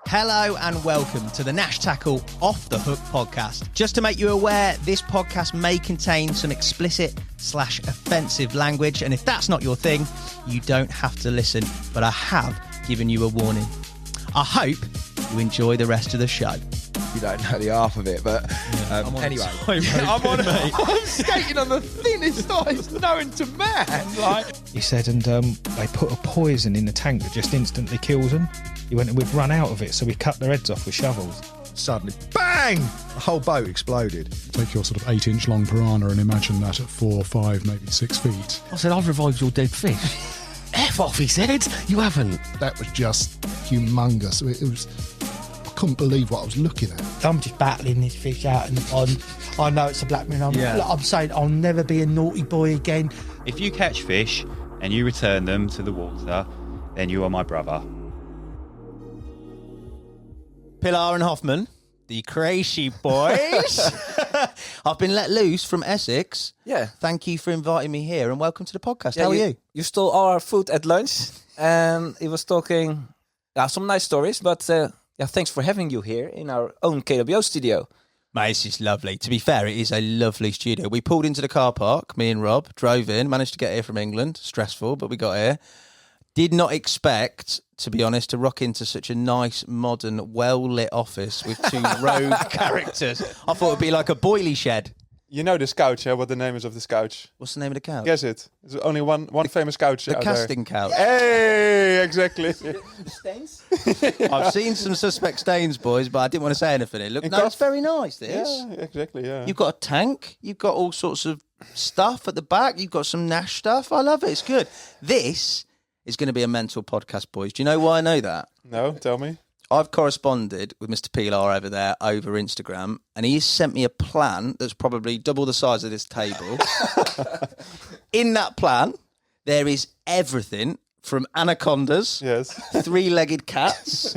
Hello and welcome to the Nash Tackle Off the Hook podcast. Just to make you aware, this podcast may contain some explicit/offensive language, and if that's not your thing, you don't have to listen, but I have given you a warning. I hope you enjoy the rest of the show. You don't know the half of it, but anyway. I'm skating on the thinnest ice known to man. He said, and they put a poison in the tank that just instantly kills them. He went and we'd run out of it, so we cut their heads off with shovels. Suddenly, bang! The whole boat exploded. Take your sort of 8-inch long piranha and imagine that at 4, 5, maybe 6 feet. I said, I've revived your dead fish. F off, he said. You haven't. That was just humongous. It was... I couldn't believe what I was looking at. I'm just battling this fish out in the pond. I know it's a black man. I'm saying I'll never be a naughty boy again. If you catch fish and you return them to the water, then you are my brother. Pilaar and Hofman, the crazy boys. I've been let loose from Essex. Yeah. Thank you for inviting me here and welcome to the podcast. How are you? You stole all our food at lunch and he was talking some nice stories, but thanks for having you here in our own KWO studio. Mate, it's just lovely. To be fair, it is a lovely studio. We pulled into the car park, me and Rob, drove in, managed to get here from England. Stressful, but we got here. Did not expect, to be honest, to rock into such a nice, modern, well-lit office with two rogue characters. I thought it'd be like a Boily shed. You know this couch, yeah? What the name is of this couch? What's the name of the couch? Guess it. There's only one famous couch The out casting there. couch. Hey, exactly. Stains? I've seen some suspect stains, boys, but I didn't want to say anything. It's very nice, this. Yeah, exactly, yeah. You've got a tank. You've got all sorts of stuff at the back. You've got some Nash stuff. I love it. It's good. This is going to be a mental podcast, boys. Do you know why I know that? No, tell me. I've corresponded with Mr. Pilaar over there over Instagram, and he's sent me a plan that's probably double the size of this table. In that plan, there is everything from anacondas, Yes. three-legged cats,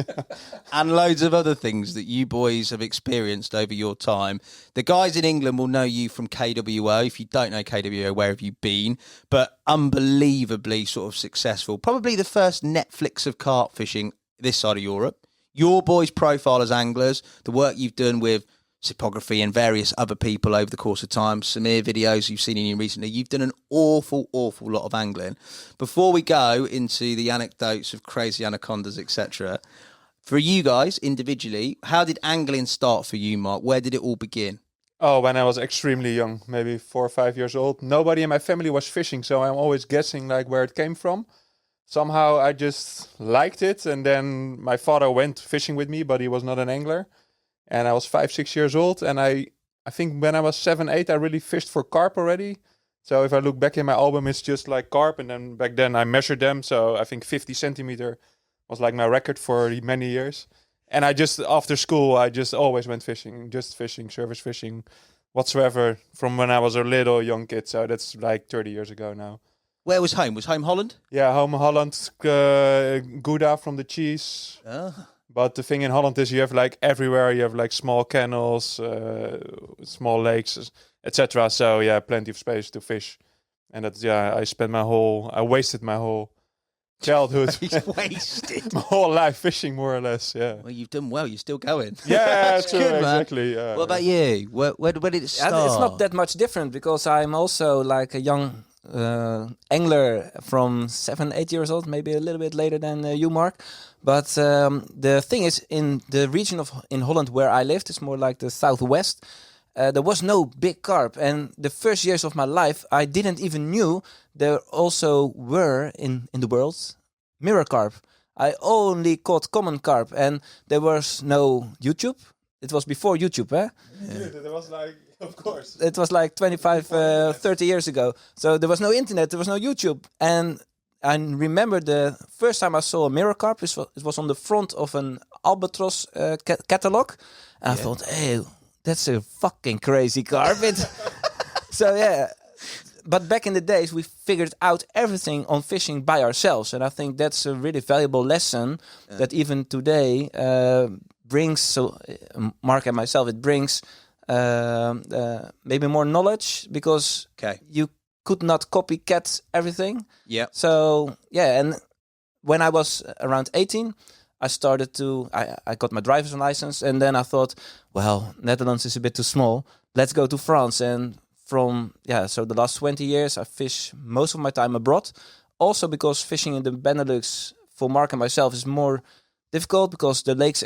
and loads of other things that you boys have experienced over your time. The guys in England will know you from KWO. If you don't know KWO, where have you been? But unbelievably sort of successful. Probably the first Netflix of carp fishing this side of Europe. Your boys' profile as anglers, the work you've done with Sipography and various other people over the course of time, Samir videos you've seen in you recently. You've done an awful lot of angling. Before we go into the anecdotes of crazy anacondas, etc., for you guys individually, how did angling start for you, Mark? Where did it all begin? Oh, when I was extremely young, maybe 4 or 5 years old. Nobody in my family was fishing, so I'm always guessing like where it came from. Somehow I just liked it, and then my father went fishing with me, but he was not an angler. And I was 5, 6 years old, and I think when I was 7, 8, I really fished for carp already. So if I look back in my album, it's just like carp, and then back then I measured them. So I think 50 centimeter was like my record for many years. And I just, after school, I just always went fishing, service fishing, whatsoever, from when I was a little young kid. So that's like 30 years ago now. Where was home? Was home Holland? Yeah, home Holland, Gouda from the cheese. Oh. But the thing in Holland is you have like everywhere, you have like small canals, small lakes, etc. So yeah, plenty of space to fish. And that's, I wasted my whole childhood. Wasted? My whole life fishing, more or less, yeah. Well, you've done well. You're still going. Yeah, true, good, man. exactly. Yeah. What about you? Where did it start? It's not that much different because I'm also like a young angler from 7, 8 years old, maybe a little bit later than you, Mark. But the thing is, in the region in Holland where I lived, it's more like the southwest, there was no big carp. And the first years of my life, I didn't even knew there also were in the world mirror carp. I only caught common carp, and there was no YouTube. It was before YouTube, eh? Yeah. It was like, of course. It was like 25, 30 years ago. So there was no internet, there was no YouTube. And I remember the first time I saw a mirror carp, it was on the front of an albatross catalog. And I thought, hey, that's a fucking crazy carp. So yeah. But back in the days, we figured out everything on fishing by ourselves. And I think that's a really valuable lesson that even today brings, so Mark and myself, it brings maybe more knowledge because you could not copycat everything. Yeah. So, yeah, and when I was around 18, I got my driver's license, and then I thought, well, Netherlands is a bit too small. Let's go to France. And so the last 20 years, I fish most of my time abroad. Also because fishing in the Benelux for Mark and myself is more difficult because the lakes,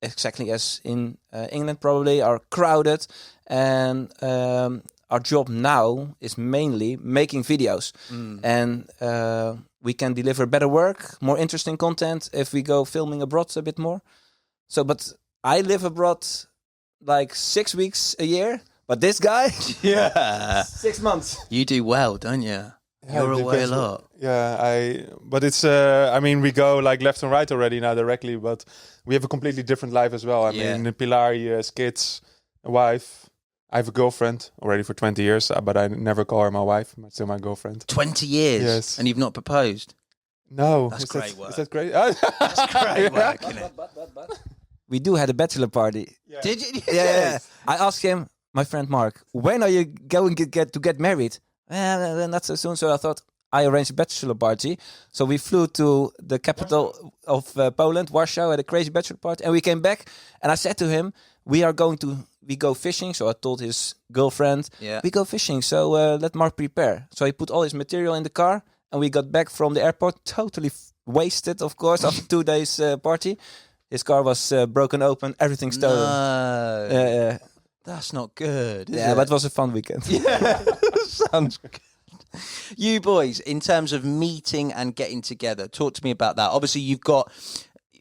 exactly as in England probably, are crowded. And our job now is mainly making videos. And we can deliver better work, more interesting content if we go filming abroad a bit more. So, but I live abroad like 6 weeks a year. But this guy, 6 months. You do well, don't you? You're away a lot. Yeah, but it's, we go like left and right already now directly, but we have a completely different life as well. I mean, Pilaar, he has kids, a wife. I have a girlfriend already for 20 years, but I never call her my wife. It's still my girlfriend. 20 years? Yes. And you've not proposed? No. That's great work. Is that great? That's great work, isn't it? But. We do had a bachelor party. Yeah. Did you? Yeah. I asked him, my friend Mark, when are you going to get married? Not so soon. So I thought I arranged a bachelor party. So we flew to the capital of Poland, Warsaw, at a crazy bachelor party, and we came back. And I said to him, we go fishing. So I told his girlfriend, we go fishing. So let Mark prepare. So he put all his material in the car, and we got back from the airport totally wasted, of course, after 2 days party. His car was broken open, everything stolen. No. That's not good, is it? But it was a fun weekend. Yeah, sounds good. You boys, in terms of meeting and getting together, talk to me about that. Obviously, you've got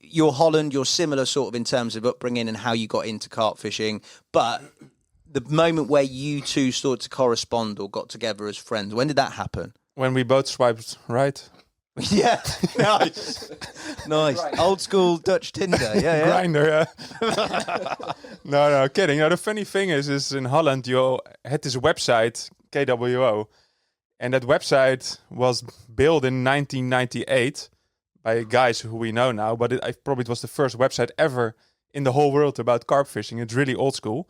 your Holland, you're similar sort of in terms of upbringing and how you got into carp fishing. But the moment where you two started to correspond or got together as friends, when did that happen? When we both swiped right. Yeah, nice. Nice. Old school Dutch Tinder, Grinder, No, kidding. The funny thing is in Holland, you had this website, KWO, and that website was built in 1998 by guys who we know now, but it was the first website ever in the whole world about carp fishing. It's really old school.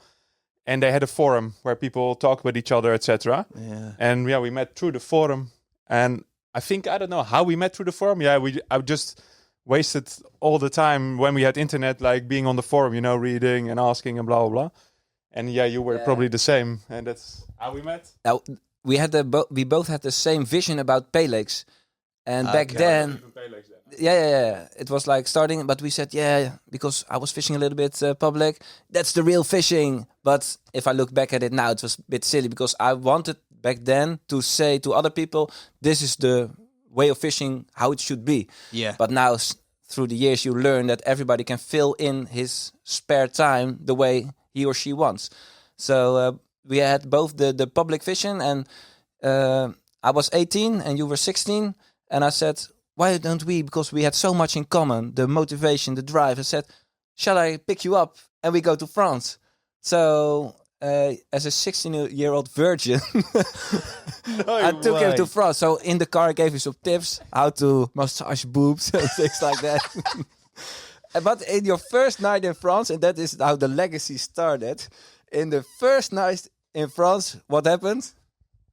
And they had a forum where people talk with each other, etc. Yeah. And we met through the forum, and I don't know how we met through the forum. I just wasted all the time when we had internet, like being on the forum, reading and asking and blah, blah, blah. And you were probably the same. And that's how we met. Now, we both had the same vision about pay lakes. And back then, it was like starting, but we said, because I was fishing a little bit public, that's the real fishing. But if I look back at it now, it was a bit silly because I wanted back then to say to other people, this is the way of fishing, how it should be. Yeah. But now through the years, you learn that everybody can fill in his spare time the way he or she wants. So we had both the public fishing, and I was 18 and you were 16. And I said, why don't we, because we had so much in common, the motivation, the drive. I said, shall I pick you up and we go to France? So as a 16-year-old virgin, I took him to France. So in the car, I gave him some tips how to massage boobs and things like that. But in your first night in France, and that is how the legacy started, in the first night in France, what happened?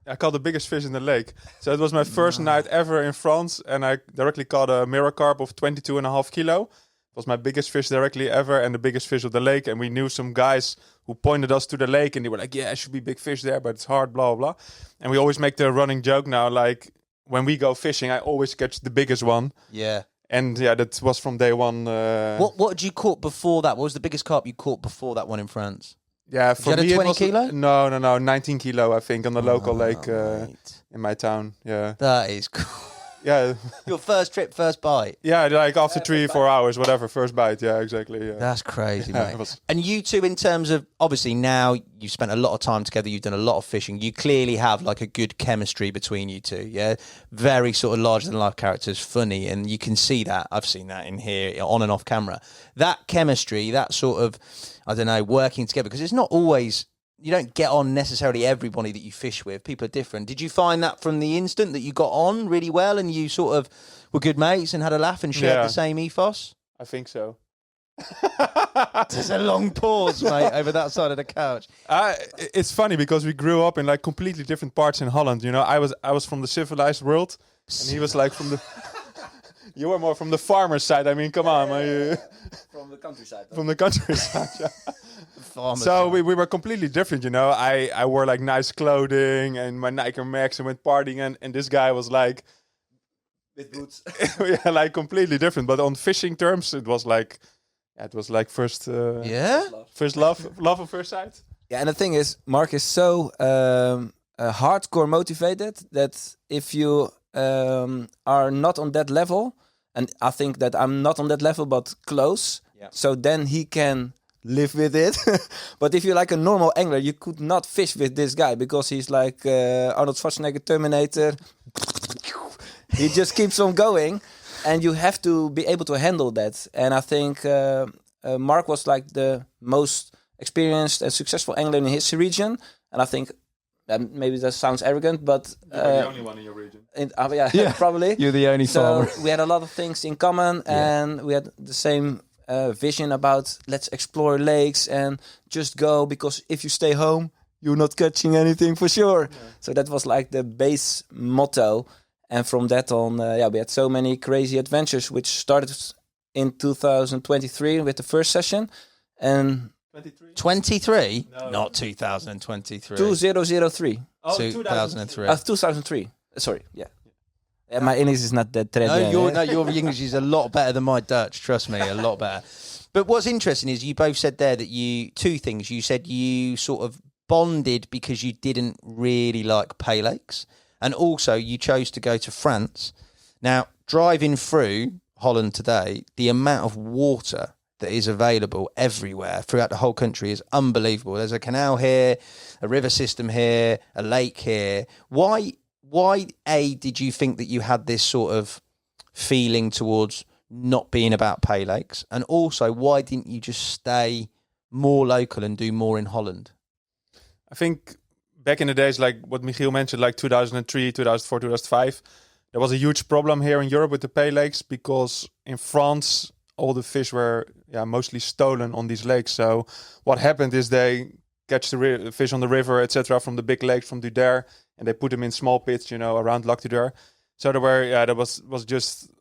I caught the biggest fish in the lake. So it was my first night ever in France, and I directly caught a mirror carp of 22.5 kilo. It was my biggest fish directly ever, and the biggest fish of the lake. And we knew some guys who pointed us to the lake, and they were like, it should be big fish there, but it's hard, blah, blah, blah. And we always make the running joke now, like, when we go fishing, I always catch the biggest one. Yeah. And that was from day one. What had you caught before that? What was the biggest carp you caught before that one in France? Yeah, for me, 20 it was kilo? No, 19 kilo, I think, on the local lake in my town. Yeah, that is cool. Yeah, your first trip, first bite. Yeah, like after 3 or 4 hours, whatever, first bite. Yeah, exactly. Yeah. That's crazy, mate. And you two, in terms of obviously now you've spent a lot of time together, you've done a lot of fishing. You clearly have like a good chemistry between you two. Yeah, very sort of larger than life characters, funny, and you can see that. I've seen that in here on and off camera. That chemistry, that sort of, I don't know, working together, because it's not always, you don't get on necessarily everybody that you fish with. People are different. Did you find that from the instant that you got on really well and you sort of were good mates and had a laugh and shared the same ethos? I think so. There's a long pause, mate, over that side of the couch. It's funny because we grew up in like completely different parts in Holland. You know, I was from the civilized world, and he was like from the You were more from the farmer's side. I mean, come on. From the countryside. From the countryside. Yeah. Farmers. So we were completely different, you know. I wore like nice clothing and my Nike Max and went partying, and this guy was like, With boots. yeah, like completely different. But on fishing terms, it was like first first love at first sight. Yeah, and the thing is, Mark is so hardcore motivated that if you are not on that level, and I think that I'm not on that level, but close, so then he can live with it. But if you're like a normal angler, you could not fish with this guy because he's like Arnold Schwarzenegger Terminator. He just keeps on going, and you have to be able to handle that. And I think Mark was like the most experienced and successful angler in his region, and I think maybe that sounds arrogant, but You're the only one in your region. Probably You're the only farmer. we had a lot of things in common, and we had the same vision about let's explore lakes and just go, because if you stay home, you're not catching anything for sure. So that was like the base motto, and from that on, we had so many crazy adventures, which started in 2023 with the first session, and 23? No. Not 2023. 2003. Oh, 2003. 2003. Sorry, yeah. My English is not that trendy. Your English is a lot better than my Dutch. Trust me, a lot better. But what's interesting is you both said there that two things. You said you sort of bonded because you didn't really like pay lakes, and also you chose to go to France. Now, driving through Holland today, the amount of water that is available everywhere throughout the whole country is unbelievable. There's a canal here, a river system here, a lake here. Why did you think that you had this sort of feeling towards not being about pay lakes? And also, why didn't you just stay more local and do more in Holland? I think back in the days, like what Michiel mentioned, like 2003, 2004, 2005, there was a huge problem here in Europe with the pay lakes, because in France, all the fish were mostly stolen on these lakes. So what happened is they catch the fish on the river, etc., from the big lakes from Duder, and they put them in small pits, around Lac Duder. So that was just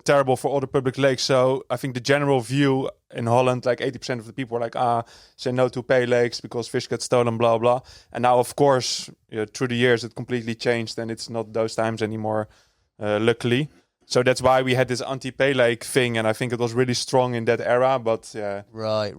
terrible for all the public lakes. So I think the general view in Holland, like 80% of the people were like, say no to pay lakes because fish get stolen, blah, blah. And now, of course, through the years, it completely changed, and it's not those times anymore, luckily. So that's why we had this anti-pay lake thing, and I think it was really strong in that era. But right.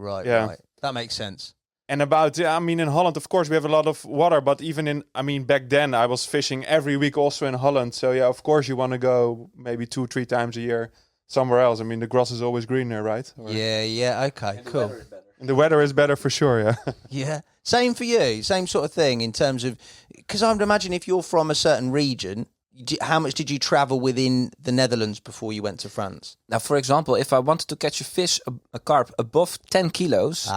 That makes sense. And in Holland, of course, we have a lot of water. But even back then, I was fishing every week also in Holland. So of course, you want to go maybe 2-3 times a year somewhere else. I mean, the grass is always greener, right? Okay, cool. And the weather is better for sure, yeah. Yeah. Same for you, same sort of thing in terms of, because I would imagine if you're from a certain region, how much did you travel within the Netherlands before you went to France? Now, for example, if I wanted to catch a fish, a carp above 10 kilos,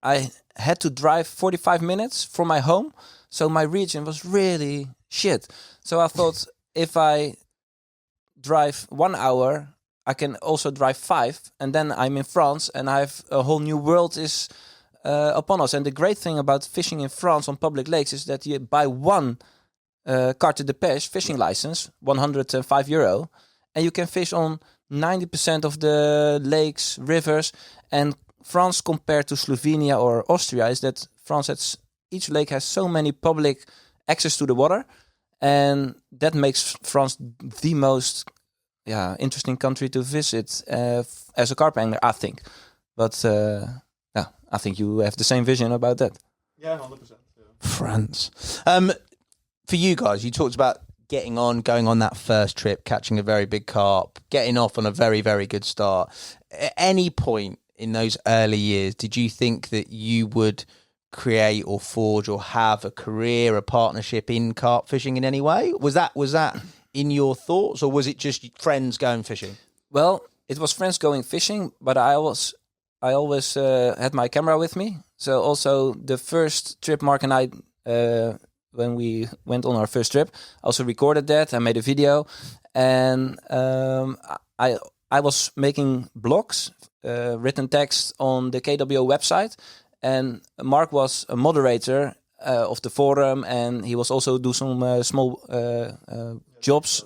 I had to drive 45 minutes from my home. So my region was really shit. So I thought, if I drive 1 hour, I can also drive 5. And then I'm in France, and I have a whole new world is upon us. And the great thing about fishing in France on public lakes is that you buy one carte de pêche fishing license, €105, and you can fish on 90% of the lakes, rivers. And France, compared to Slovenia or Austria, is that each lake has so many public access to the water, and that makes France the most interesting country to visit as a carp angler, I think. But I think you have the same vision about that. Yeah, 100%. Yeah. France. For you guys, you talked about going on that first trip, catching a very big carp, getting off on a very, very good start. At any point in those early years, did you think that you would create or forge or have a career, a partnership in carp fishing in any way? Was that in your thoughts, or was it just friends going fishing? Well, it was friends going fishing, but I always had my camera with me. So also the first trip Mark and I, when we went on our first trip, I also recorded that. I made a video, and I was making blogs, written text on the KWO website, and Mark was a moderator of the forum, and he was also do some small jobs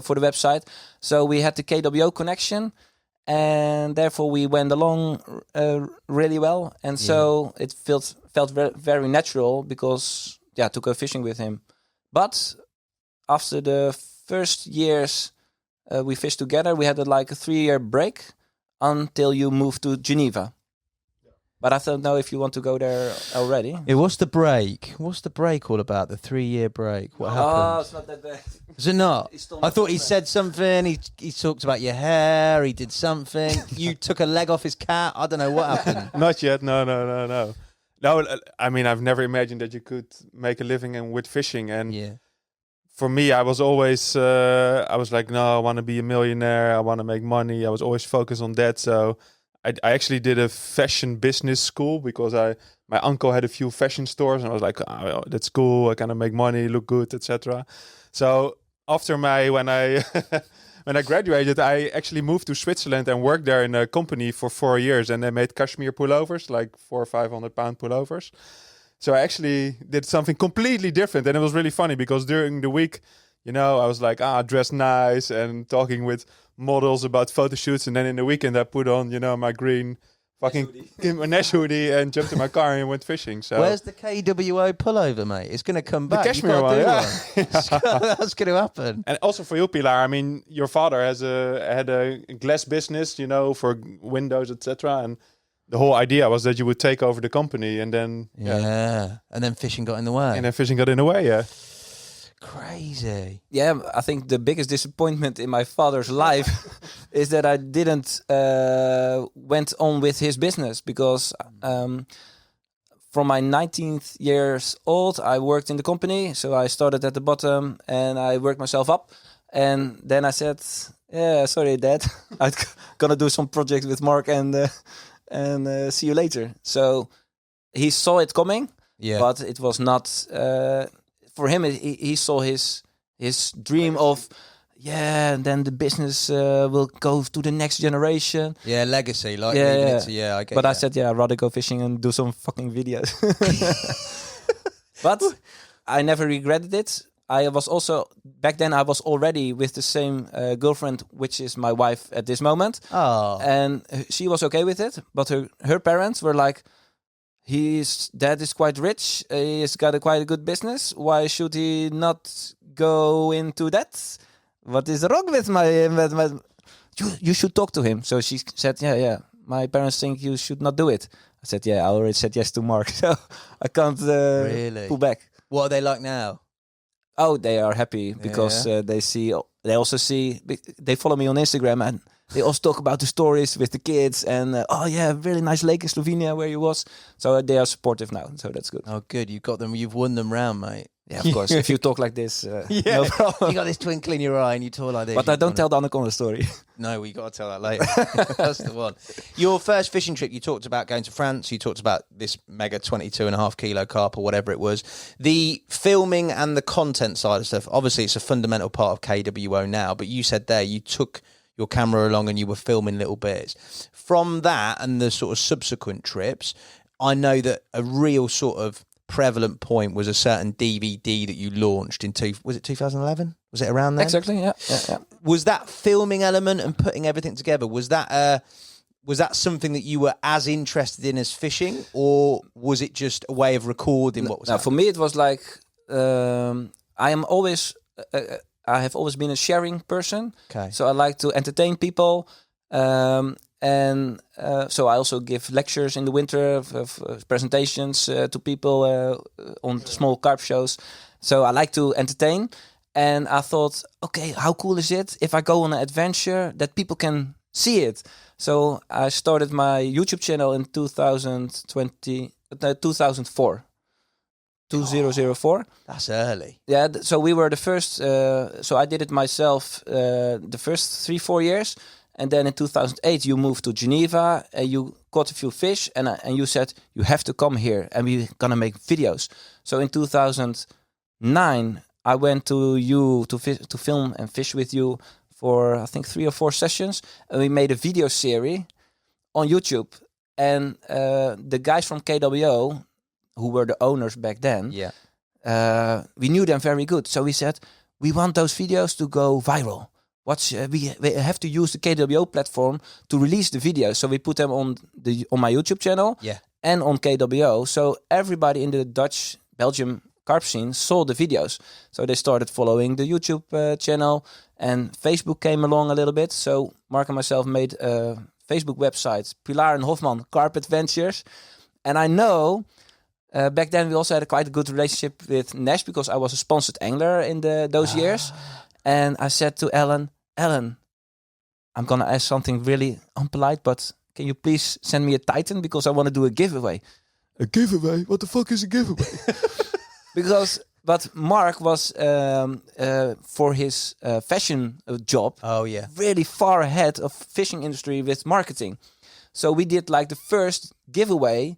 for the website. So we had the KWO connection, and therefore we went along really well. And so it felt very, very natural because to go fishing with him. But after the first years we fished together, we had like a 3-year break until you moved to Geneva. But I don't know if you want to go there already. Yeah, what's the break? What's the break all about? The 3-year break? What happened? Oh, it's not that bad. Is it not? I thought he said something. He talked about your hair. He did something. You took a leg off his cat. I don't know what happened. Not yet. No. No, I mean, I've never imagined that you could make a living with fishing. And for me, I was always, I was like, no, I want to be a millionaire. I want to make money. I was always focused on that. So I actually did a fashion business school because my uncle had a few fashion stores. And I was like, oh, that's cool. I kind of make money, look good, etc. So after when I when I graduated, I actually moved to Switzerland and worked there in a company for 4 years. And they made cashmere pullovers, like 400 or 500 pound pullovers. So I actually did something completely different. And it was really funny because during the week, I was like, dress nice and talking with models about photo shoots. And then in the weekend, I put on, my green fucking Nash hoodie and jumped in my car and went fishing. So where's the KWO pullover, mate? It's going to come back. The cashmere one, That's going to happen. And also for you, Pilar, I mean, your father had a glass business, for windows, etc. And the whole idea was that you would take over the company, and then and then fishing got in the way. Yeah. Crazy. Yeah, I think the biggest disappointment in my father's life is that I didn't went on with his business because from my 19th years old, I worked in the company. So I started at the bottom and I worked myself up. And then I said, sorry, Dad, I'm gonna do some projects with Mark and see you later. So he saw it coming, but it was not... for him, he saw his dream of, and then the business will go to the next generation. Yeah, legacy, I get But I said, I'd rather go fishing and do some fucking videos. But I never regretted it. I was also, back then I was already with the same girlfriend, which is my wife at this moment. Oh. And she was okay with it. But her parents were like, his dad is quite rich. He's got quite a good business. Why should he not go into that? What is wrong with my... You should talk to him. So she said, my parents think you should not do it. I said, I already said yes to Mark. So I can't pull back. What are they like now? Oh, they are happy because they also see, they follow me on Instagram and they also talk about the stories with the kids and really nice lake in Slovenia where you was. So they are supportive now. So that's good. Oh, good. You've won them round, mate. Yeah, of course. If you talk like this, no problem. You got this twinkle in your eye and you talk like this. But I don't tell the Anaconda story. No, we got to tell that later. That's the one. Your first fishing trip, you talked about going to France. You talked about this mega 22.5 kilo carp or whatever it was. The filming and the content side of stuff, obviously it's a fundamental part of KWO now, but you said there you took your camera along and you were filming little bits. From that and the sort of subsequent trips, I know that a real sort of prevalent point was a certain DVD that you launched in 2011? Was it around then? Exactly, yeah. Was that filming element and putting everything together, was that something that you were as interested in as fishing, or was it just a way of recording what was happening? For me it was like I have always been a sharing person. Okay. So I like to entertain people. So I also give lectures in the winter of presentations to people on small carp shows. So I like to entertain. And I thought, okay, how cool is it if I go on an adventure that people can see it? So I started my YouTube channel in 2004. 2004. That's early. Yeah, so we were the first. So I did it myself the first 3-4 years. And then in 2008, you moved to Geneva and you caught a few fish. And you said, you have to come here and we're going to make videos. So in 2009, I went to you to film and fish with you for, I think, 3 or 4 sessions. And we made a video series on YouTube. And the guys from KWO, who were the owners back then, we knew them very good. So we said, we want those videos to go viral. We have to use the KWO platform to release the videos. So we put them on my YouTube channel and on KWO. So everybody in the Dutch, Belgium carp scene saw the videos. So they started following the YouTube channel, and Facebook came along a little bit. So Mark and myself made a Facebook website, Pilaar and Hofman Carp Adventures. And I know back then we also had quite a good relationship with Nash, because I was a sponsored angler in those years. And I said to Ellen, I'm going to ask something really unpolite, but can you please send me a Titan, because I want to do a giveaway. A giveaway? What the fuck is a giveaway? But Mark was for his fashion job. Oh yeah, really far ahead of fishing industry with marketing. So we did like the first giveaway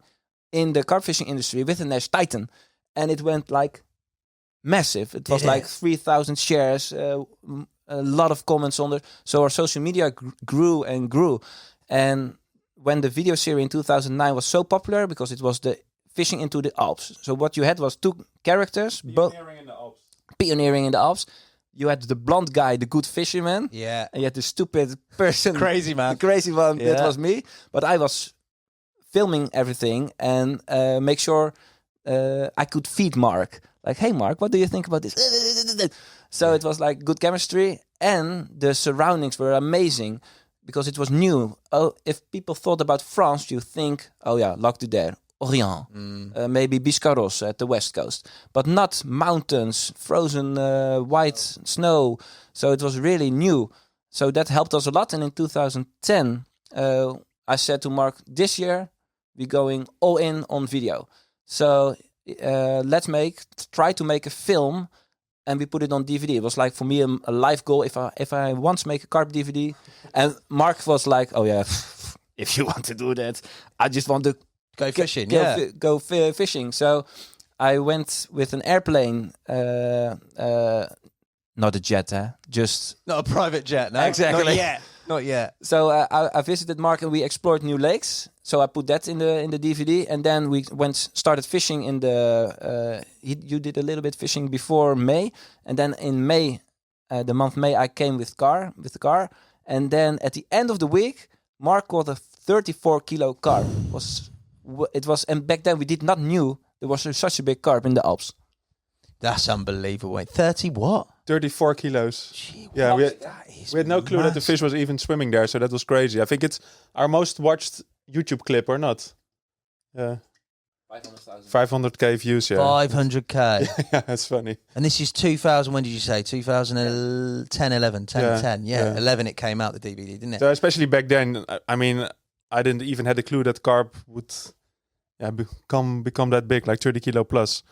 in the carp fishing industry with the Nash Titan, and it went like massive. It was like 3,000 shares, a lot of comments on it. So our social media grew and grew. And when the video series in 2009 was so popular, because it was the fishing into the Alps. So what you had was two characters. Pioneering in the Alps. Pioneering in the Alps. You had the blonde guy, the good fisherman. Yeah. And you had the stupid person. Crazy man. The crazy one. Yeah. That was me. But I was filming everything and make sure I could feed Mark. Like, hey, Mark, what do you think about this? So it was like good chemistry, and the surroundings were amazing because it was new. Oh, if people thought about France, you think, oh yeah, Lac du Der, Orient, maybe Biscarrosse at the west coast, but not mountains, frozen white snow. So it was really new. So that helped us a lot. And in 2010, I said to Mark, this year we're going all in on video. So let's try to make a film, and we put it on DVD. It was like for me a life goal. If I once make a carp DVD, and Mark was like, "Oh yeah, if you want to do that, I just want to go fishing." Go fishing. So I went with an airplane, not a jet, just not a private jet. No, exactly. Not yet. So I visited Mark and we explored new lakes. So I put that in the DVD, and then we started fishing in the. You did a little bit fishing before May, and then in May, the month May, I came with the car, and then at the end of the week, Mark caught a 34 kilo carp. It was, and back then we did not knew there was such a big carp in the Alps. That's unbelievable. Wait, 30 what? 34 kilos. Gee, yeah, we had no clue that the massive. fish was even swimming there, so that was crazy. I think it's our most watched YouTube clip, or not? Yeah. 500k views, yeah. 500k. Yeah, that's funny. And this is 2000, when did you say? 2010, 11, 10, 10. Yeah, 11 it came out, the DVD, didn't it? So especially back then, I mean, I didn't even had a clue that carp would become that big, like 30 kilo plus.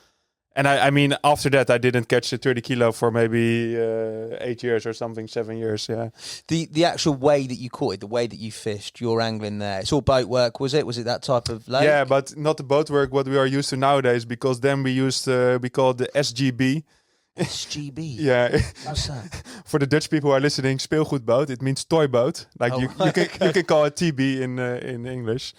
And I mean, after that, I didn't catch the 30 kilo for maybe 8 years or something, 7 years, yeah. The actual way that you caught it, the way that you fished, your angling there, it's all boat work, was it? Was it that type of lake? Yeah, but not the boat work what we are used to nowadays, because then we used, we call it the SGB. SGB? Yeah. What's that? For the Dutch people who are listening, speelgoedboot. It means toy boat. Like you can call it TB in English.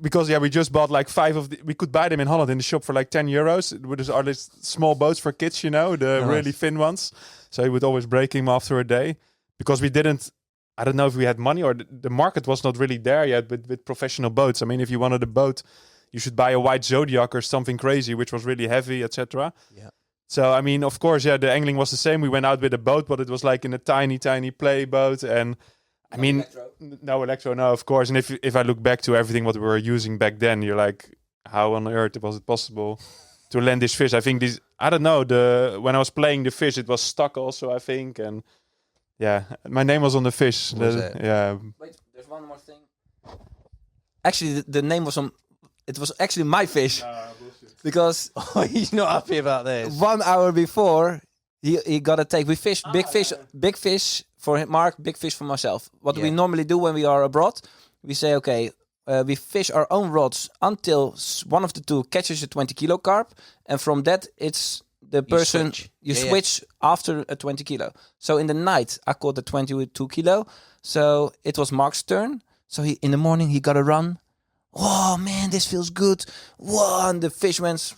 Because we just bought like 5 of we could buy them in Holland in the shop for like 10 euros. With are these small boats for kids, the really thin ones. So he would always break him after a day, because we didn't. I don't know if we had money, or the market was not really there yet with professional boats. I mean, if you wanted a boat, you should buy a white Zodiac or something crazy, which was really heavy, etc. Yeah. So I mean, of course, the angling was the same. We went out with a boat, but it was like in a tiny play boat, and I mean, no electro, no, of course. And if I look back to everything what we were using back then, you're like, how on earth was it possible to land this fish? I think I don't know, when I was playing the fish, it was stuck also, I think. And my name was on the fish. Was it? Yeah. Wait, there's one more thing. Actually, the name was on. It was actually my fish. Because he's not happy about this. 1 hour before, he got a take. We fished big fish for Mark, big fish for myself. What we normally do when we are abroad, we say, okay, we fish our own rods until one of the two catches a 20 kilo carp, and from that it's the person you switch after a 20 kilo. So in the night I caught the 22 kilo, so it was Mark's turn. So in the morning he got a run. Oh man, this feels good. Whoa, and the fish went,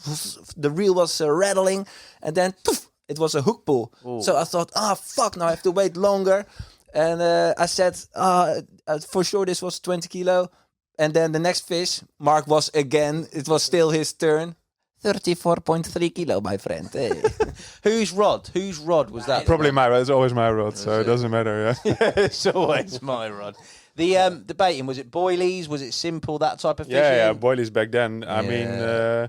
the reel was rattling, and then poof, it was a hook pull. Ooh. So I thought, fuck, now I have to wait longer. And I said, for sure this was 20 kilo. And then the next fish, Mark was again, it was still his turn. 34.3 kilo, my friend. Hey. Whose rod was that? Probably my rod. It's always my rod, so it doesn't matter. Yeah. It's always my rod. The baiting, was it boilies? Was it simple, that type of fishing? Yeah, boilies back then. I mean,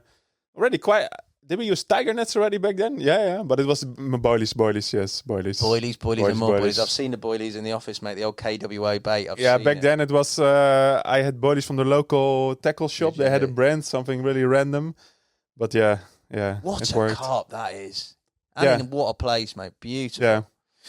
already quite. Did we use tiger nets already back then? Yeah. But it was boilies, yes, boilies. Boilies and more boilies. I've seen the boilies in the office, mate. The old KWO bait. Back then it was. I had boilies from the local tackle shop. They had a brand, something really random. But yeah. What it a worked. carp that is! I mean, what a place, mate. Beautiful.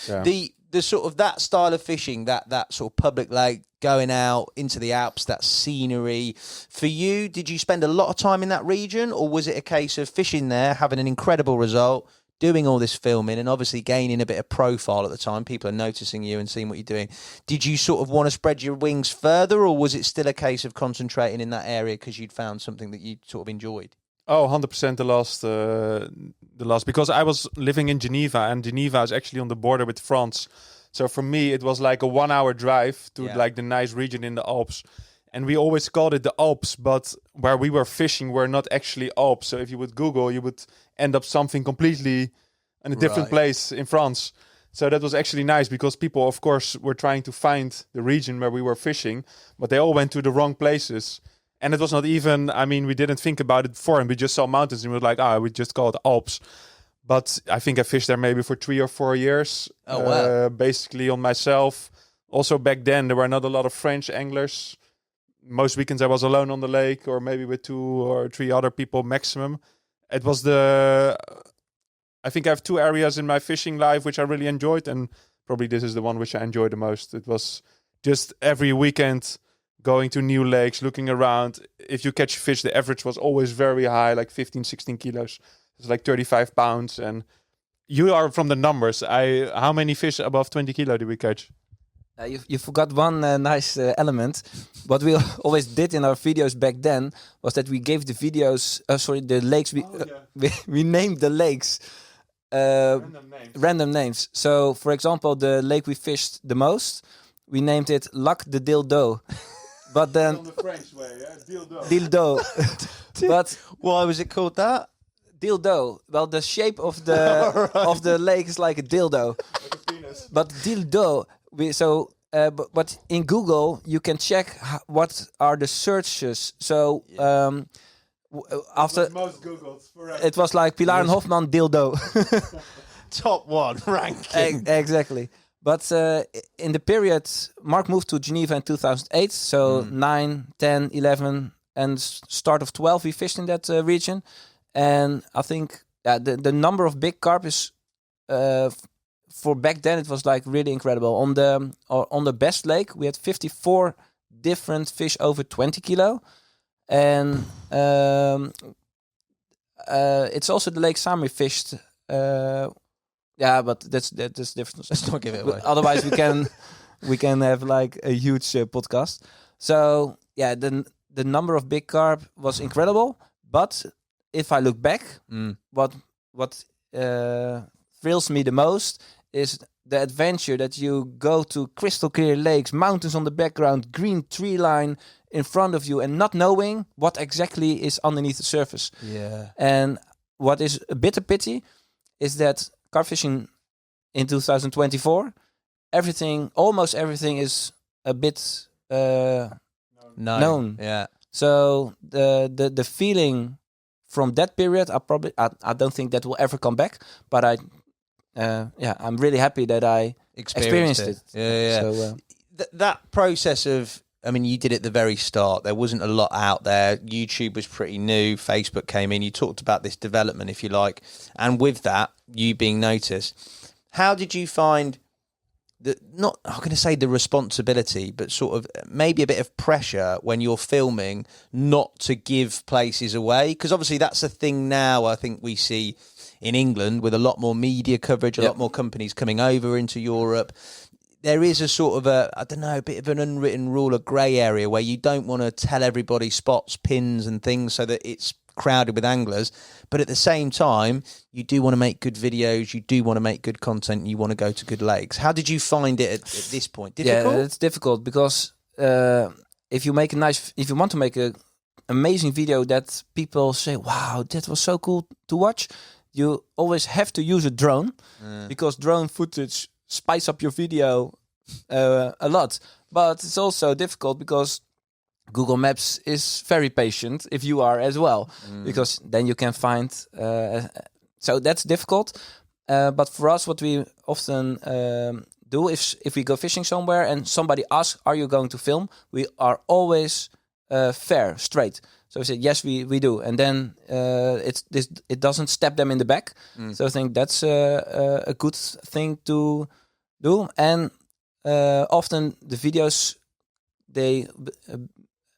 Yeah. The sort of that style of fishing, that sort of public lake, going out into the Alps, that scenery. For you, did you spend a lot of time in that region, or was it a case of fishing there, having an incredible result, doing all this filming, and obviously gaining a bit of profile at the time? People are noticing you and seeing what you're doing. Did you sort of want to spread your wings further, or was it still a case of concentrating in that area because you'd found something that you sort of enjoyed? Oh, 100% the last, because I was living in Geneva, and Geneva is actually on the border with France. So for me, it was like a 1 hour drive to like the nice region in the Alps. And we always called it the Alps, but where we were fishing were not actually Alps. So if you would Google, you would end up something completely in a different place in France. So that was actually nice, because people, of course, were trying to find the region where we were fishing, but they all went to the wrong places. And it was not even, I mean, we didn't think about it before, and we just saw mountains and we were like, we just call it Alps. But I think I fished there maybe for 3 or 4 years. Oh, wow. Basically on myself. Also back then, there were not a lot of French anglers. Most weekends I was alone on the lake, or maybe with 2 or 3 other people maximum. It was I think I have 2 areas in my fishing life which I really enjoyed, and probably this is the one which I enjoyed the most. It was just every weekend going to new lakes, looking around. If you catch fish, the average was always very high, like 15, 16 kilos. It's like 35 pounds. And you are from the numbers. How many fish above 20 kilo did we catch? You forgot one nice element. What we always did in our videos back then was that we gave the videos, the lakes, we named the lakes random names. So, for example, the lake we fished the most, we named it Lac de Dildo. But then on the French way, dildo. Dildo. But why was it called that? Dildo. Well, the shape of the of the lake is like a dildo. Like a penis. But dildo. But in Google you can check what are the searches. So after most Googled forever. it was like Pilaar and Hofman dildo. Top one ranking. Exactly. But in the period, Mark moved to Geneva in 2008. So 9, 10, 11, and start of 12, we fished in that region. And I think the number of big carp is, for back then, it was like really incredible. On the best lake, we had 54 different fish over 20 kilo. And it's also the lake Sami fished. Yeah, but that's different. Let's not give it away. Otherwise, we can have like a huge podcast. So yeah, the number of big carp was incredible. But if I look back, what thrills me the most is the adventure that you go to crystal clear lakes, mountains on the background, green tree line in front of you, and not knowing what exactly is underneath the surface. Yeah. And what is a bit a pity is that carp fishing in 2024, almost everything is a bit known. Yeah. So the feeling from that period, I don't think that will ever come back. But I'm really happy that I experienced it. Yeah. So, that process of, I mean, you did it at the very start. There wasn't a lot out there. YouTube was pretty new. Facebook came in. You talked about this development, if you like. And with that, you being noticed, how did you find not, I'm going to say the responsibility, but sort of maybe a bit of pressure when you're filming not to give places away? Because obviously that's a thing now I think we see in England with a lot more media coverage, a lot more companies coming over into Europe. There is a sort of a bit of an unwritten rule, a grey area where you don't want to tell everybody spots, pins and things so that it's crowded with anglers. But at the same time, you do want to make good videos, you do want to make good content, you want to go to good lakes. How did you find it at this point? Difficult? Yeah, it's difficult because if you want to make a amazing video that people say, wow, that was so cool to watch, you always have to use a drone because drone footage spice up your video a lot. But it's also difficult because Google Maps is very patient if you are as well, because then you can find. So that's difficult. But for us, what we often do is if we go fishing somewhere and somebody asks, "Are you going to film?" We are always fair, straight. So we say, "Yes, we do," and then it doesn't stab them in the back. So I think that's a good thing to do. And often the videos they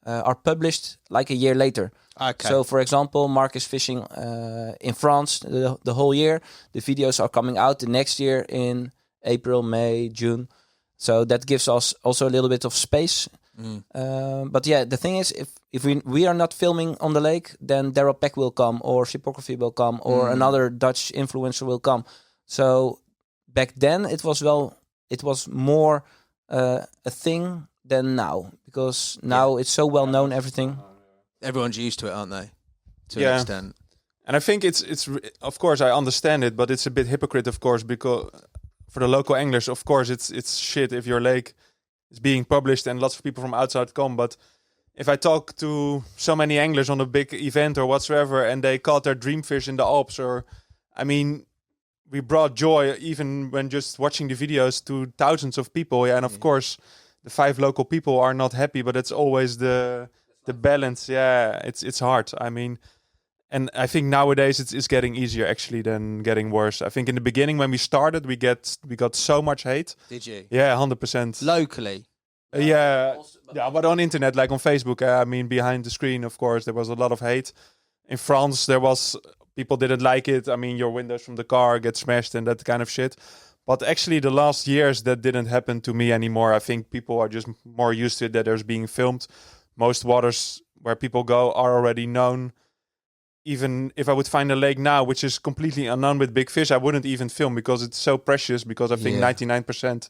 are published like a year later. Okay. So, for example, Mark is fishing in France the whole year. The videos are coming out the next year in April, May, June. So that gives us also a little bit of space. But yeah, the thing is, if we are not filming on the lake, then Daryl Peck will come, or Shipography will come, or another Dutch influencer will come. So back then it was more a thing than now, because now it's so well known, everything. Everyone's used to it, aren't they? To an extent. And I think it's of course I understand it, but it's a bit hypocrite, of course, because for the local anglers, of course, it's shit if your lake is being published and lots of people from outside come. But if I talk to so many anglers on a big event or whatsoever, and they caught their dream fish in the Alps, or I mean, we brought joy even when just watching the videos to thousands of people. Yeah, and of course, the 5 local people are not happy, but it's always the balance. Yeah, it's hard. I mean, and I think nowadays it's getting easier actually than getting worse. I think in the beginning when we started, we got so much hate. Did you? Yeah, 100%. Locally? Yeah, but on internet, like on Facebook, I mean, behind the screen, of course, there was a lot of hate. In France, people didn't like it. I mean, your windows from the car get smashed and that kind of shit. But actually, the last years, that didn't happen to me anymore. I think people are just more used to it, that there's being filmed. Most waters where people go are already known. Even if I would find a lake now, which is completely unknown with big fish, I wouldn't even film because it's so precious, because I think 99%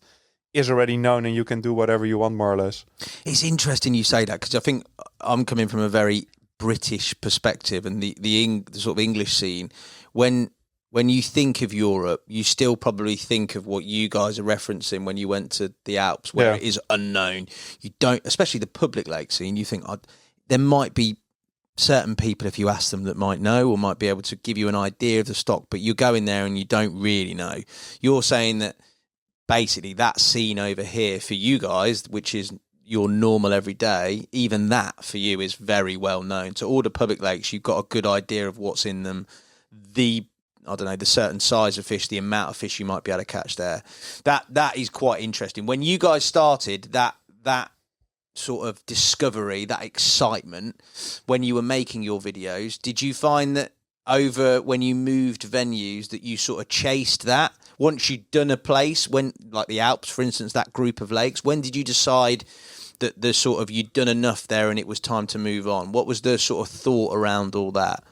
is already known and you can do whatever you want, more or less. It's interesting you say that, because I think I'm coming from a very British perspective, and the sort of English scene. When you think of Europe, you still probably think of what you guys are referencing when you went to the Alps, where it is unknown. You don't, especially the public lake scene, you think there might be certain people, if you ask them, that might know or might be able to give you an idea of the stock, but you go in there and you don't really know. You're saying that basically that scene over here for you guys, which is your normal every day, even that for you is very well known. So all the public lakes, you've got a good idea of what's in them, the certain size of fish, the amount of fish you might be able to catch there. That is quite interesting. When you guys started, that sort of discovery, that excitement, when you were making your videos, did you find that over when you moved venues that you sort of chased that? Once you'd done a place, when like the Alps, for instance, that group of lakes, when did you decide that the sort of you'd done enough there and it was time to move on? What was the sort of thought around all that?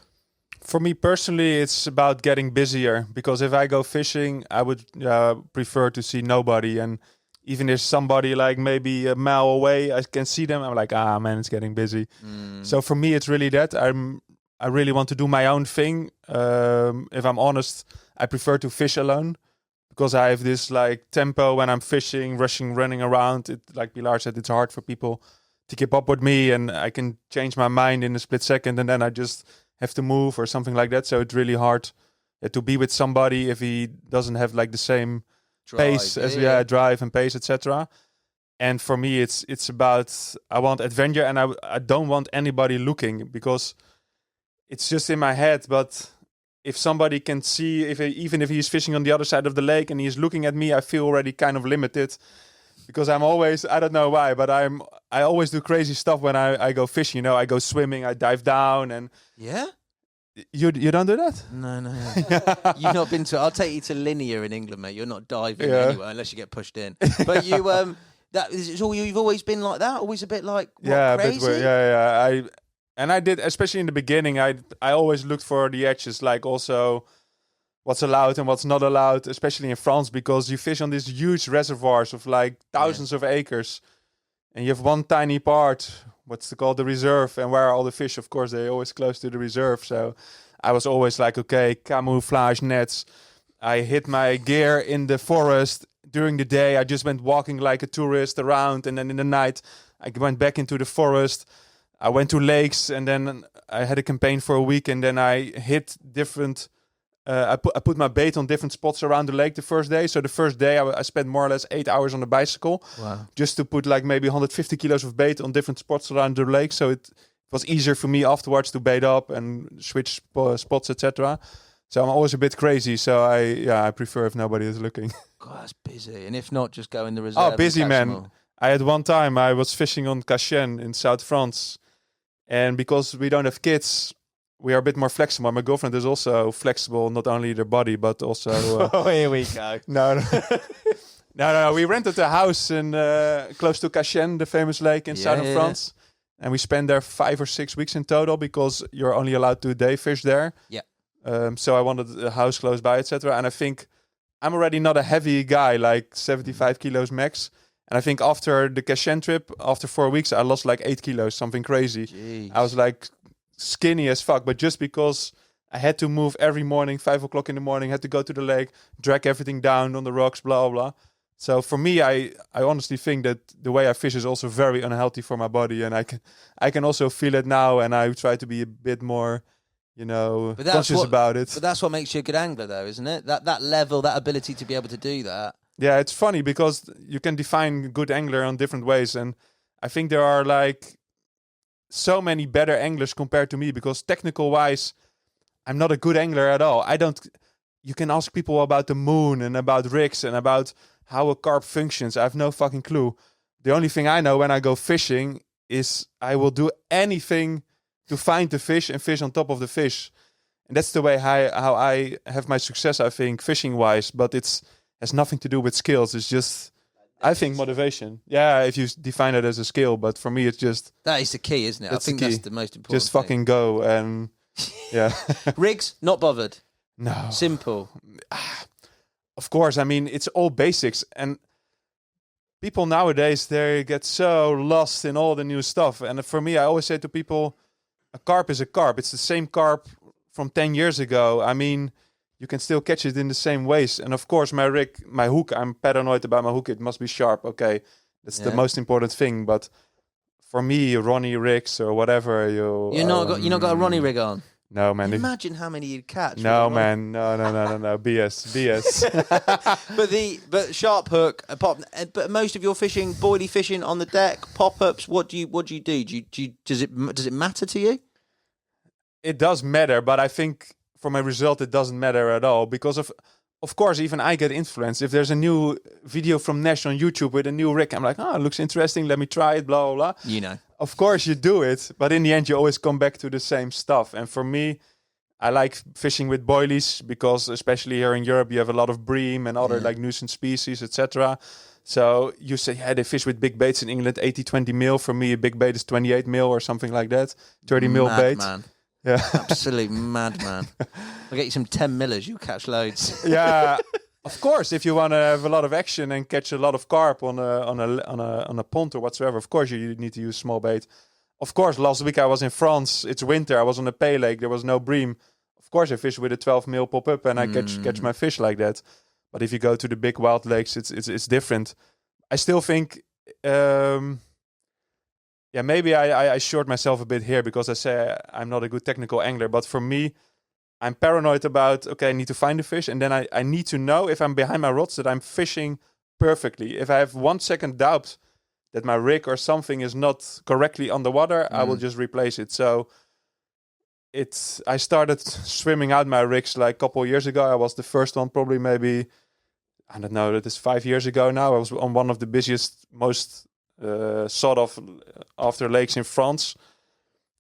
For me personally, it's about getting busier, because if I go fishing, I would prefer to see nobody. And even if somebody like maybe a mile away, I can see them, I'm like, man, it's getting busy. So for me, it's really that. I really want to do my own thing. If I'm honest, I prefer to fish alone, because I have this like tempo when I'm fishing, rushing, running around. Like Pilaar said, it's hard for people to keep up with me, and I can change my mind in a split second, and then I just have to move or something like that. So it's really hard to be with somebody if he doesn't have like the same pace as drive and pace, etc. And for me, it's about, I want adventure, and I don't want anybody looking, because it's just in my head. But if somebody can see, even if he's fishing on the other side of the lake and he's looking at me, I feel already kind of limited, because I'm always, I don't know why, but I always do crazy stuff when I go fishing. You know, I go swimming, I dive down, and you don't do that? No. You've not been to. I'll take you to Linear in England, mate. You're not diving anywhere unless you get pushed in. But you, that is all. You've always been like that. Always a bit like crazy. Yeah. And I did, especially in the beginning, I always looked for the edges, like also what's allowed and what's not allowed, especially in France, because you fish on these huge reservoirs of like thousands of acres. And you have one tiny part, what's called the reserve, and where are all the fish? Of course, they're always close to the reserve. So I was always like, okay, camouflage nets. I hid my gear in the forest. During the day, I just went walking like a tourist around. And then in the night, I went back into the forest. I went to lakes, and then I had a campaign for a week. And then I hit different... I put my bait on different spots around the lake the first day. So the first day I spent more or less 8 hours on the bicycle. Wow. Just to put like maybe 150 kilos of bait on different spots around the lake. So it was easier for me afterwards to bait up and switch spots, etc. So I'm always a bit crazy. So I prefer if nobody is looking. God, that's busy. And if not, just go in the reserve. Oh, and busy, catch them man. all. I had one time I was fishing on Cachen in South France. And because we don't have kids... we are a bit more flexible. My girlfriend is also flexible, not only their body, but also... Oh, here we go. No. No. We rented a house in close to Cachen, the famous lake in southern France. And we spent there 5 or 6 weeks in total because you're only allowed to day fish there. Yeah. So I wanted a house close by, etc. And I think I'm already not a heavy guy, like 75 kilos max. And I think after the Cachen trip, after 4 weeks, I lost like 8 kilos, something crazy. Jeez. I was like... skinny as fuck, but just because I had to move every morning, 5 o'clock in the morning, had to go to the lake, drag everything down on the rocks, blah blah. So for me, I honestly think that the way I fish is also very unhealthy for my body, and I can also feel it now, and I try to be a bit more, conscious about it. But that's what makes you a good angler, though, isn't it? That level, that ability to be able to do that. Yeah, it's funny because you can define good angler on different ways, and I think there are like so many better anglers compared to me because technical wise I'm not a good angler at all. You can ask people about the moon and about rigs and about how a carp functions. I have no fucking clue. The only thing I know when I go fishing is I will do anything to find the fish and fish on top of the fish. And that's the way how I have my success, I think, fishing wise, but has nothing to do with skills. It's just I think motivation. Yeah, if you define it as a skill, but for me, it's just... That is the key, isn't it? I think that's the most important Just fucking go and... Yeah. Rigs, not bothered. No. Simple. Of course, I mean, it's all basics. And people nowadays, they get so lost in all the new stuff. And for me, I always say to people, a carp is a carp. It's the same carp from 10 years ago. I mean... you can still catch it in the same ways. And of course, my rig, my hook, I'm paranoid about my hook. It must be sharp. Okay, that's the most important thing. But for me, Ronnie rigs or whatever, you not got a Ronnie rig on. No, man. Imagine how many you'd catch. No, man. No. BS. but sharp hook, but most of your fishing, boily fishing on the deck, pop-ups. What do you do? Does it matter to you? It does matter, but I think. For my result, it doesn't matter at all because of course, even I get influenced. If there's a new video from Nash on YouTube with a new rig, I'm like, it looks interesting. Let me try it, blah, blah, blah. Of course you do it, but in the end, you always come back to the same stuff. And for me, I like fishing with boilies because especially here in Europe, you have a lot of bream and other like nuisance species, etc. So you say, they fish with big baits in England, 80-20 mil. For me, a big bait is 28 mil or something like that. 30 mil bait. Man. Yeah, absolute madman. I'll get you some 10 millers. You'll catch loads. Yeah, of course. If you want to have a lot of action and catch a lot of carp on a pond or whatsoever, of course you need to use small bait. Of course, last week I was in France. It's winter. I was on a pay lake. There was no bream. Of course, I fish with a 12 mil pop up and I catch my fish like that. But if you go to the big wild lakes, it's different. I still think. Maybe I short myself a bit here because I say I'm not a good technical angler. But for me, I'm paranoid about, I need to find the fish. And then I need to know if I'm behind my rods that I'm fishing perfectly. If I have 1 second doubt that my rig or something is not correctly underwater, I will just replace it. So I started swimming out my rigs like a couple of years ago. I was the first one probably maybe, I don't know, that is 5 years ago now. I was on one of the busiest, most... sort of after lakes in France,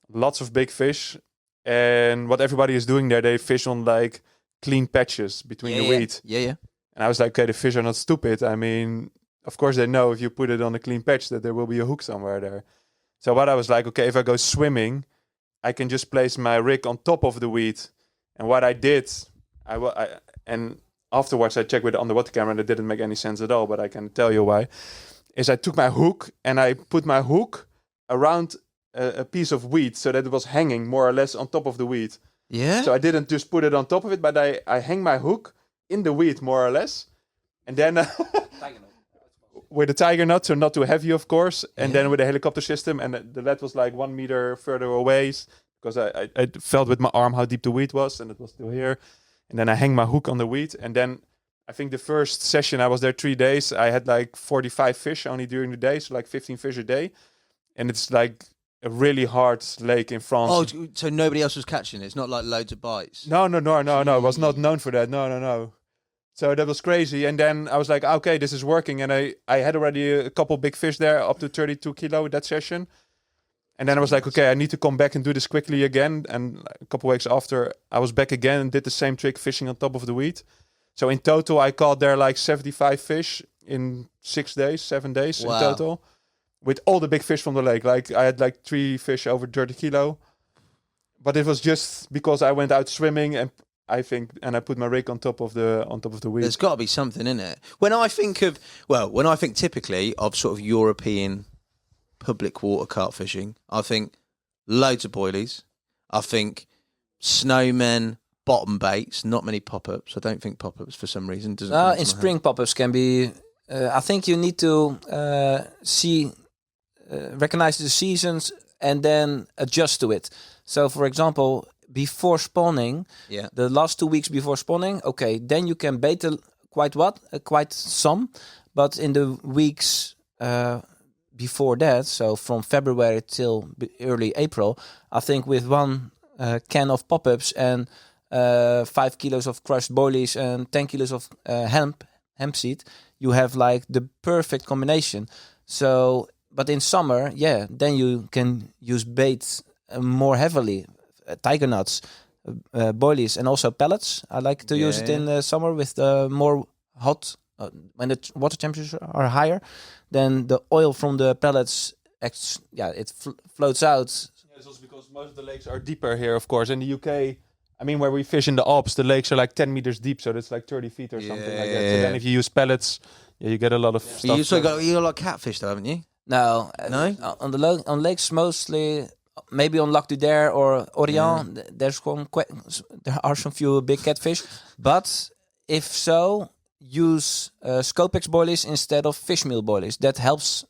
lots of big fish, and what everybody is doing there, they fish on like clean patches between the weed. Yeah. And I was like, the fish are not stupid. I mean, of course they know if you put it on a clean patch that there will be a hook somewhere there. So what I was like, if I go swimming, I can just place my rig on top of the weed. And what I did, and afterwards I checked with the underwater camera and it didn't make any sense at all, but I can tell you why, is I took my hook and I put my hook around a piece of weed so that it was hanging more or less on top of the weed. Yeah. So I didn't just put it on top of it, but I hang my hook in the weed more or less. And then with a tiger knot, so not too heavy, of course. And then with a helicopter system, and the lead was like 1 meter further away because I felt with my arm how deep the weed was, and it was still here. And then I hang my hook on the weed. And then I think the first session, I was there 3 days. I had like 45 fish only during the day, so like 15 fish a day. And it's like a really hard lake in France. Oh, so nobody else was catching it? It's not like loads of bites? No. It was not known for that. No. So that was crazy. And then I was like, okay, this is working. And I had already a couple big fish there, up to 32 kilo that session. And then I was like, okay, I need to come back and do this quickly again. And a couple weeks after, I was back again and did the same trick, fishing on top of the weed. So in total, I caught there like 75 fish in 7 days in total. With all the big fish from the lake. Like I had like 3 fish over 30 kilo. But it was just because I went out swimming and I put my rig on top of the weed. There's got to be something in it. When I think typically of sort of European public water carp fishing, I think loads of boilies. I think snowmen, bottom baits, not many pop-ups. I don't think pop-ups for some reason. In spring pop-ups can be... I think you need to recognize the seasons and then adjust to it. So, for example, before spawning, the last 2 weeks before spawning, okay, then you can bait quite some. But in the weeks before that, so from February till early April, I think with 1 can of pop-ups and 5 kilos of crushed boilies and 10 kilos of hemp seed, you have like the perfect combination. So, but in summer, then you can use baits more heavily, tiger nuts, boilies, and also pellets. I like to use it in the summer with the more hot, when the water temperatures are higher, then the oil from the pellets, floats out. Yeah, it's also because most of the lakes are deeper here, of course. In the UK, I mean, where we fish in the Alps, the lakes are like 10 meters deep, so that's like 30 feet or something like that. So then if you use pellets, you get a lot of stuff. You got a lot of catfish though, haven't you? No. On lakes mostly, maybe on Lac du Der or Orient, there are some few big catfish. But if so, use Scopex boilies instead of fish meal boilies. That helps.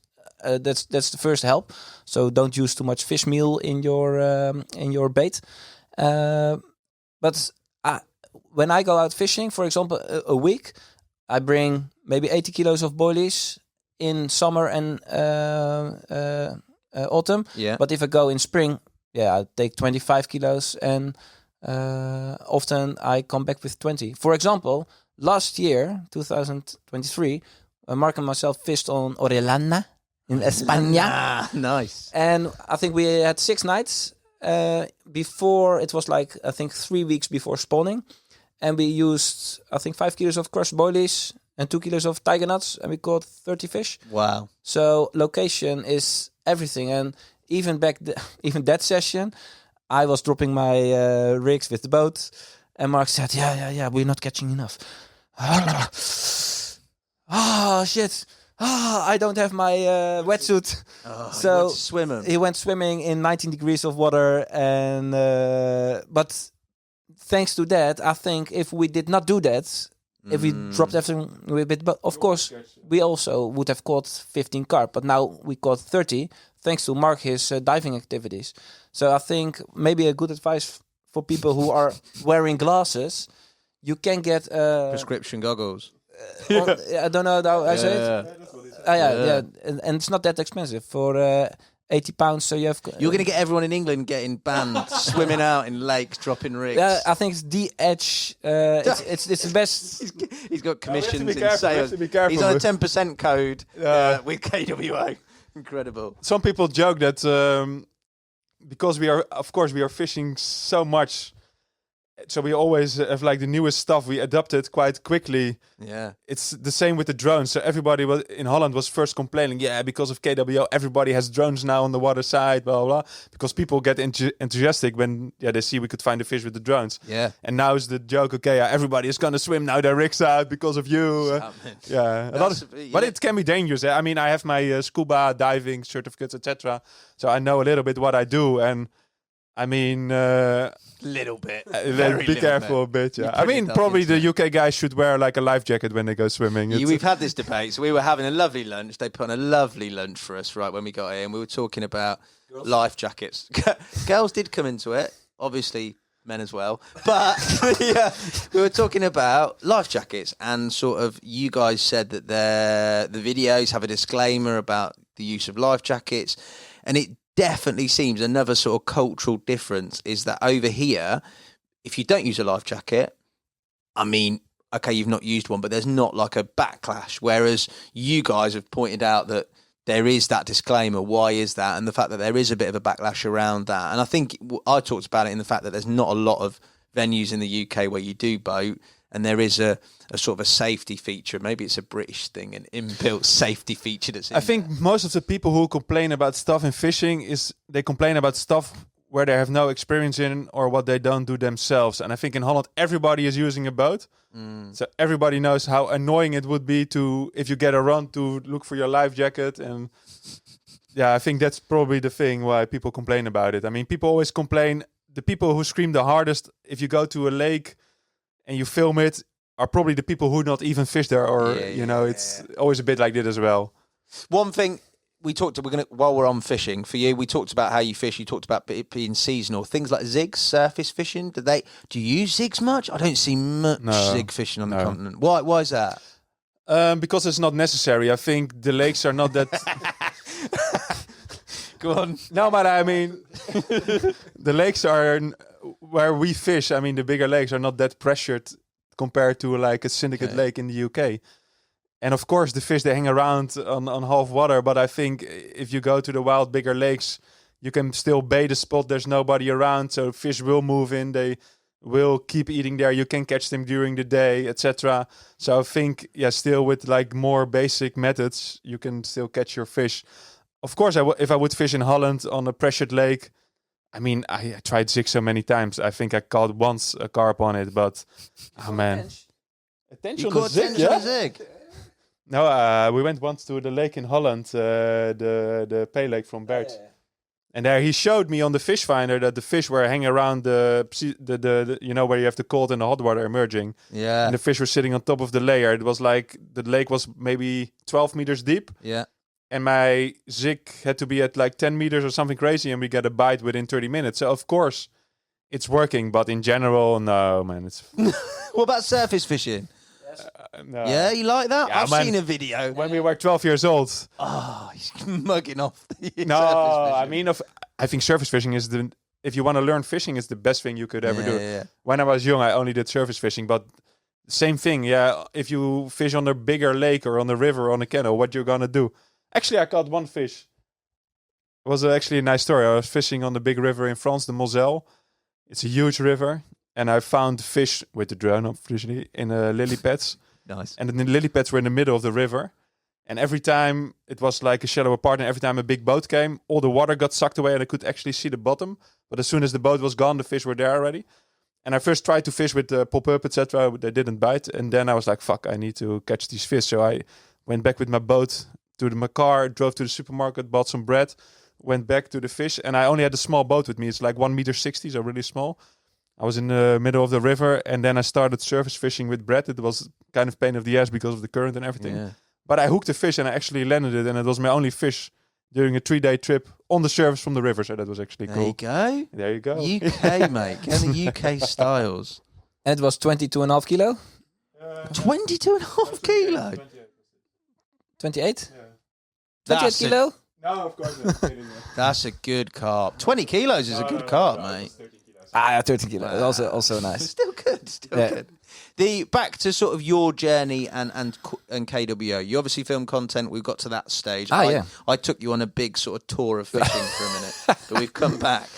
That's the first help. So don't use too much fish meal in your bait. But when I go out fishing, for example, a week, I bring maybe 80 kilos of boilies in summer and autumn. Yeah. But if I go in spring, I take 25 kilos and often I come back with 20. For example, last year, 2023, Mark and myself fished on Orellana in España. Nice. And I think we had 6 nights. Before it was like I think 3 weeks before spawning, and we used I think 5 kilos of crushed boilies and 2 kilos of tiger nuts, and we caught 30 fish. Wow! So location is everything, and even even that session, I was dropping my rigs with the boat, and Mark said, "Yeah, we're not catching enough." Oh shit! I don't have my wetsuit. So he went swimming in 19 degrees of water, and but thanks to that, I think if we did not do that, if we dropped everything a bit, but of course we also would have caught 15 carp, but now we caught 30 thanks to Mark his diving activities. So I think maybe a good advice for people who are wearing glasses, you can get prescription goggles. I don't know how I say it. And it's not that expensive for 80 pounds. So you're going to get everyone in England getting banned, swimming out in lakes, dropping rigs. Yeah, I think it's the edge. It's the best. He's got commissions in sales. He's on a 10% code with KWO. Incredible. Some people joke that because we are fishing so much, So we always have like the newest stuff. We adopted quite quickly. Yeah. It's the same with the drones. So everybody in Holland was first complaining, because of KWO, everybody has drones now on the water side, blah, blah, blah. Because people get enthusiastic when they see we could find a fish with the drones. Yeah. And now is the joke, okay, everybody is going to swim now their rigs out because of you. But it can be dangerous. I mean, I have my scuba diving certificates, etc. So I know a little bit what I do. And I mean... little bit. Be careful a bit, yeah. I mean, probably the UK guys should wear like a life jacket when they go swimming. We've had this debate. So we were having a lovely lunch. They put on a lovely lunch for us right when we got here. And we were talking about life jackets. Girls did come into it. Obviously, men as well. But we were talking about life jackets. And sort of you guys said that the videos have a disclaimer about the use of life jackets. And it definitely seems another sort of cultural difference is that over here, if you don't use a life jacket, I mean, okay, you've not used one, but there's not like a backlash. Whereas you guys have pointed out that there is that disclaimer. Why is that? And the fact that there is a bit of a backlash around that. And I think I talked about it in the fact that there's not a lot of venues in the UK where you do boat. And there is a sort of a safety feature. Maybe it's a British thing, an inbuilt safety feature that's in I think most of the people who complain about stuff in fishing they complain about stuff where they have no experience in or what they don't do themselves. And I think in Holland, everybody is using a boat. So everybody knows how annoying it would be if you get a run to look for your life jacket. And I think that's probably the thing why people complain about it. I mean, people always complain. The people who scream the hardest, if you go to a lake and you film it, are probably the people who not even fish there, or it's always a bit like that as well. One thing while we're on fishing for you, we talked about how you fish. You talked about it being seasonal. Things like zigs, surface fishing. Do you use zigs much? I don't see much zig fishing on the continent. Why is that? Because it's not necessary. I think the lakes are not that. Go on. No, but I mean, the lakes are where we fish. I mean, the bigger lakes are not that pressured compared to like a syndicate lake in the UK. And of course, the fish, they hang around on half water. But I think if you go to the wild, bigger lakes, you can still bait a spot. There's nobody around, so fish will move in. They will keep eating there. You can catch them during the day, etc. So I think, still with like more basic methods, you can still catch your fish. Of course, if I would fish in Holland on a pressured lake, I mean, I tried zig so many times. I think I caught once a carp on it, but oh man, You caught attention on a zig? No, we went once to the lake in Holland, the pay lake from Bert. And there he showed me on the fish finder that the fish were hanging around the where you have the cold and the hot water emerging. Yeah. And the fish were sitting on top of the layer. It was like the lake was maybe 12 meters deep. Yeah. And my zig had to be at like 10 meters or something crazy, and we got a bite within 30 minutes. So of course, it's working, but in general, no, man. It's. What about surface fishing? No. Yeah, you like that? Yeah, I've seen a video. When we were 12 years old. Oh, he's mugging off the No, surface I fishing. mean, I think surface fishing is if you want to learn fishing, is the best thing you could ever do. Yeah. When I was young, I only did surface fishing, but same thing. Yeah, if you fish on a bigger lake or on the river or on a canal, what you're gonna do? Actually, I caught one fish. It was actually a nice story. I was fishing on the big river in France, the Moselle. It's a huge river, and I found fish with the drone, obviously, in lily pads. Nice. And the lily pads were in the middle of the river. And every time it was like a shallower part, and every time a big boat came, all the water got sucked away and I could actually see the bottom. But as soon as the boat was gone, the fish were there already. And I first tried to fish with pop-up, etc. They didn't bite. And then I was like, fuck, I need to catch these fish. So I went back with my boat to my car, drove to the supermarket, bought some bread, went back to the fish. And I only had a small boat with me. It's like 1.60 meters, so really small. I was in the middle of the river, and then I started surface fishing with Brett. It was kind of pain of the ass because of the current and everything. Yeah. But I hooked a fish, and I actually landed it, and it was my only fish during a 3-day trip on the surface from the river. So that was actually cool. There you go. There you go. UK, mate. Get the UK styles. And it was 22.5 kilo? 22.5 kilo? 28? Yeah. 28 kilo? No, of course not. That's a good carp. 20 kilos is a good carp, mate. 13 kilos. Also nice. Still good. Back to sort of your journey and KWO. You obviously film content. We've got to that stage. I took you on a big sort of tour of fishing for a minute, but we've come back.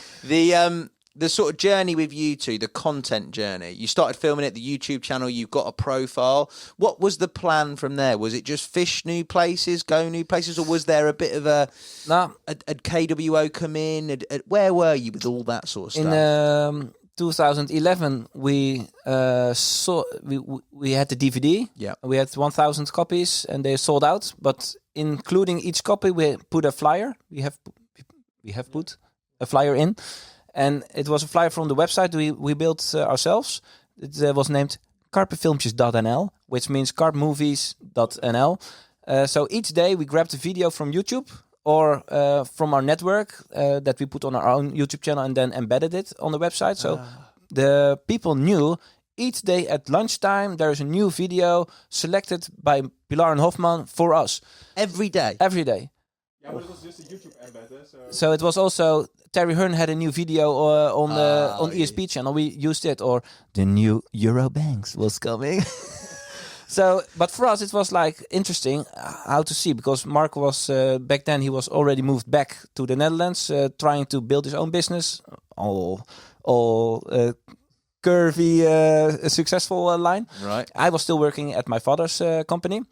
the sort of journey with you two, the content journey. You started filming at the YouTube channel. You've got a profile. What was the plan from there? Was it just fish new places, go new places, or was there a bit of a KWO come in? Where were you with all that sort of stuff? In 2011, we saw we had the DVD. Yeah, we had 1,000 copies, and they sold out. But including each copy, we put a flyer. We have put a flyer in. And it was a flyer from the website we built ourselves. It was named carpfilmpjes.nl, which means carpmovies.nl. So each day we grabbed a video from YouTube or from our network that we put on our own YouTube channel and then embedded it on the website. So the people knew each day at lunchtime there is a new video selected by Pilaar and Hofman for us. Every day? Every day. Yeah, but it was just a YouTube embed. So it was also... Terry Hearn had a new video on ESP channel. We used it, or the new Eurobanks was coming. So, but for us, it was like interesting how to see, because Mark was back then, he was already moved back to the Netherlands, trying to build his own business, all curvy, successful line. Right. I was still working at my father's company.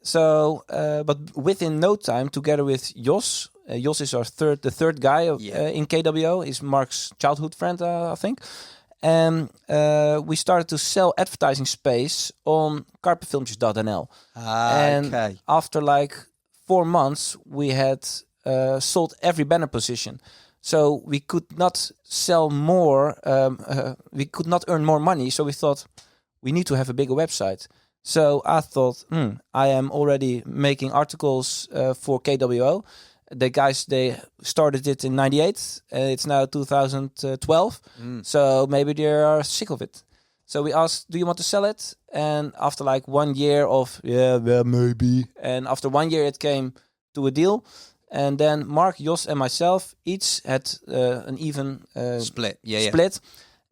So, but within no time, together with Jos. Jos is the third guy in KWO. He's Mark's childhood friend, I think. And we started to sell advertising space on carpfilmpjes.nl. And after like 4 months, we had sold every banner position. So we could not sell more. We could not earn more money. So we thought we need to have a bigger website. So I thought, I am already making articles for KWO. The guys, they started it in 98. It's now 2012. So maybe they are sick of it. So we asked, do you want to sell it? And after like 1 year of, maybe. And after 1 year, it came to a deal. And then Mark, Jos, and myself each had an even split.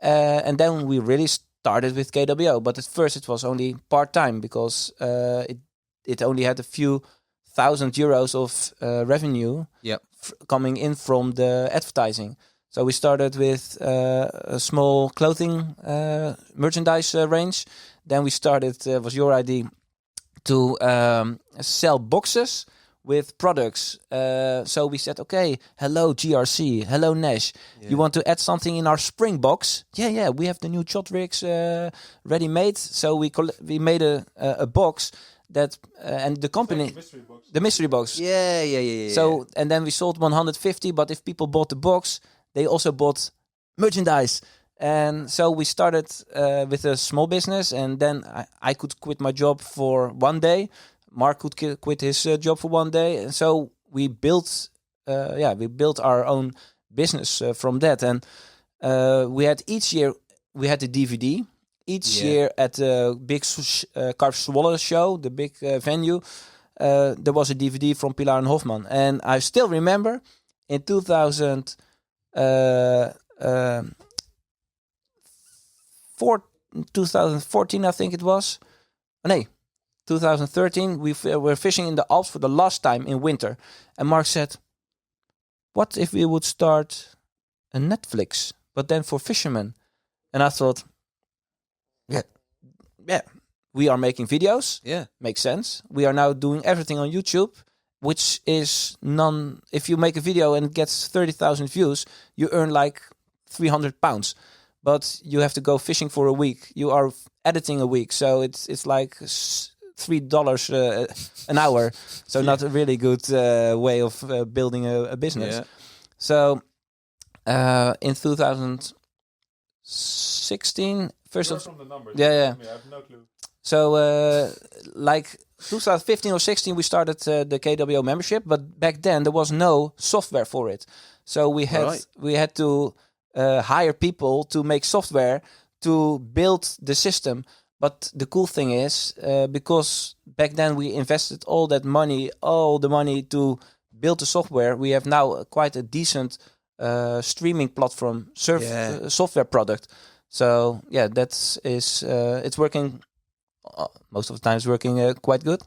And then we really started with KWO. But at first, it was only part-time because it only had a few €1,000 of revenue coming in from the advertising. So we started with a small clothing merchandise range. Then we started, was your idea, to sell boxes with products. So we said, okay, hello GRC, hello Nash. You want to add something in our spring box? Yeah, we have the new shot rigs ready made. So we made a box that and the company, the mystery box. Yeah. So and then we sold 150. But if people bought the box, they also bought merchandise. And so we started with a small business, and then I could quit my job for 1 day. Mark could quit his job for 1 day, and so we built our own business from that. And we had each year we had the DVD. Each year at the big Carp Swallow show, the big venue, there was a DVD from Pilaar and Hofman. And I still remember in 2014, I think it was. 2013, we were fishing in the Alps for the last time in winter. And Mark said, what if we would start a Netflix, but then for fishermen? And I thought, yeah, we are making videos. Yeah. Makes sense. We are now doing everything on YouTube, which is if you make a video and it gets 30,000 views, you earn like £300. But you have to go fishing for a week. You are editing a week. So it's like $3 an hour. So not a really good way of building a business. Yeah. So in 2016, first of from the numbers. Yeah. I have no clue. So like 2015 or 16, we started the KWO membership, but back then there was no software for it. So we had to hire people to make software to build the system. But the cool thing is, because back then we invested all the money to build the software, we have now quite a decent streaming platform software product. So yeah, it's working. Most of the time, it's working quite good.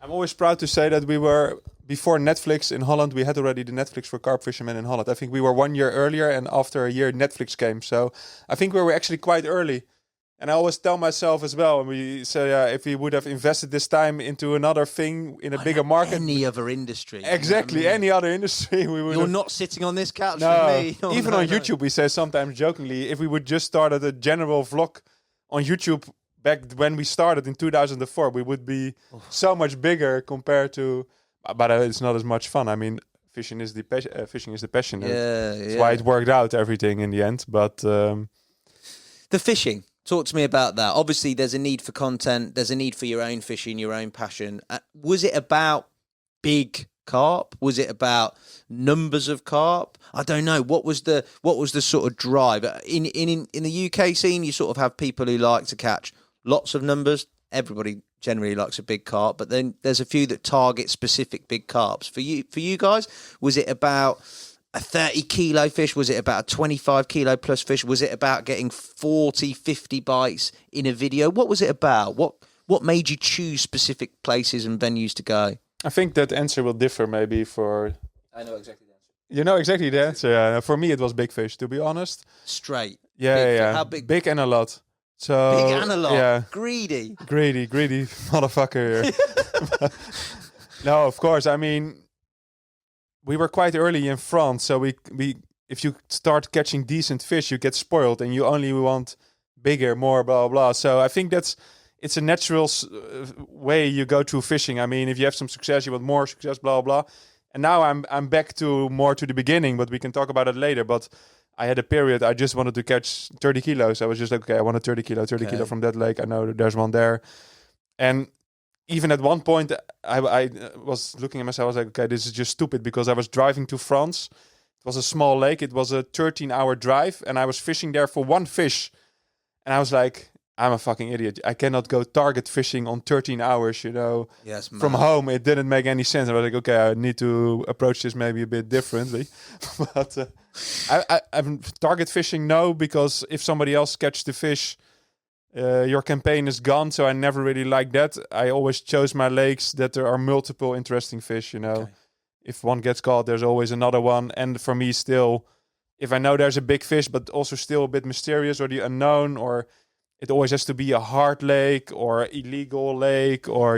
I'm always proud to say that we were before Netflix in Holland, we had already the Netflix for carp fishermen in Holland. I think we were 1 year earlier, and after a year, Netflix came. So I think we were actually quite early. And I always tell myself as well, we say, if we would have invested this time into another thing in a bigger market. Any other industry. Exactly, any other industry. We would You're have, not sitting on this couch no, with me. even on YouTube, we say sometimes jokingly, if we would just started a general vlog on YouTube back when we started in 2004, we would be so much bigger compared to... But it's not as much fun. I mean, fishing is the passion. It's why it worked out, everything in the end. But... the fishing. Talk to me about that. Obviously, there's a need for content. There's a need for your own fishing, your own passion. Was it about big carp? Was it about numbers of carp? I don't know. What was the sort of drive in the UK scene? You sort of have people who like to catch lots of numbers. Everybody generally likes a big carp, but then there's a few that target specific big carps. For you guys, was it about a 30 kilo fish? Was it about a 25 kilo plus fish? Was it about getting 40, 50 bites in a video? What was it about? What made you choose specific places and venues to go? I think that answer will differ maybe for... I know exactly the answer. You know exactly the answer. Yeah. For me, it was big fish, to be honest. Straight. Yeah. How big? Big and a lot. So, Big and a lot. Yeah. Greedy motherfucker. No, of course. I mean... We were quite early in France, so we if you start catching decent fish, you get spoiled, and you only want bigger, more, blah blah. So I think it's a natural way you go through fishing. I mean, if you have some success, you want more success, blah blah. And now I'm back to more to the beginning, but we can talk about it later. But I had a period I just wanted to catch 30 kilos. I was just like, okay, I want a 30 kilo from that lake. I know there's one there, and even at one point, I was looking at myself. I was like, okay, this is just stupid, because I was driving to France. It was a small lake. It was a 13-hour drive, and I was fishing there for one fish. And I was like, I'm a fucking idiot. I cannot go target fishing on 13 hours, Yes, from home. It didn't make any sense. I was like, okay, I need to approach this maybe a bit differently. But I'm target fishing, no, because if somebody else catches the fish... your campaign is gone, so I never really liked that. I always chose my lakes that there are multiple interesting fish, Okay. If one gets caught, there's always another one. And for me still, if I know there's a big fish, but also still a bit mysterious or the unknown, or it always has to be a hard lake or illegal lake, or,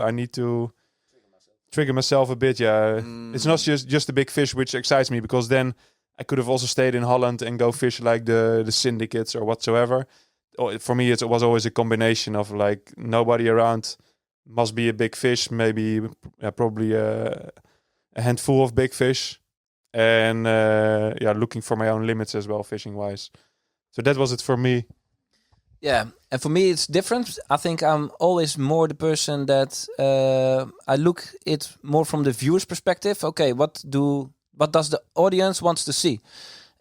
I need to trigger myself a bit, yeah. It's not just the big fish which excites me, because then I could have also stayed in Holland and go fish like the syndicates or whatsoever. For me, it was always a combination of like nobody around, must be a big fish, maybe probably a handful of big fish, and looking for my own limits as well, fishing wise. So that was it for me. Yeah, and for me it's different. I think I'm always more the person that I look it more from the viewer's perspective. Okay, what does the audience wants to see?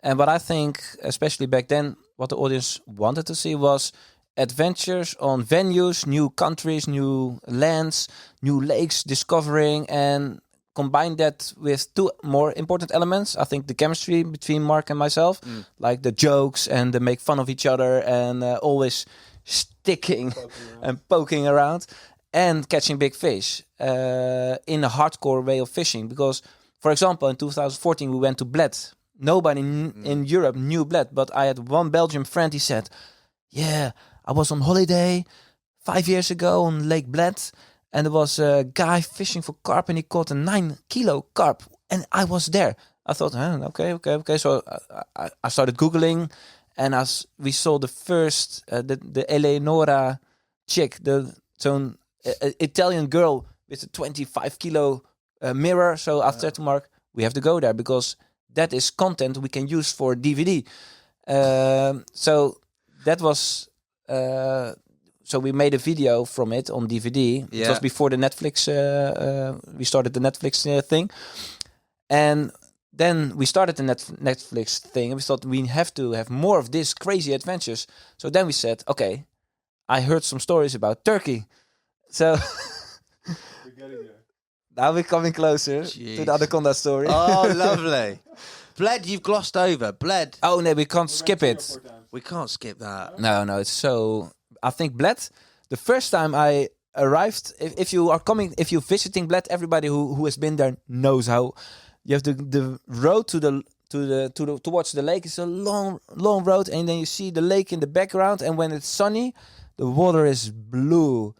And what I think, especially back then, what the audience wanted to see was adventures on venues, new countries, new lands, new lakes, discovering, and combine that with two more important elements. I think the chemistry between Mark and myself, like the jokes and the make fun of each other, and always sticking and poking around, and catching big fish in a hardcore way of fishing. Because, for example, in 2014 we went to Bled. Nobody in Europe knew Bled, but I had one Belgian friend. He said, yeah, I was on holiday 5 years ago on Lake Bled, and there was a guy fishing for carp, and he caught a 9 kilo carp, and I was there. I thought, okay. So I started Googling, and as we saw the first, the Eleonora chick, zo'n Italian girl with a 25 kilo mirror. So I said to Mark, we have to go there, because that is content we can use for DVD. So that was... so we made a video from it on DVD. Yeah. It was before the Netflix... we started the Netflix thing. And then we started the Netflix thing. And we thought we have to have more of these crazy adventures. So then we said, okay, I heard some stories about Turkey. So... We're getting there. Now we're coming closer to the Anaconda story. Oh, lovely. Bled, you've glossed over. Bled. Oh, no, we can't skip it. We can't skip that. No, it's so... I think Bled, the first time I arrived, if you are coming, if you're visiting Bled, everybody who has been there knows how you have the road towards the lake is a long road, and then you see the lake in the background, and when it's sunny, the water is blue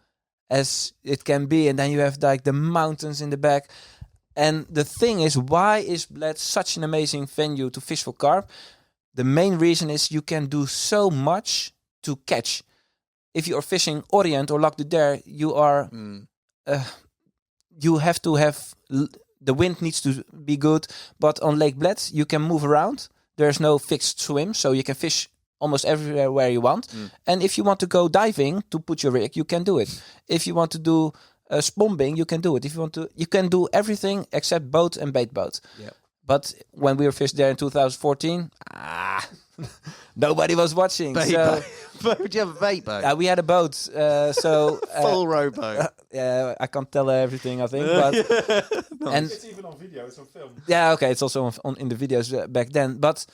as it can be, and then you have like the mountains in the back. And the thing is, why is Bled such an amazing venue to fish for carp? The main reason is you can do so much to catch. If you are fishing Orient or Lac du Der, you are you have to have the wind needs to be good. But on Lake Bled, you can move around. There's no fixed swim, so you can fish almost everywhere where you want. And if you want to go diving to put your rig, you can do it. If you want to do spombing, you can do it. If you want to, you can do everything except boat and bait boat. Yeah. But when we were fished there in 2014, nobody was watching. Bait So boat. Did you have a bait boat? we had a boat, so Full rowboat. I can't tell everything, I think. But and It's even on video. It's on film. yeah, okay, it's also in the videos back then. But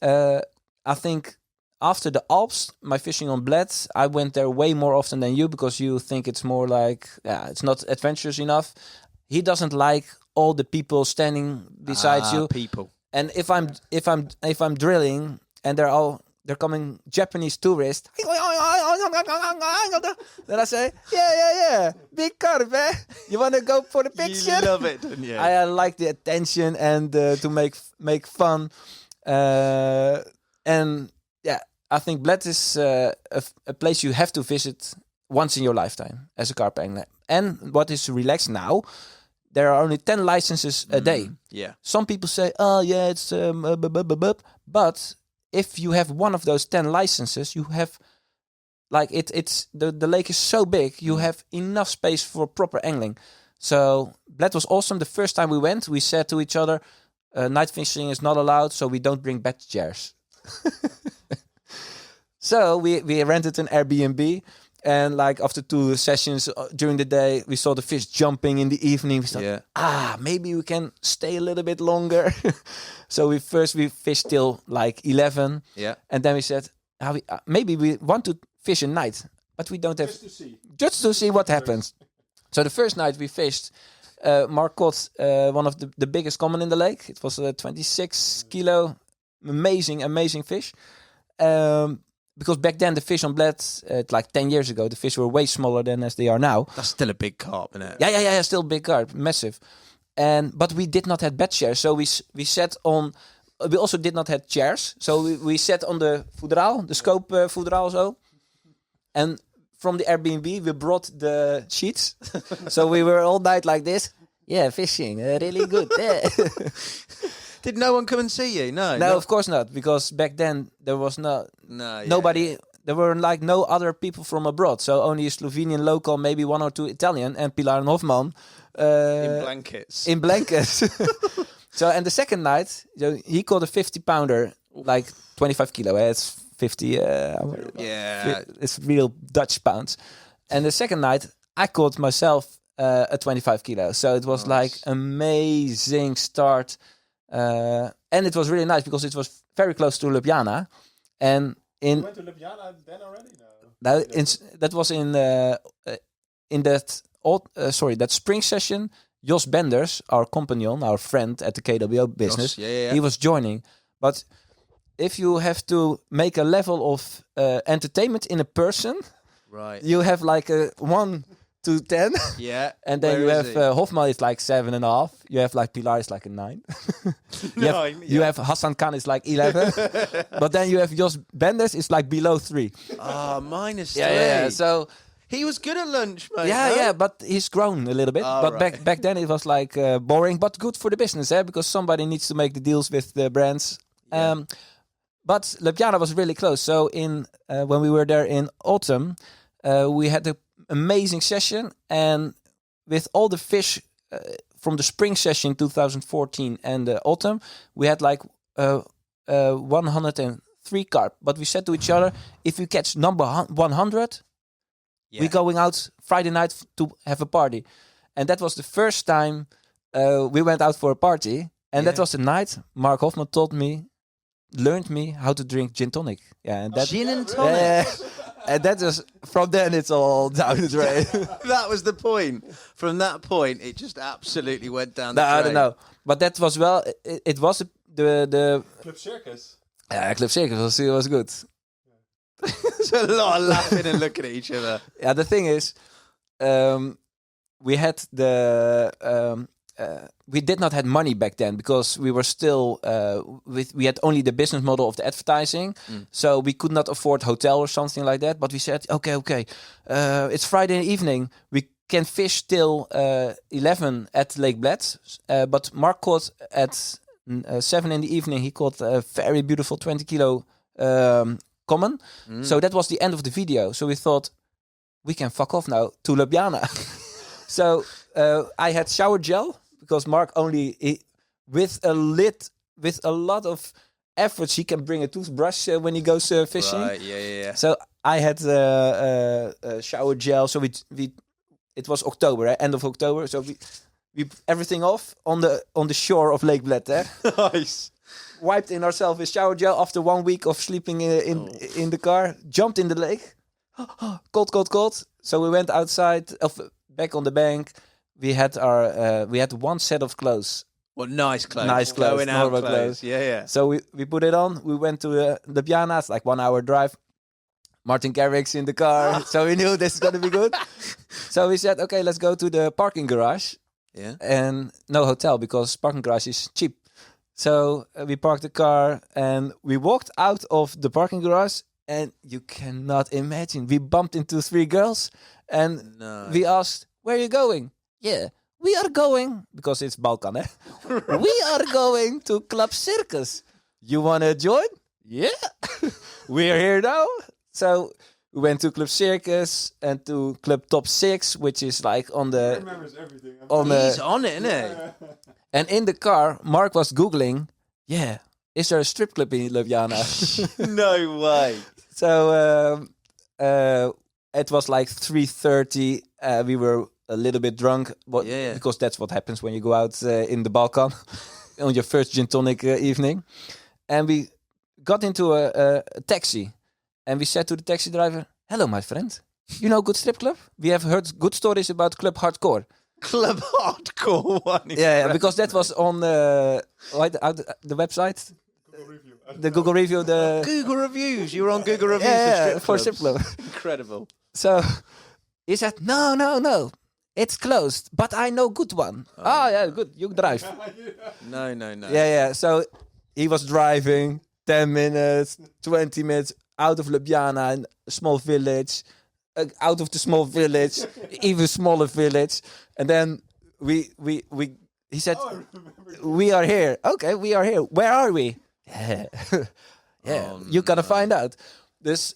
I think after the Alps, my fishing on Bled, I went there way more often than you, because you think it's more like, it's not adventurous enough. He doesn't like all the people standing beside you. People. And if I'm drilling and they're coming Japanese tourists, then I say, yeah, big carp, eh? You want to go for the picture? You love it, don't you? I like the attention and to make fun. And yeah, I think Bled is a place you have to visit once in your lifetime as a carp angler. And what is relaxed now, there are only 10 licenses a day. Yeah. Some people say, oh yeah, it's but if you have one of those 10 licenses, you have like it's the lake is so big, you have enough space for proper angling. So Bled was awesome. The first time we went, we said to each other, night fishing is not allowed, so we don't bring bed chairs. So we rented an Airbnb. And like after 2 sessions during the day, we saw the fish jumping in the evening. We thought, maybe we can stay a little bit longer. So we fished till like 11. Yeah. And then we said, maybe we want to fish a night, but we don't have... Just to see what happens. So the first night we fished, Mark caught one of the biggest common in the lake. It was a 26 kilo, amazing fish. Because back then the fish on Bled, like 10 years ago, the fish were way smaller than as they are now. That's still a big carp, isn't it? Yeah, still big carp, massive. But we did not have bed chairs, so we sat on. We also did not have chairs, so we sat on the voedraal, the scope voedraal, so. And from the Airbnb, we brought the sheets, so we were all night like this. Yeah, fishing, really good. Yeah. Did no one come and see you? No, of course not, because back then there was nobody. Yeah. There were like no other people from abroad, so only a Slovenian local, maybe 1 or 2 Italian, and Pilaar and Hofman in blankets. In blankets. So, and the second night, he caught a 50-pounder, like 25 kilo. It's 50. Yeah, it's real Dutch pounds. And the second night, I caught myself a 25 kilo. So it was like amazing start. And it was really nice because it was very close to Ljubljana. And You went to Ljubljana then already? that was in that spring session. Jos Benders, our companion, our friend at the KWO business, he was joining. But if you have to make a level of entertainment in a person, right, you have like a 1 to 10. Yeah. And then you have Hofman is like 7.5. You have like Pilaar is like a 9. You have Hassan Khan is like 11. But then you have Jos Benders is like below 3. -3. Yeah. So he was good at lunch, mate. yeah, but he's grown a little bit. But right. back then it was like boring, but good for the business, because somebody needs to make the deals with the brands. Yeah. But Ljubljana was really close. So when we were there in autumn, we had an amazing session, and with all the fish from the spring session 2014 and the autumn, we had like 103 carp. But we said to each other, if we catch number 100, we're going out Friday night to have a party. And that was the first time we went out for a party. And that was the night Mark Hofman learned me how to drink gin tonic. Yeah, and that gin and tonic. And that was from then it's all down the drain. That was the point. From that point, it just absolutely went down the No, I drain. don't know. But that was well. It was the Club Circus. Club Circus was good. There's a lot of laughing and looking at each other. Yeah, the thing is, we had we did not have money back then because we were still we had only the business model of the advertising, so we could not afford hotel or something like that. But we said, okay, it's Friday evening, we can fish till 11 at Lake Bled, but Mark caught at 7 in the evening. He caught a very beautiful 20-kilo common. So that was the end of the video. So we thought we can fuck off now to Ljubljana. So I had shower gel because Mark only with a lot of efforts he can bring a toothbrush when he goes fishing. Right, yeah. So I had shower gel. So we it was October, end of October. So we everything off on the shore of Lake Bled there. Nice. Wiped in ourselves with shower gel after 1 week of sleeping in the car. Jumped in the lake. Cold. So we went outside, back on the bank. We had one set of clothes. Well, nice clothes. Nice clothes, Going out normal clothes. clothes. Yeah. So we put it on. We went to Ljubljana. It's like 1 hour drive. Martin Garrix in the car. So we knew this is going to be good. So we said, okay, let's go to the parking garage. Yeah. And no hotel because parking garage is cheap. So we parked the car and we walked out of the parking garage. And you cannot imagine. We bumped into 3 girls. And we asked, where are you going? Yeah, we are going, because it's Balkan, eh? We are going to Club Circus. You want to join? Yeah. We are here now. So we went to Club Circus and to Club Top 6, which is like on the... He remembers everything. He's on it, isn't he? And in the car, Mark was Googling, is there a strip club in Ljubljana? No way. So it was like 3:30. We were a little bit drunk, but because that's what happens when you go out in the Balkan on your first gin tonic evening. And we got into a taxi, and we said to the taxi driver, "Hello, my friend. You know good strip club? We have heard good stories about Club Hardcore." Club Hardcore one. Yeah, because that was on the website. The Google review, the Google reviews. You were on Google reviews for strip club. Incredible. So he said, no, it's closed, but I know good one. Oh yeah, good. You drive. No. Yeah. So he was driving 10 minutes, 20 minutes out of Ljubljana, in a small village, out of the small village, even smaller village, and then he said, we are here. Okay, we are here. Where are we? You gotta find out. This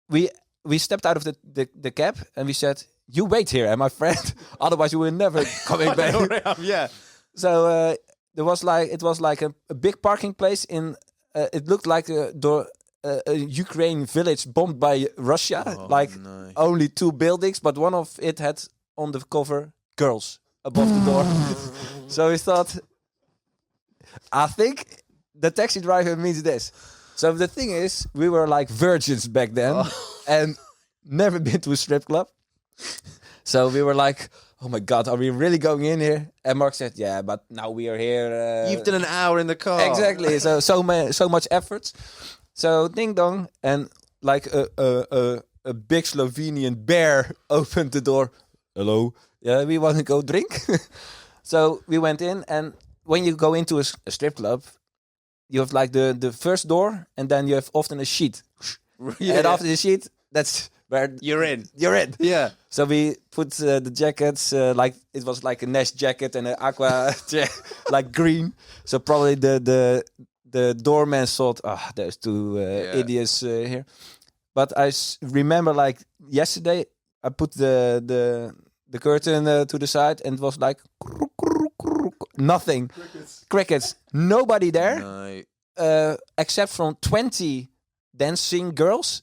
we stepped out of the cab and we said, "You wait here, my friend. Otherwise, you will never coming back." Yeah. So it was like a big parking place in. It looked like a Ukraine village bombed by Russia. Only 2 buildings, but one of it had on the cover girls above the door. So we thought, I think the taxi driver means this. So the thing is, we were like virgins back then and never been to a strip club. So we were like, oh my God, are we really going in here? And Mark said, yeah, but now we are here. You've done an hour in the car. Exactly. So much effort. So ding dong, and like a big Slovenian bear opened the door. Hello. Yeah, we want to go drink. So we went in, and when you go into a strip club, you have like the first door, and then you have often a sheet. And after the sheet, that's where You're in. Yeah. So we put the jackets, like it was like a Nash jacket and an aqua like green. So probably the doorman thought, there's 2 idiots here. But I remember like yesterday, I put the curtain to the side, and it was like nothing. Crickets. Nobody there. No. Except from 20 dancing girls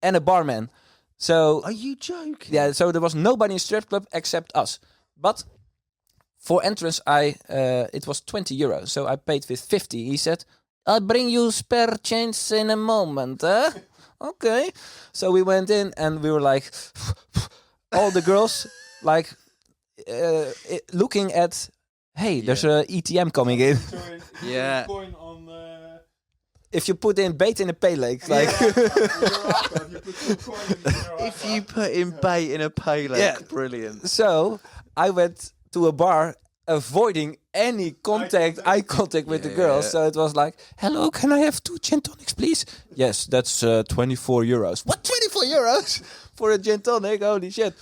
and a barman. So Are you joking? yeah, so there was nobody in strip club except us. But for entrance, it was 20 euros. So I paid with 50. He said, "I'll bring you spare change in a moment." okay. So we went in and we were like, all the girls like looking at, hey, there's a ETM coming in. Yeah. If you put in bait in a pay lake, like If you put in bait in a pay lake, Yeah. brilliant. So I went to a bar, avoiding any eye contact with the girls. Yeah. So it was like, hello, can I have 2 gin tonics, please? Yes, that's 24 euros. What, 24 euros for a gin tonic? Holy shit.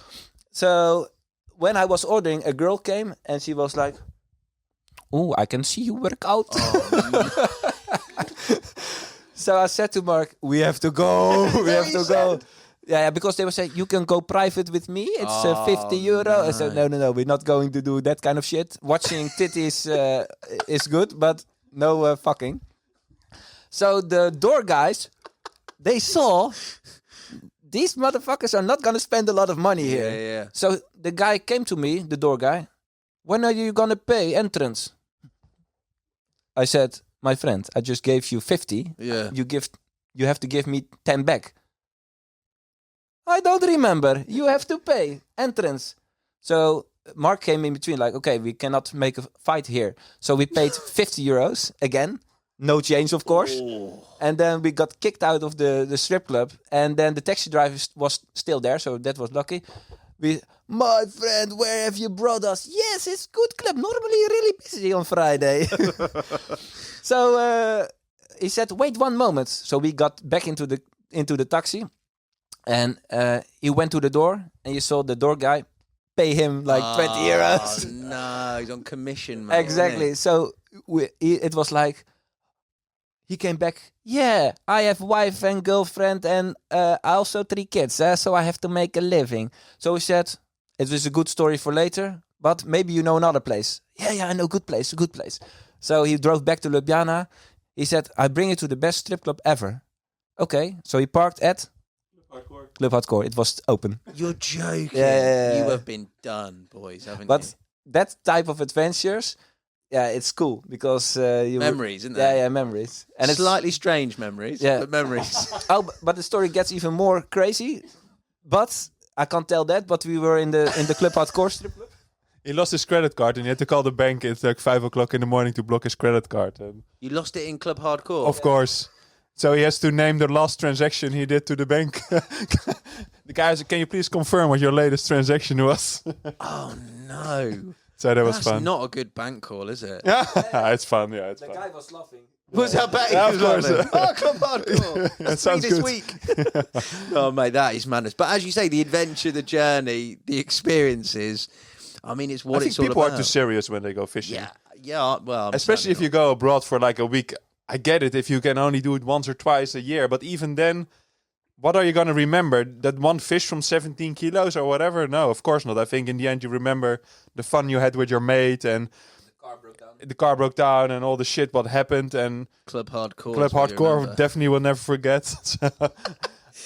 So when I was ordering, a girl came and she was like, oh, I can see you work out. So I said to Mark, we have to go. We have to go. Yeah, because they were saying, you can go private with me. It's 50 euro. I said, no, we're not going to do that kind of shit. Watching titties is good, but no fucking. So the door guys, they saw these motherfuckers are not going to spend a lot of money here. Yeah. So the guy came to me, the door guy. When are you going to pay entrance? I said, my friend, I just gave you 50. Yeah. You have to give me 10 back. I don't remember. You have to pay entrance. So Mark came in between, like, okay, we cannot make a fight here. So we paid 50 euros again. No change, of course. And then we got kicked out of the strip club. And then the taxi driver was still there, so that was lucky. My friend, where have you brought us? Yes, it's good club. Normally really busy on Friday. So he said, wait 1 moment. So we got back into the taxi. And he went to the door, and you saw the door guy pay him like 20 euros. No, he's on commission, man. Exactly. So it was like, he came back, yeah, I have wife and girlfriend and also 3 kids, so I have to make a living. So he said, it was a good story for later, but maybe you know another place. Yeah, I know, good place. So he drove back to Ljubljana. He said, I bring you to the best strip club ever. Okay, so he parked at Club Hardcore. It was open. You're joking. Yeah. You have been done, boys, haven't But you? that type of adventures, yeah, it's cool because you Memories, isn't there? Yeah, memories, and it's Slightly strange memories, Yeah. but memories. but the story gets even more crazy. But I can't tell that. But we were in the Club Hardcore strip club. He lost his credit card and he had to call the bank at like 5 o'clock in the morning to block his credit card. And You lost it in Club Hardcore? of course. So he has to name the last transaction he did to the bank. The guy said, can you please confirm what your latest transaction was? Oh, no. So that was That's fun. not a good bank call, is it? Yeah, it's fun. Yeah, it's The fun. guy was laughing. Was that better? Yeah, of course. Oh, Club Hardcore. That's sounds me this good. week. Oh, mate, that is madness. But as you say, the adventure, the journey, the experiences, I mean, it's what I think it's all people about. are too serious when they go fishing. Yeah, well... I'm Especially if certainly you go abroad for like a week. I get it if you can only do it once or twice a year. But even then, what are you going to remember? That one fish from 17 kilos or whatever? No, of course not. I think in the end you remember the fun you had with your mate and the car broke down and all the shit what happened. And Club Hardcore. Club is what you Hardcore remember. definitely will never forget. So-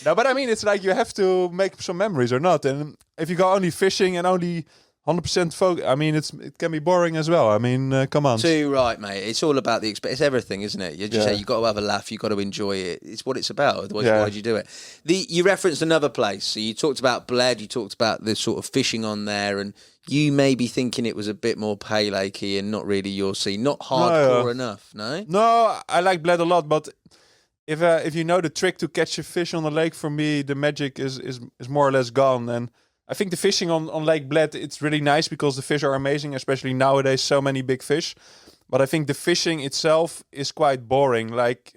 no, but I mean, it's like you have to make some memories or not. And if you go only fishing and only 100% focus, I mean, it can be boring as well. I mean, come on. Too right, mate. It's all about the experience. It's everything, isn't it? You just Yeah. say you got to have a laugh. You got to enjoy it. It's what it's about. Otherwise, Yeah. why'd you do it? You referenced another place. So you talked about Bled. You talked about the sort of fishing on there, and you may be thinking it was a bit more pay lakey and not really your scene, not hardcore enough. No. No, I like Bled a lot, but if you know the trick to catch a fish on the lake, for me the magic is more or less gone. And I think the fishing on Lake Bled, it's really nice because the fish are amazing, especially nowadays, so many big fish. But I think the fishing itself is quite boring. Like,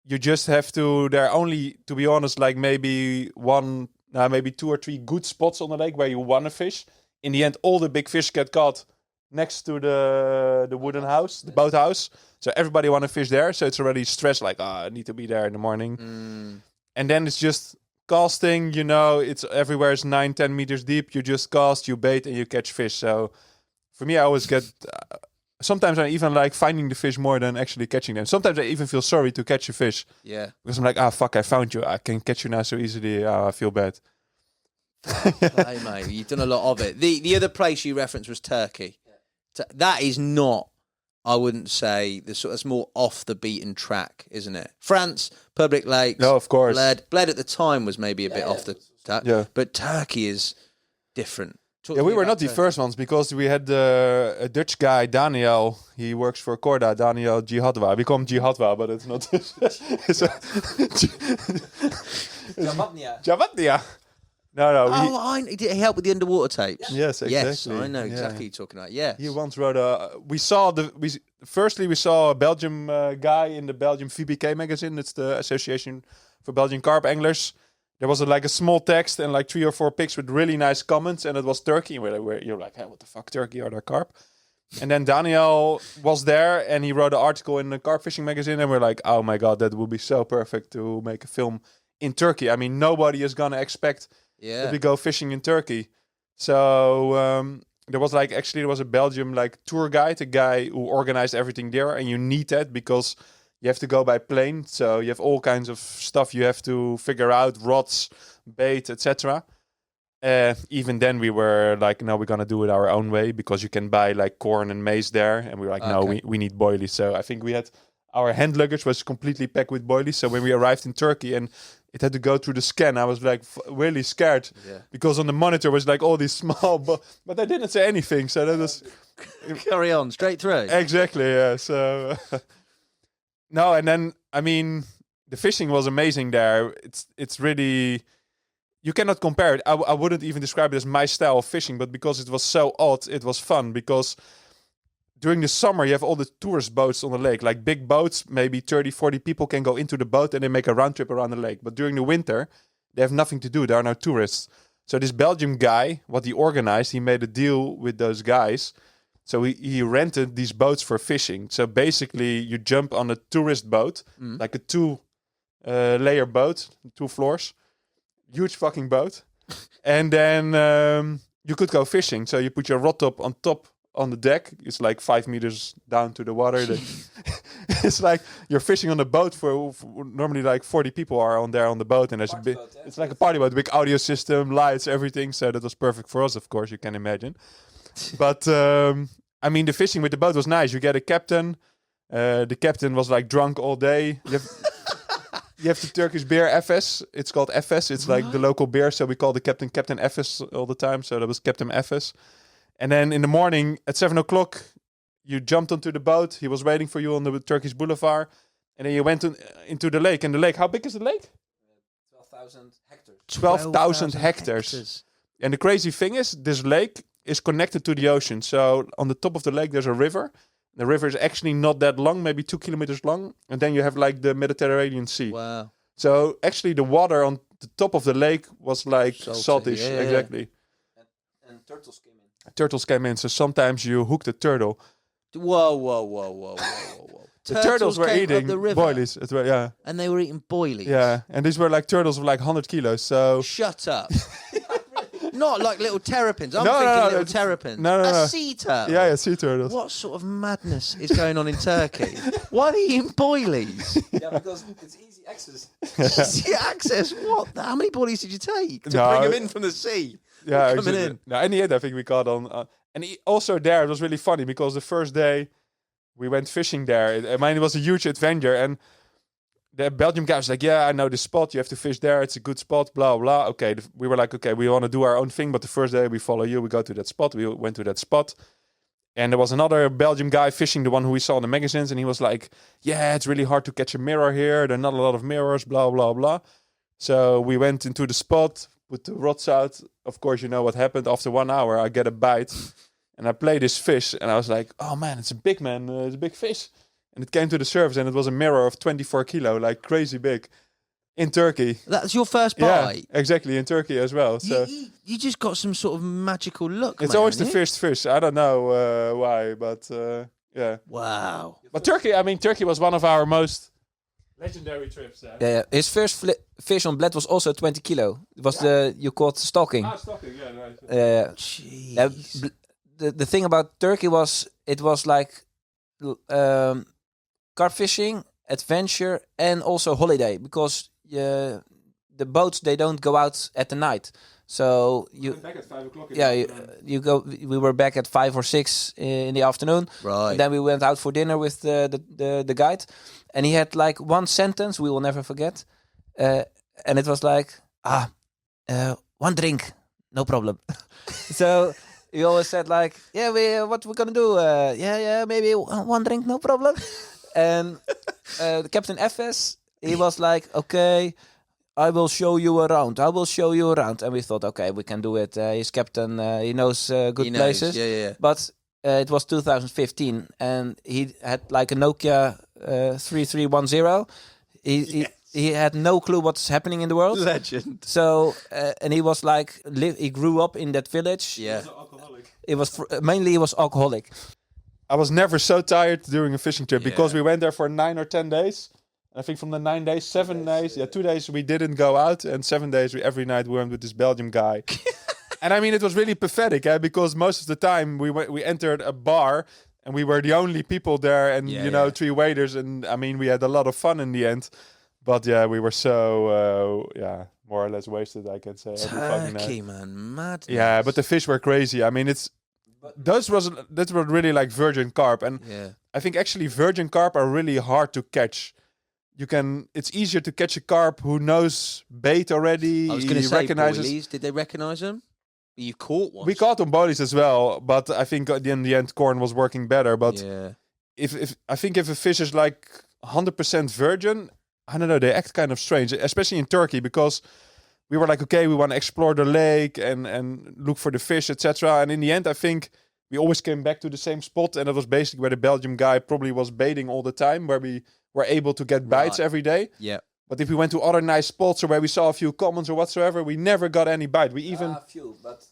you just have to, there are only, to be honest, like maybe 2 or 3 good spots on the lake where you want to fish. In the end, all the big fish get caught next to the wooden house, the boathouse. So everybody want to fish there. So it's already stressed, like, I need to be there in the morning. And then it's just casting, it's everywhere is 9-10 meters deep. You just cast, you bait, and you catch fish. So for me, I always get sometimes I even like finding the fish more than actually catching them. Sometimes I even feel sorry to catch a fish. Yeah. Because I'm like, fuck, I found you. I can catch you now so easily. I feel bad. Hey, mate, you've done a lot of it. The other place you referenced was Turkey. That is not I wouldn't say that's more off the beaten track, isn't it? France, public lakes. No, of course. Bled at the time was maybe a bit off the track. Yeah. But Turkey is different. Talk Yeah, to we me were about not the Turkey. first ones because we had a Dutch guy, Daniel. He works for Korda, Daniel Jihadwa. We call him Jihadwa, but it's not. It's Javatnia. No. Did he help with the underwater tapes? Yes, exactly. Yes, I know exactly what you're talking about. Yes. He once wrote we saw a Belgium guy in the Belgium VBK magazine. It's the Association for Belgian Carp Anglers. There was a small text and 3 or 4 pics with really nice comments, and it was Turkey. Where you're like, hey, what the fuck, Turkey? Are there carp? And then Daniel was there, and he wrote an article in the carp fishing magazine, and we're like, oh my god, that would be so perfect to make a film in Turkey. I mean, nobody is gonna expect that we go fishing in Turkey. So there was a Belgium tour guide, a guy who organized everything there, and you need that because you have to go by plane, so you have all kinds of stuff you have to figure out, rods, bait, etc. Even then we were like, no, we're going to do it our own way because you can buy corn and maize there. And we were like, no, we need Boily. So I think we had our hand luggage was completely packed with Boily. So when we arrived in Turkey and it had to go through the scan, I was really scared because on the monitor was all these small, but I didn't say anything. So that was... Carry on, straight through. Exactly, yeah. So... No, and then I mean the fishing was amazing there. It's really, you cannot compare it. I wouldn't even describe it as my style of fishing, but because it was so odd, it was fun. Because during the summer you have all the tourist boats on the lake, big boats, maybe 30, 40 people can go into the boat and they make a round trip around the lake. But during the winter, they have nothing to do. There are no tourists. So this Belgian guy, what he organized, he made a deal with those guys. So he rented these boats for fishing. So basically, you jump on a tourist boat, like a 2-layer boat, 2 floors, huge fucking boat, and then you could go fishing. So you put your rod top on the deck. It's 5 meters down to the water. It's you're fishing on a boat for normally 40 people are on the boat, and there's it's like a party boat, big audio system, lights, everything. So that was perfect for us, of course, you can imagine. But I mean, the fishing with the boat was nice. You get a captain. The captain was drunk all day. You have the Turkish beer Efes. It's called Efes. It's the local beer, so we call the captain Efes all the time. So that was Captain Efes. And then in the morning at 7:00, you jumped onto the boat. He was waiting for you on the Turkish boulevard, and then you went into the lake. And the lake, how big is the lake? 12,000 hectares. 12,000 hectares. And the crazy thing is, this lake is connected to the ocean. So on the top of the lake, there's a river. The river is actually not that long, maybe 2 kilometers long. And then you have the Mediterranean Sea. Wow. So actually the water on the top of the lake was saltish. Yeah. Exactly. And turtles came in. Turtles came in. So sometimes you hooked a turtle. Whoa. The turtles were came eating up the river, boilies as well, yeah. and they were eating boilies. Yeah, and these were turtles of 100 kilos. So Shut up. Not like little terrapins. I'm No, thinking no, little terrapins. no. A sea turtle. yeah, sea turtles. What sort of madness is going on in Turkey? Why are they eating boilies? Yeah, because it's easy access. Easy access. What? How many boilies did you take to No. bring them in from the sea? Yeah, coming exactly. in. No, in the end, I think we caught on. And also there, it was really funny because the first day we went fishing there. It was a huge adventure. And the Belgian guy was like, yeah, I know this spot. You have to fish there. It's a good spot, blah, blah. Okay, we were like, okay, we want to do our own thing. But the first day we follow you. We go to that spot. We went to that spot. And there was another Belgian guy fishing, the one who we saw in the magazines. And he was like, yeah, it's really hard to catch a mirror here. There are not a lot of mirrors, blah, blah, blah. So we went into the spot, put the rods out. Of course, you know what happened. After 1 hour, I get a bite. And I play this fish. And I was like, oh, man, it's a big man. It's a big fish. And it came to the surface. And it was a mirror of 24 kilo, like crazy big. In Turkey. That's your first bite? Yeah, exactly. In Turkey as well. So You just got some sort of magical look, it's man, always the yeah? first fish. I don't know why, but yeah. Wow. But Turkey was one of our most legendary trips. Yeah. His first fish on bled was also 20 kilo. It was you caught stalking. Stalking, yeah, right. Jeez. The thing about Turkey was it was like carp fishing, adventure, and also holiday because the boats they don't go out at the night. So you back at 5 o'clock. you go. We were back at 5 or 6 in the afternoon. Right. And then we went out for dinner with the guide, and he had like one sentence we will never forget, and it was like, one drink, no problem. So he always said like, what we're gonna do? Maybe one drink, no problem. And the Captain FS, he was like, okay, I will show you around. And we thought, okay, we can do it. He's captain. He knows good places. Yeah. But it was 2015, and he had like a Nokia 3310. He had no clue what's happening in the world. Legend. So and he was like, he grew up in that village. Yeah. It was mainly he was alcoholic. I was never so tired during a fishing trip because Yeah. we went there for 9 or 10 days. I think from the 9 days, 7 days, 2 days we didn't go out, and 7 days every night we went with this Belgium guy. And I mean, it was really pathetic, because most of the time we entered a bar and we were the only people there, and 3 waiters, and I mean, we had a lot of fun in the end. But we were so more or less wasted, I can say. every fucking night. Turkey, man, madness. Yeah, but the fish were crazy. I mean, those were really like virgin carp, and I think actually virgin carp are really hard to catch. It's easier to catch a carp who knows bait already. I was going to say, recognizes. boilies, did they recognise them? You caught one. We caught on boilies as well, but I think in the end corn was working better. But if a fish is like 100% virgin, I don't know, they act kind of strange, especially in Turkey, because we were like, okay, we want to explore the lake and look for the fish, etc. And in the end, I think we always came back to the same spot, and it was basically where the Belgium guy probably was baiting all the time, where we were able to get bites every day. Yeah. But if we went to other nice spots or where we saw a few commons or whatsoever, we never got any bite. We even Few, but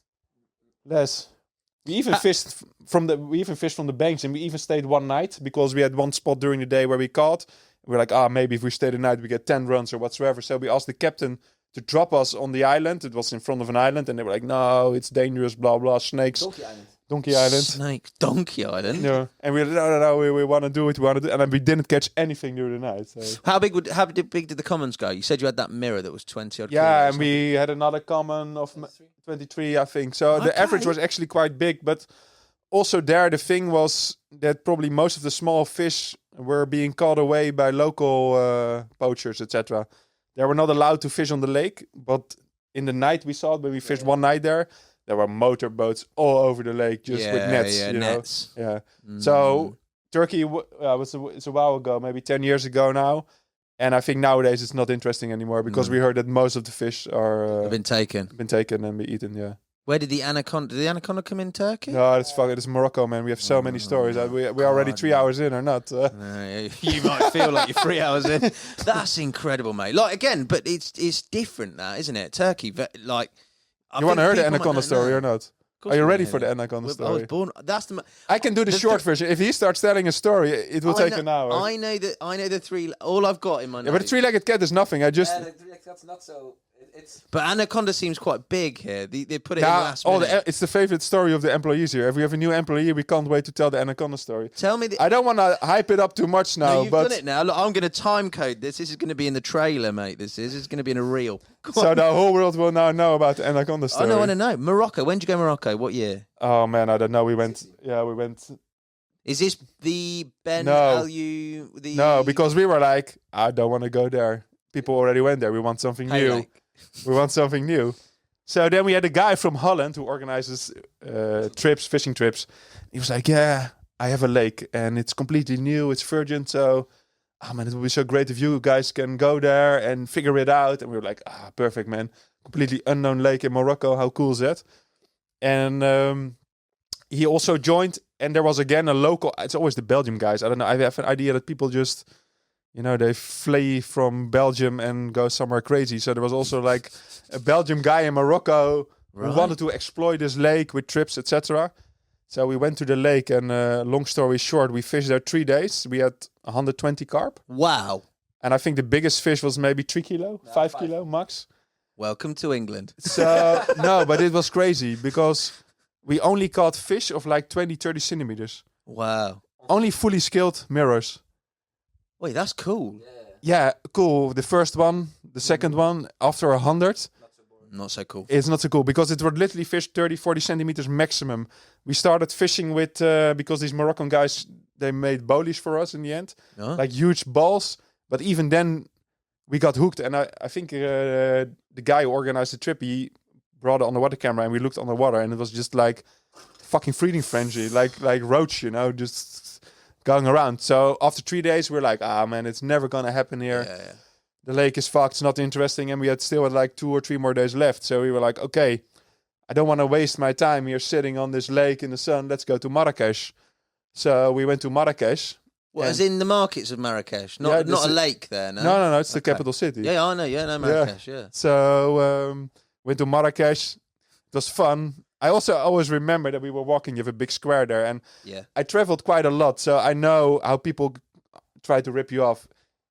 less. We even fished from the banks, and we even stayed one night because we had one spot during the day where we caught. We're like, maybe if we stay the night, we get 10 runs or whatsoever. So we asked the captain to drop us on the island. It was in front of an island, and they were like, no, it's dangerous, blah, blah, snakes. Donkey Island. Donkey Island? Yeah. And we no, we want to do it, and then we didn't catch anything during the night. So. How big did the commons go? You said you had that mirror that was 20 odd Yeah, kilos. and we had another common of 23, I think. So the average was actually quite big, but also there the thing was that probably most of the small fish were being caught away by local poachers, etc. They were not allowed to fish on the lake, but in the night we saw it when we fished one night there. There were motorboats all over the lake just with nets. Yeah, you nets. know? Yeah. So Turkey it's a while ago, maybe 10 years ago now. And I think nowadays it's not interesting anymore because we heard that most of the fish are Have been taken. And be eaten. Yeah. Where did the anaconda come in Turkey? No, it's fucking. It's Morocco, man. We have so many stories. We're already 3 hours in, or not? You might feel like you're 3 hours in. That's incredible, mate. Like again, but it's different now, isn't it? Turkey, like. You want to hear the anaconda story or not? Are you ready for the anaconda story? I was born. I can do the short version. If he starts telling a story, it will take an hour. I know the three. All I've got in my. Yeah, but the three-legged cat is nothing. I just. the three-legged cat's not so. But anaconda seems quite big here. They put it in last minute. It's the favorite story of the employees here. If we have a new employee, we can't wait to tell the anaconda story. Tell me. I don't want to hype it up too much now. No, you've but done it now. Look, I'm going to time code this. This is going to be in the trailer, mate. This is going to be in a reel. So the whole world will now know about the anaconda story. I want to know. Morocco. When did you go to Morocco? What year? Oh man, I don't know. We went. Yeah, we went. Is this the Ben No. Alu? No, because we were like, I don't want to go there. People already went there. We want something new. Like, We want something new. So then we had a guy from Holland who organizes fishing trips. He was like, yeah, I have a lake and it's completely new. It's virgin. So, man, it would be so great if you guys can go there and figure it out. And we were like, perfect, man. Completely unknown lake in Morocco. How cool is that? And he also joined. And there was again a local. It's always the Belgium guys. I don't know. I have an idea that people just... they flee from Belgium and go somewhere crazy. So there was also like a Belgium guy in Morocco who wanted to exploit this lake with trips, etc. So we went to the lake and long story short, we fished there 3 days. We had 120 carp. wow. And I think the biggest fish was maybe 3 kilo, 5 kilo max. Welcome to England. So, no, but it was crazy because we only caught fish of like 20, 30 centimeters. Wow. Only fully skilled mirrors. Wait, that's cool. Yeah, cool. The first one, the second one, after 100. Not so cool. It's not so cool because it were literally fish 30, 40 centimeters maximum. We started fishing with, because these Moroccan guys, they made boilies for us in the end. Oh. Like huge balls. But even then, we got hooked. And I think the guy who organized the trip, he brought an underwater camera and we looked underwater and it was just like fucking feeding frenzy. Like roach, just going around. So after 3 days, we're like, man, it's never going to happen here. Yeah. The lake is fucked. It's not interesting. And we had 2 or 3 more days left. So we were like, okay, I don't want to waste my time here sitting on this lake in the sun. Let's go to Marrakesh. So we went to Marrakesh. Well, as in the markets of Marrakesh, not a lake there, no? No, it's the capital city. Yeah, I know. Yeah, no, Marrakesh, yeah. So went to Marrakesh. It was fun. I also always remember that we were walking. You have a big square there. And I traveled quite a lot. So I know how people try to rip you off.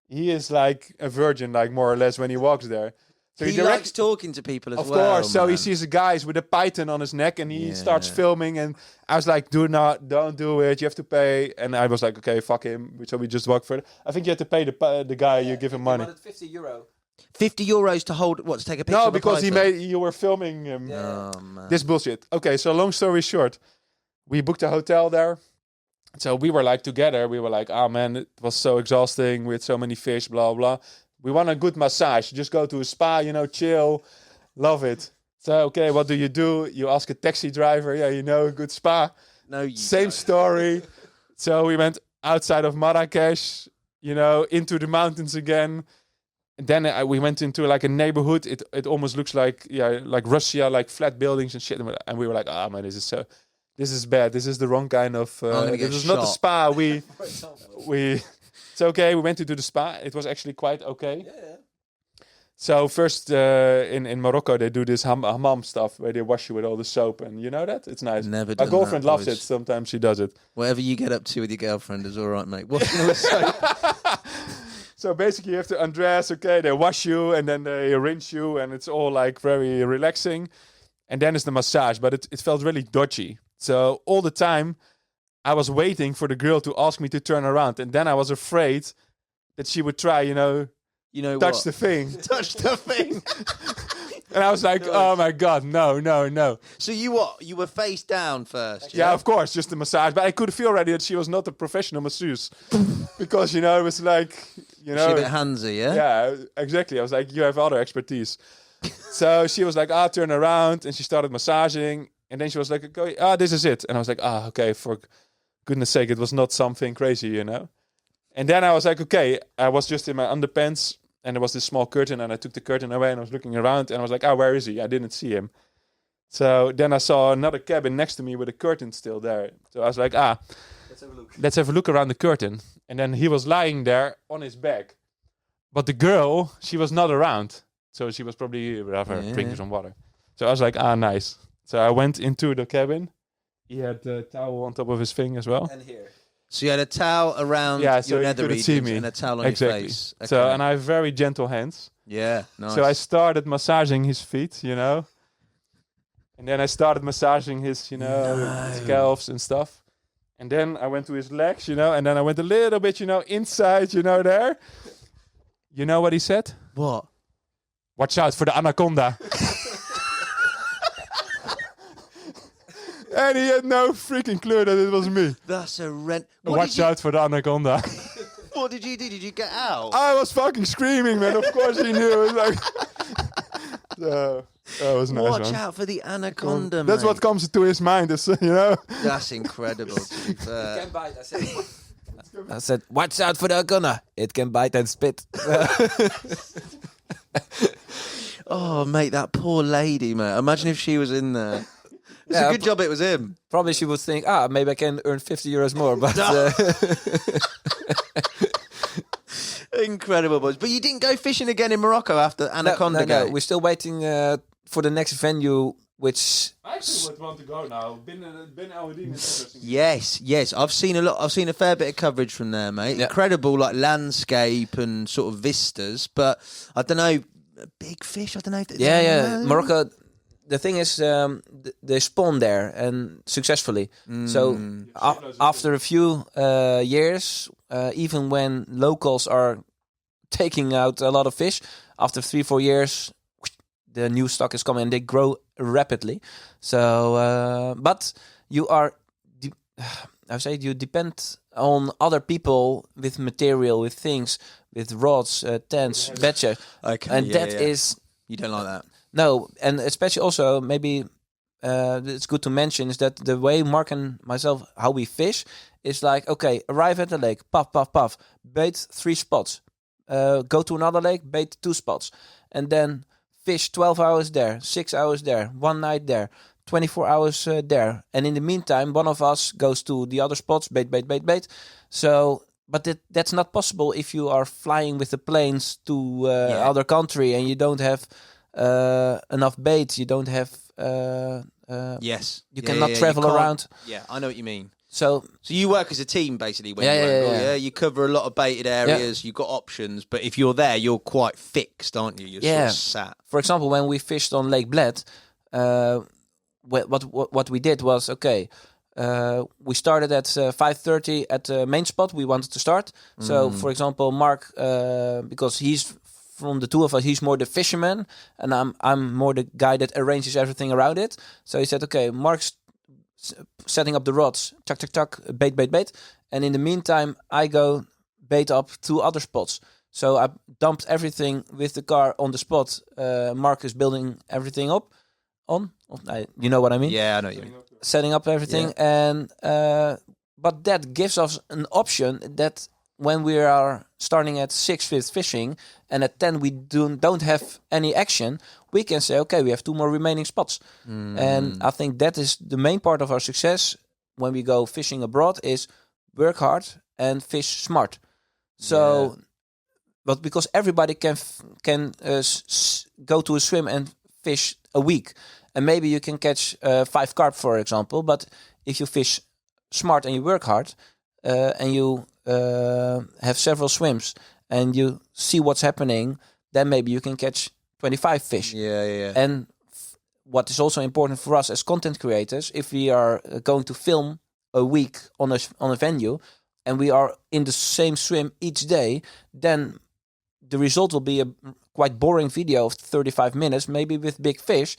He is like a virgin, like more or less, when he walks there. So he likes talking to people as well. Of course. So man. he sees the guys with a python on his neck and he starts filming. And I was like, don't do it. You have to pay. And I was like, okay, fuck him. So we just walked further. I think you had to pay the guy. You give him money. He wanted 50 euro. 50 euros to hold, to take a picture No, of a because python? you were filming him. Oh, man. This bullshit. Okay, so long story short, we booked a hotel there. So we were like together. We were like, man, it was so exhausting with so many fish, blah, blah. We want a good massage. Just go to a spa, chill, love it. So, okay, what do? You ask a taxi driver. Yeah, a good spa. No, you Same don't. story. So we went outside of Marrakesh, into the mountains again. And then we went into like a neighborhood. It almost looks like Russia, like flat buildings and shit. And we were like, man, this is bad. This is the wrong kind of. This is not the spa. It's okay. We went to do the spa. It was actually quite okay. Yeah. So first in Morocco they do this hammam stuff where they wash you with all the soap, and you know that it's nice. Never My done girlfriend that, loves boys. it. Sometimes she does it. Whatever you get up to with your girlfriend is all right, mate. Washing with soap. So basically you have to undress. Okay, they wash you and then they rinse you, and it's all like very relaxing. And then it's the massage, but it felt really dodgy. So all the time I was waiting for the girl to ask me to turn around, and then I was afraid that she would try, touch the thing. Touch the thing. And I was like, oh my God, no. So you were face down first? Yeah, of course, just the massage. But I could feel already that she was not a professional masseuse. Because, it was like, She a bit handsy, yeah? Yeah, exactly. I was like, you have other expertise. So she was like, turn around. And she started massaging. And then she was like, this is it. And I was like, okay, for goodness sake, it was not something crazy, And then I was like, okay, I was just in my underpants. And there was this small curtain, and I took the curtain away, and I was looking around, and I was like, where is he? I didn't see him. So then I saw another cabin next to me with a curtain still there. So I was like, let's have a look around the curtain. And then he was lying there on his back. But the girl, she was not around. So she was probably drinking some water. So I was like, nice. So I went into the cabin. He had a towel on top of his thing as well. And here. So you had a towel around your nether couldn't regions see me. and a towel on your face. Okay. So, and I have very gentle hands. Yeah, nice. So I started massaging his feet, And then I started massaging his, his calves and stuff. And then I went to his legs, And then I went a little bit, inside, there. You know what he said? What? Watch out for the anaconda. And he had no freaking clue that it was me. That's a rent. Watch out for the anaconda. What did you do? Did you get out? I was fucking screaming, man. Of course he knew. It was like, so, that was nice. Watch man. out for the anaconda, That's mate. what comes to his mind, is, That's incredible. To be fair. Can bite. I said, watch out for the anaconda. It can bite and spit. Oh, mate, that poor lady, mate. Imagine if she was in there. It's a good job it was him. Probably she would think, maybe I can earn 50 euros more. But Incredible, boys. But you didn't go fishing again in Morocco after Anaconda No, Gate? we're still waiting for the next venue, which... I actually would want to go now. Bin Al-Hadin is interesting. Yes. I've seen a fair bit of coverage from there, mate. Yeah. Incredible, like landscape and sort of vistas. But I don't know, big fish. I don't know. Yeah. Morocco... The thing is, they spawn there and successfully. So after a few years, even when locals are taking out a lot of fish, after 3-4 years, the new stock is coming and they grow rapidly. So, but you are, I say you depend on other people with material, with things, with rods, tents, batches. Okay, And that is you don't like that. no, and especially also maybe it's good to mention is that the way Mark and myself how we fish is like, okay, arrive at the lake, puff, puff, puff, bait 3 spots, go to another lake, bait 2 spots, and then fish 12 hours there, 6 hours there, 1 night there, 24 hours there, and in the meantime, one of us goes to the other spots, bait, bait, bait, bait. So, but that's not possible if you are flying with the planes to other country and you don't have enough bait, you don't have. Yes, you cannot travel around. Yeah, I know what you mean. So you work as a team basically when Yeah, you yeah, angle, yeah. You cover a lot of baited areas. You've got options, but if you're there, you're quite fixed, aren't you? You're sort of sat. For example, when we fished on Lake Bled, what we did was we started at 5:30 at the main spot we wanted to start. So, for example, Mark, because he's from the two of us, he's more the fisherman, and I'm more the guy that arranges everything around it. So he said, okay, Mark's setting up the rods, tuck, tuck, tuck, bait, bait, bait. And in the meantime, I go bait up 2 other spots. So I dumped everything with the car on the spot. Mark is building everything up you know what I mean? Yeah, I know what you mean. Setting up everything. And but that gives us an option that when we are starting at 6 with fishing and at 10 we don't have any action, we can say, okay, we have 2 more remaining spots. And I think that is the main part of our success when we go fishing abroad is work hard and fish smart. So, but because everybody can go to a swim and fish a week, and maybe you can catch 5 carp, for example, but if you fish smart and you work hard and you have several swims and you see what's happening, then maybe you can catch 25 fish. Yeah. And what is also important for us as content creators, if we are going to film a week on a venue and we are in the same swim each day, then the result will be a quite boring video of 35 minutes, maybe with big fish,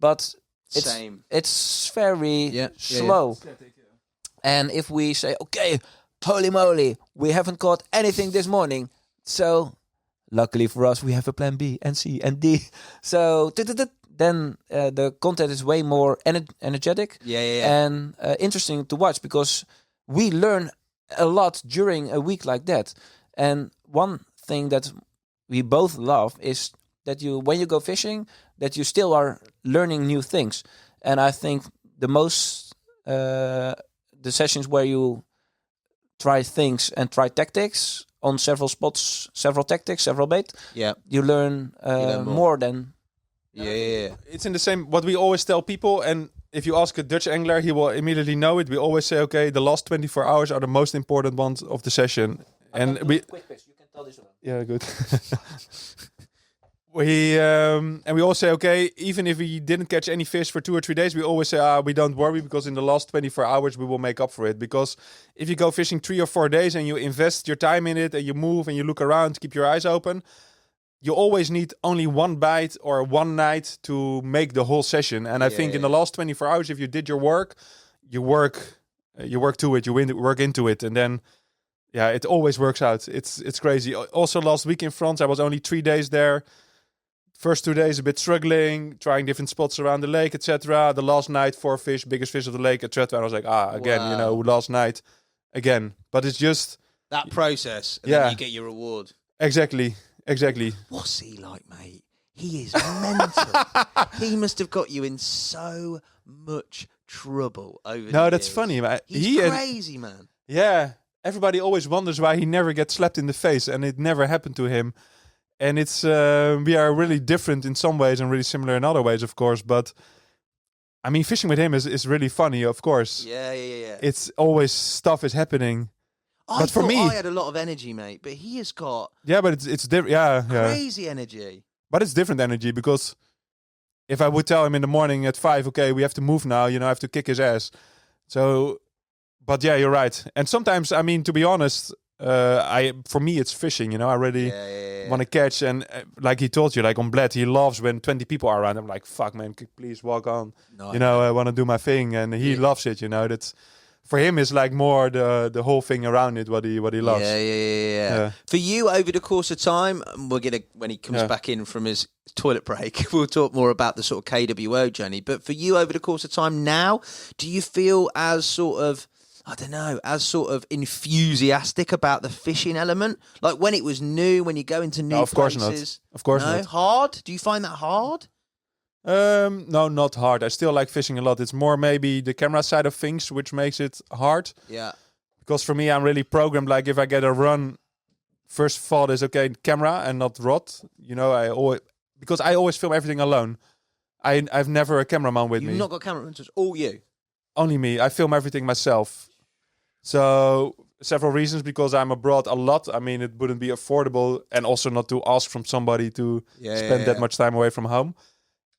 but it's very slow. And if we say, okay, holy moly, we haven't caught anything this morning, so luckily for us, we have a plan B and C and D. So then the content is way more energetic and interesting to watch because we learn a lot during a week like that. And one thing that we both love is that when you go fishing, that you still are learning new things. And I think the most the sessions where you try things and try tactics on several spots, several tactics, several bait. Yeah, you learn more than. Yeah. It's in the same what we always tell people, and if you ask a Dutch angler, he will immediately know it. We always say, okay, the last 24 hours are the most important ones of the session, and we. Quick fish. You can tell this one. Yeah, good. We all say, okay, even if we didn't catch any fish for 2 or 3 days, we always say, we don't worry because in the last 24 hours we will make up for it. Because if you go fishing 3 or 4 days and you invest your time in it and you move and you look around, keep your eyes open, you always need only one bite or one night to make the whole session. And I think in the last 24 hours, if you did your work, you work to it, you work into it, and then it always works out. It's crazy. Also, last week in France, I was only 3 days there. First 2 days a bit struggling, trying different spots around the lake, etc. The last night, 4 fish, biggest fish of the lake, etc. And I was like, again, last night, again. But it's just that process, and then you get your reward. Exactly. What's he like, mate? He is mental. He must have got you in so much trouble over the No, that's years. funny, man. He's crazy, man. Yeah. Everybody always wonders why he never gets slapped in the face, and it never happened to him. And it's we are really different in some ways and really similar in other ways, of course. But I mean, fishing with him is really funny, of course. Yeah. It's always stuff is happening. But for me, I had a lot of energy, mate. But he has got but it's different. Yeah, crazy energy. But it's different energy because if I would tell him in the morning at 5, okay, we have to move now. I have to kick his ass. So, but yeah, you're right. And sometimes, I mean, to be honest, for me it's fishing. I really want to catch, and like he told you, like on Bled, he loves when 20 people are around. I'm like, fuck, man, please walk on. No, I want to do my thing, and he loves it. That's for him is like more the whole thing around it. What he loves. Yeah. For you, over the course of time, when he comes back in from his toilet break, we'll talk more about the sort of KWO journey. But for you, over the course of time now, do you feel as sort of enthusiastic about the fishing element? Like when it was new, when you go into new places? Of course not. Hard? Do you find that hard? No, not hard. I still like fishing a lot. It's more maybe the camera side of things which makes it hard. Yeah. Because for me, I'm really programmed. Like if I get a run, first thought is okay, camera and not rod. Because I always film everything alone. I've never a cameraman with me. You've not got cameramen, it's all you. Only me. I film everything myself. So several reasons, because I'm abroad a lot. I mean, it wouldn't be affordable, and also not to ask from somebody to spend that much time away from home.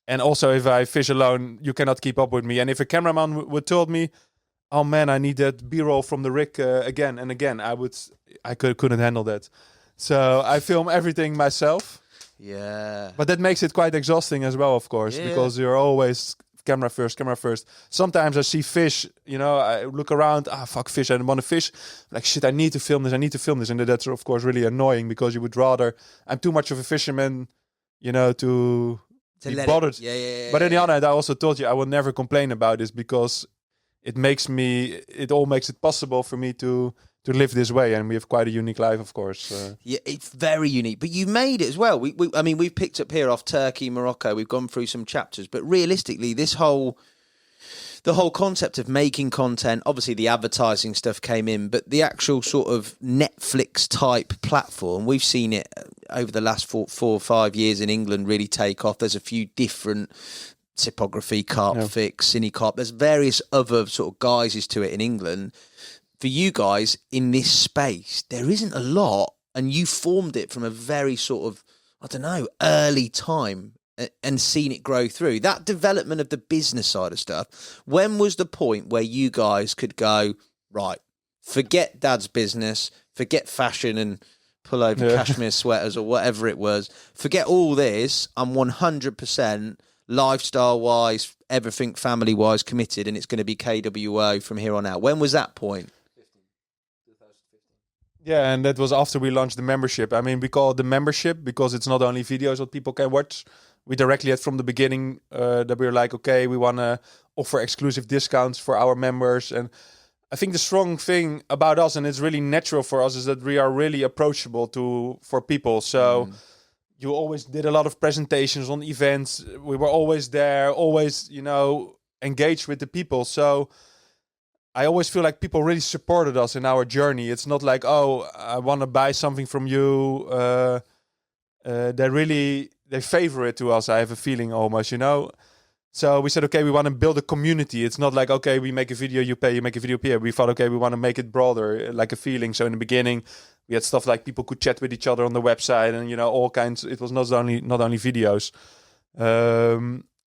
And also, if I fish alone, you cannot keep up with me. And if a cameraman would told me, "Oh man, I need that B-roll from the rig again and again," I couldn't handle that. So I film everything myself. Yeah. But that makes it quite exhausting as well, of course, because you're always camera first. Sometimes I see fish, I look around, fuck fish, I don't want to fish. Like, shit, I need to film this. And that's, of course, really annoying, because you would rather, I'm too much of a fisherman, to be bothered. But on the other hand, I also told you I will never complain about this, because it all makes it possible for me to live this way, and we have quite a unique life, of course. Yeah, it's very unique. But you made it as well. We've picked up here off Turkey, Morocco. We've gone through some chapters, but realistically, the whole concept of making content, obviously the advertising stuff came in, but the actual sort of Netflix type platform, we've seen it over the last 4 or 5 years in England really take off. There's a few different typography, Carp Fix, Cinecarp. There's various other sort of guises to it in England. For you guys in this space, there isn't a lot, and you formed it from a very sort of, early time and seen it grow through. That development of the business side of stuff, when was the point where you guys could go, right, forget Dad's business, forget fashion and pull over cashmere sweaters or whatever it was, forget all this, I'm 100% lifestyle-wise, everything family-wise committed, and it's going to be KWO from here on out. When was that point? Yeah, and that was after we launched the membership. I mean, we call it the membership because it's not only videos that people can watch. We directly had from the beginning that we were like, okay, we want to offer exclusive discounts for our members. And I think the strong thing about us, and it's really natural for us, is that we are really approachable for people. So you always did a lot of presentations on events. We were always there, always, engaged with the people. So I always feel like people really supported us in our journey. It's not like, oh, I want to buy something from you. They favor it to us. I have a feeling almost, So we said, okay, we want to build a community. It's not like, okay, we make a video, you pay, you make a video, pay. We thought, okay, we want to make it broader, like a feeling. So in the beginning, we had stuff like people could chat with each other on the website, and all kinds. It was not only videos.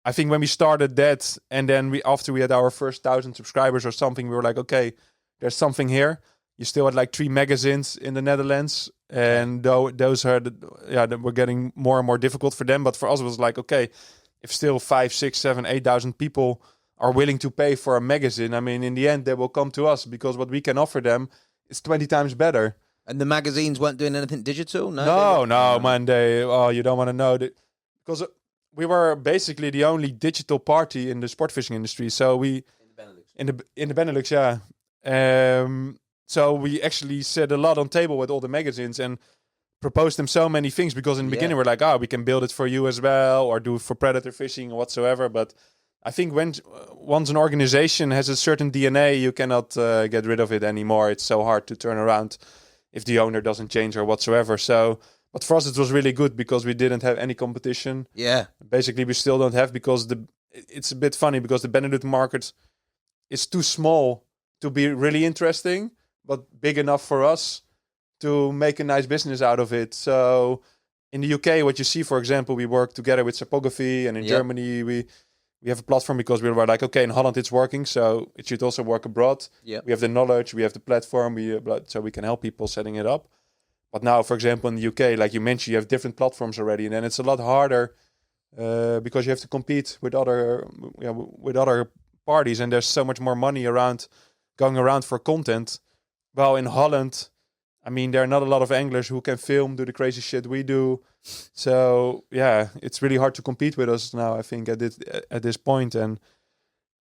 I think when we started that, and then after we had our first 1,000 subscribers or something, we were like, okay, there's something here. You still had like 3 magazines in the Netherlands, and those are that were getting more and more difficult for them. But for us, it was like, okay, if still 5, 6, 7, 8,000 people are willing to pay for a magazine, I mean, in the end, they will come to us, because what we can offer them is 20 times better. And the magazines weren't doing anything digital? No, man. You don't want to know that, because we were basically the only digital party in the sport fishing industry. So we in the Benelux, so we actually set a lot on table with all the magazines and proposed them so many things, because in the beginning we're like, we can build it for you as well, or do it for predator fishing or whatsoever. But I think once an organization has a certain DNA, you cannot get rid of it anymore. It's so hard to turn around if the owner doesn't change or whatsoever. So, but for us it was really good, because we didn't have any competition. Yeah. Basically, we still don't have, because it's a bit funny, because the Benelux market is too small to be really interesting, but big enough for us to make a nice business out of it. So in the UK, what you see, for example, we work together with Typography, and in Germany we we have a platform because we were like, okay, in Holland it's working, so it should also work abroad. Yeah. We have the knowledge, we have the platform, so we can help people setting it up. But now, for example, in the UK, like you mentioned, you have different platforms already, and then it's a lot harder because you have to compete with other parties, and there's so much more money going around for content. Well, in Holland, I mean, there are not a lot of anglers who can film, do the crazy shit we do. So yeah, it's really hard to compete with us now, I think, at this point. And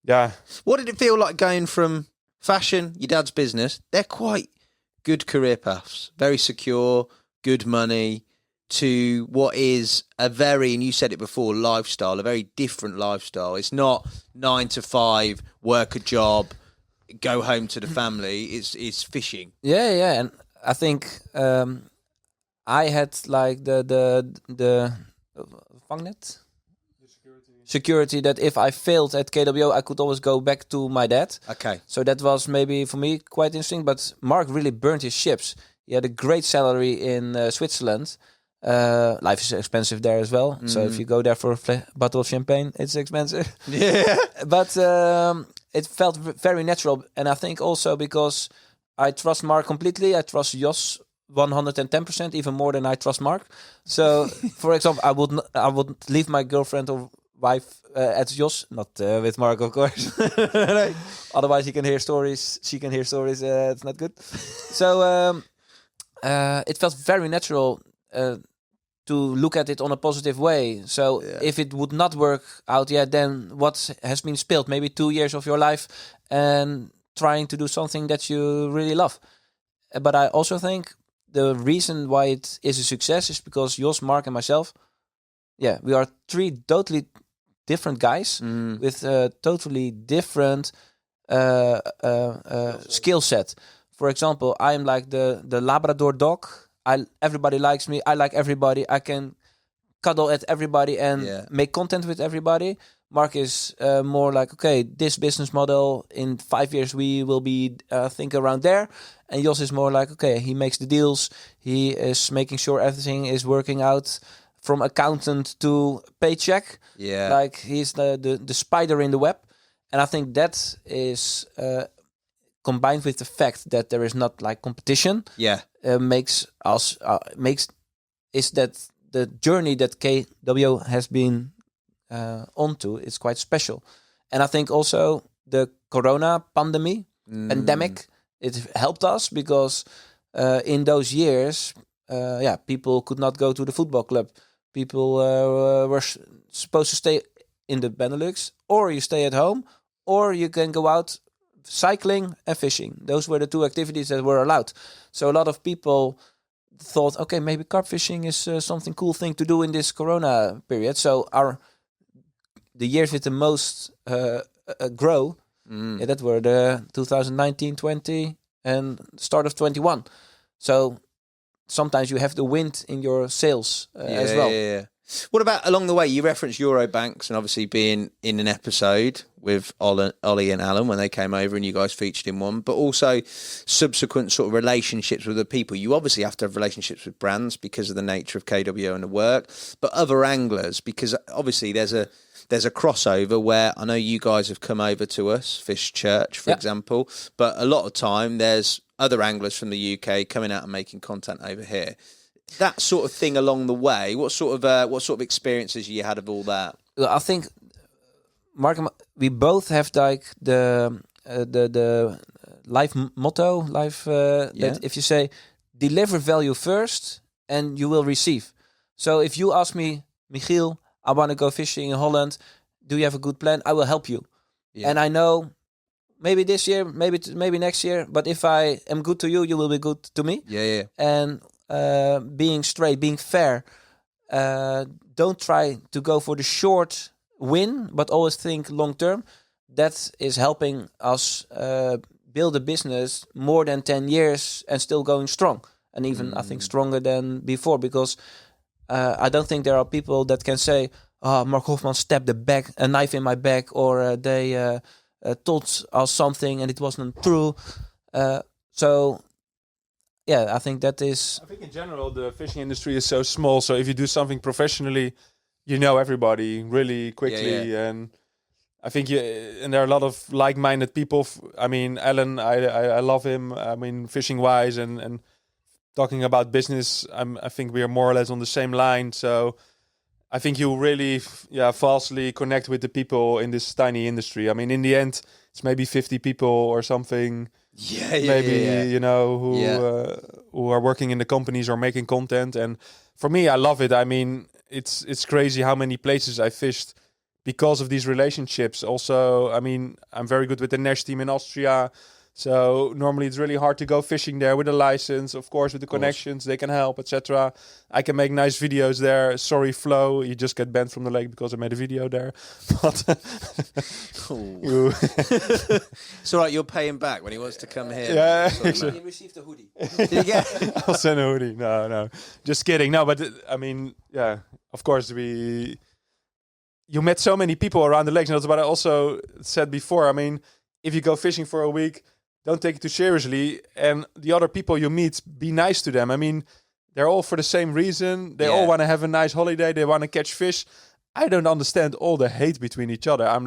yeah. What did it feel like going from fashion, your dad's business? They're quite good career paths, very secure, good money, to what is a very, and you said it before, lifestyle, a very different lifestyle. It's not 9 to 5, work a job, go home to the family. It's fishing. Yeah, and I think I had like the vangnet security that if I failed at KWO, I could always go back to my dad. Okay. So that was maybe for me quite interesting. But Mark really burned his ships. He had a great salary in Switzerland. Life is expensive there as well. So if you go there for a bottle of champagne, it's expensive. Yeah. But it felt very natural. And I think also because I trust Mark completely. I trust Jos 110%, even more than I trust Mark. So, for example, I would leave my girlfriend or wife at Jos, not with Mark, of course. Otherwise, he can hear stories. She can hear stories. It's not good. So it felt very natural to look at it on a positive way. So if it would not work out, then what has been spilled? Maybe 2 years of your life and trying to do something that you really love. But I also think the reason why it is a success is because Jos, Mark, and myself, we are 3 totally different guys with a totally different skill set. For example, I'm like the Labrador dog. Everybody likes me. I like everybody. I can cuddle at everybody and make content with everybody. Mark is more like, okay, this business model, in 5 years we will be, think around there. And Jos is more like, okay, he makes the deals. He is making sure everything is working out from accountant to paycheck. Yeah. Like he's the spider in the web. And I think that is combined with the fact that there is not like competition. Yeah. Makes that the journey that KWO has been onto is quite special. And I think also the corona pandemic, it helped us because in those years, people could not go to the football club. People were supposed to stay in the Benelux, or you stay at home, or you can go out cycling and fishing. Those were the 2 activities that were allowed. So a lot of people thought, okay, maybe carp fishing is something cool thing to do in this corona period. So the years with the most grow, that were the 2019, 20, and start of 21. So sometimes you have the wind in your sails as well. Yeah. What about along the way? You referenced Eurobanks and obviously being in an episode with Ollie and Alan when they came over and you guys featured in one, but also subsequent sort of relationships with the people. You obviously have to have relationships with brands because of the nature of KWO and the work, but other anglers, because obviously there's a crossover where I know you guys have come over to us, Fish Church, for example, but a lot of time there's other anglers from the UK coming out and making content over here. That sort of thing along the way. What sort of experiences you had of all that? I think Mark and we both have like the life motto, that if you say deliver value first and you will receive. So if you ask me, Michiel, I want to go fishing in Holland, do you have a good plan? I will help you. Yeah. And I know maybe this year, maybe next year, but if I am good to you, you will be good to me. Yeah. And being straight, being fair, don't try to go for the short win, but always think long term. That is helping us build a business more than 10 years and still going strong. And even, I think, stronger than before, because I don't think there are people that can say, Mark Hofman stabbed a knife in my back, or they told us something and it wasn't true. I think that is... I think in general, the fishing industry is so small. So if you do something professionally, you know everybody really quickly. And I think and there are a lot of like-minded people. I mean, Alan, I love him. I mean, fishing-wise and talking about business, I think we are more or less on the same line. So I think you really, falsely connect with the people in this tiny industry. I mean, in the end, it's maybe 50 people or something. You know, who are working in the companies or making content. And for me, I love it. I mean, it's crazy how many places I fished because of these relationships. Also, I mean, I'm very good with the Nash team in Austria. So normally it's really hard to go fishing there with a license. Of course, with the connections, they can help, etc. I can make nice videos there. Sorry, Flo, you just get banned from the lake because I made a video there. But it's all right. You'll pay him back when he wants to come here. Yeah, He received a hoodie. Did you get? I'll send a hoodie. No, just kidding. No, but I mean, yeah, of course you met so many people around the lakes, and that's what I also said before. I mean, if you go fishing for a week, don't take it too seriously. And the other people you meet, be nice to them. I mean, they're all for the same reason. They all want to have a nice holiday. They want to catch fish. I don't understand all the hate between each other. I'm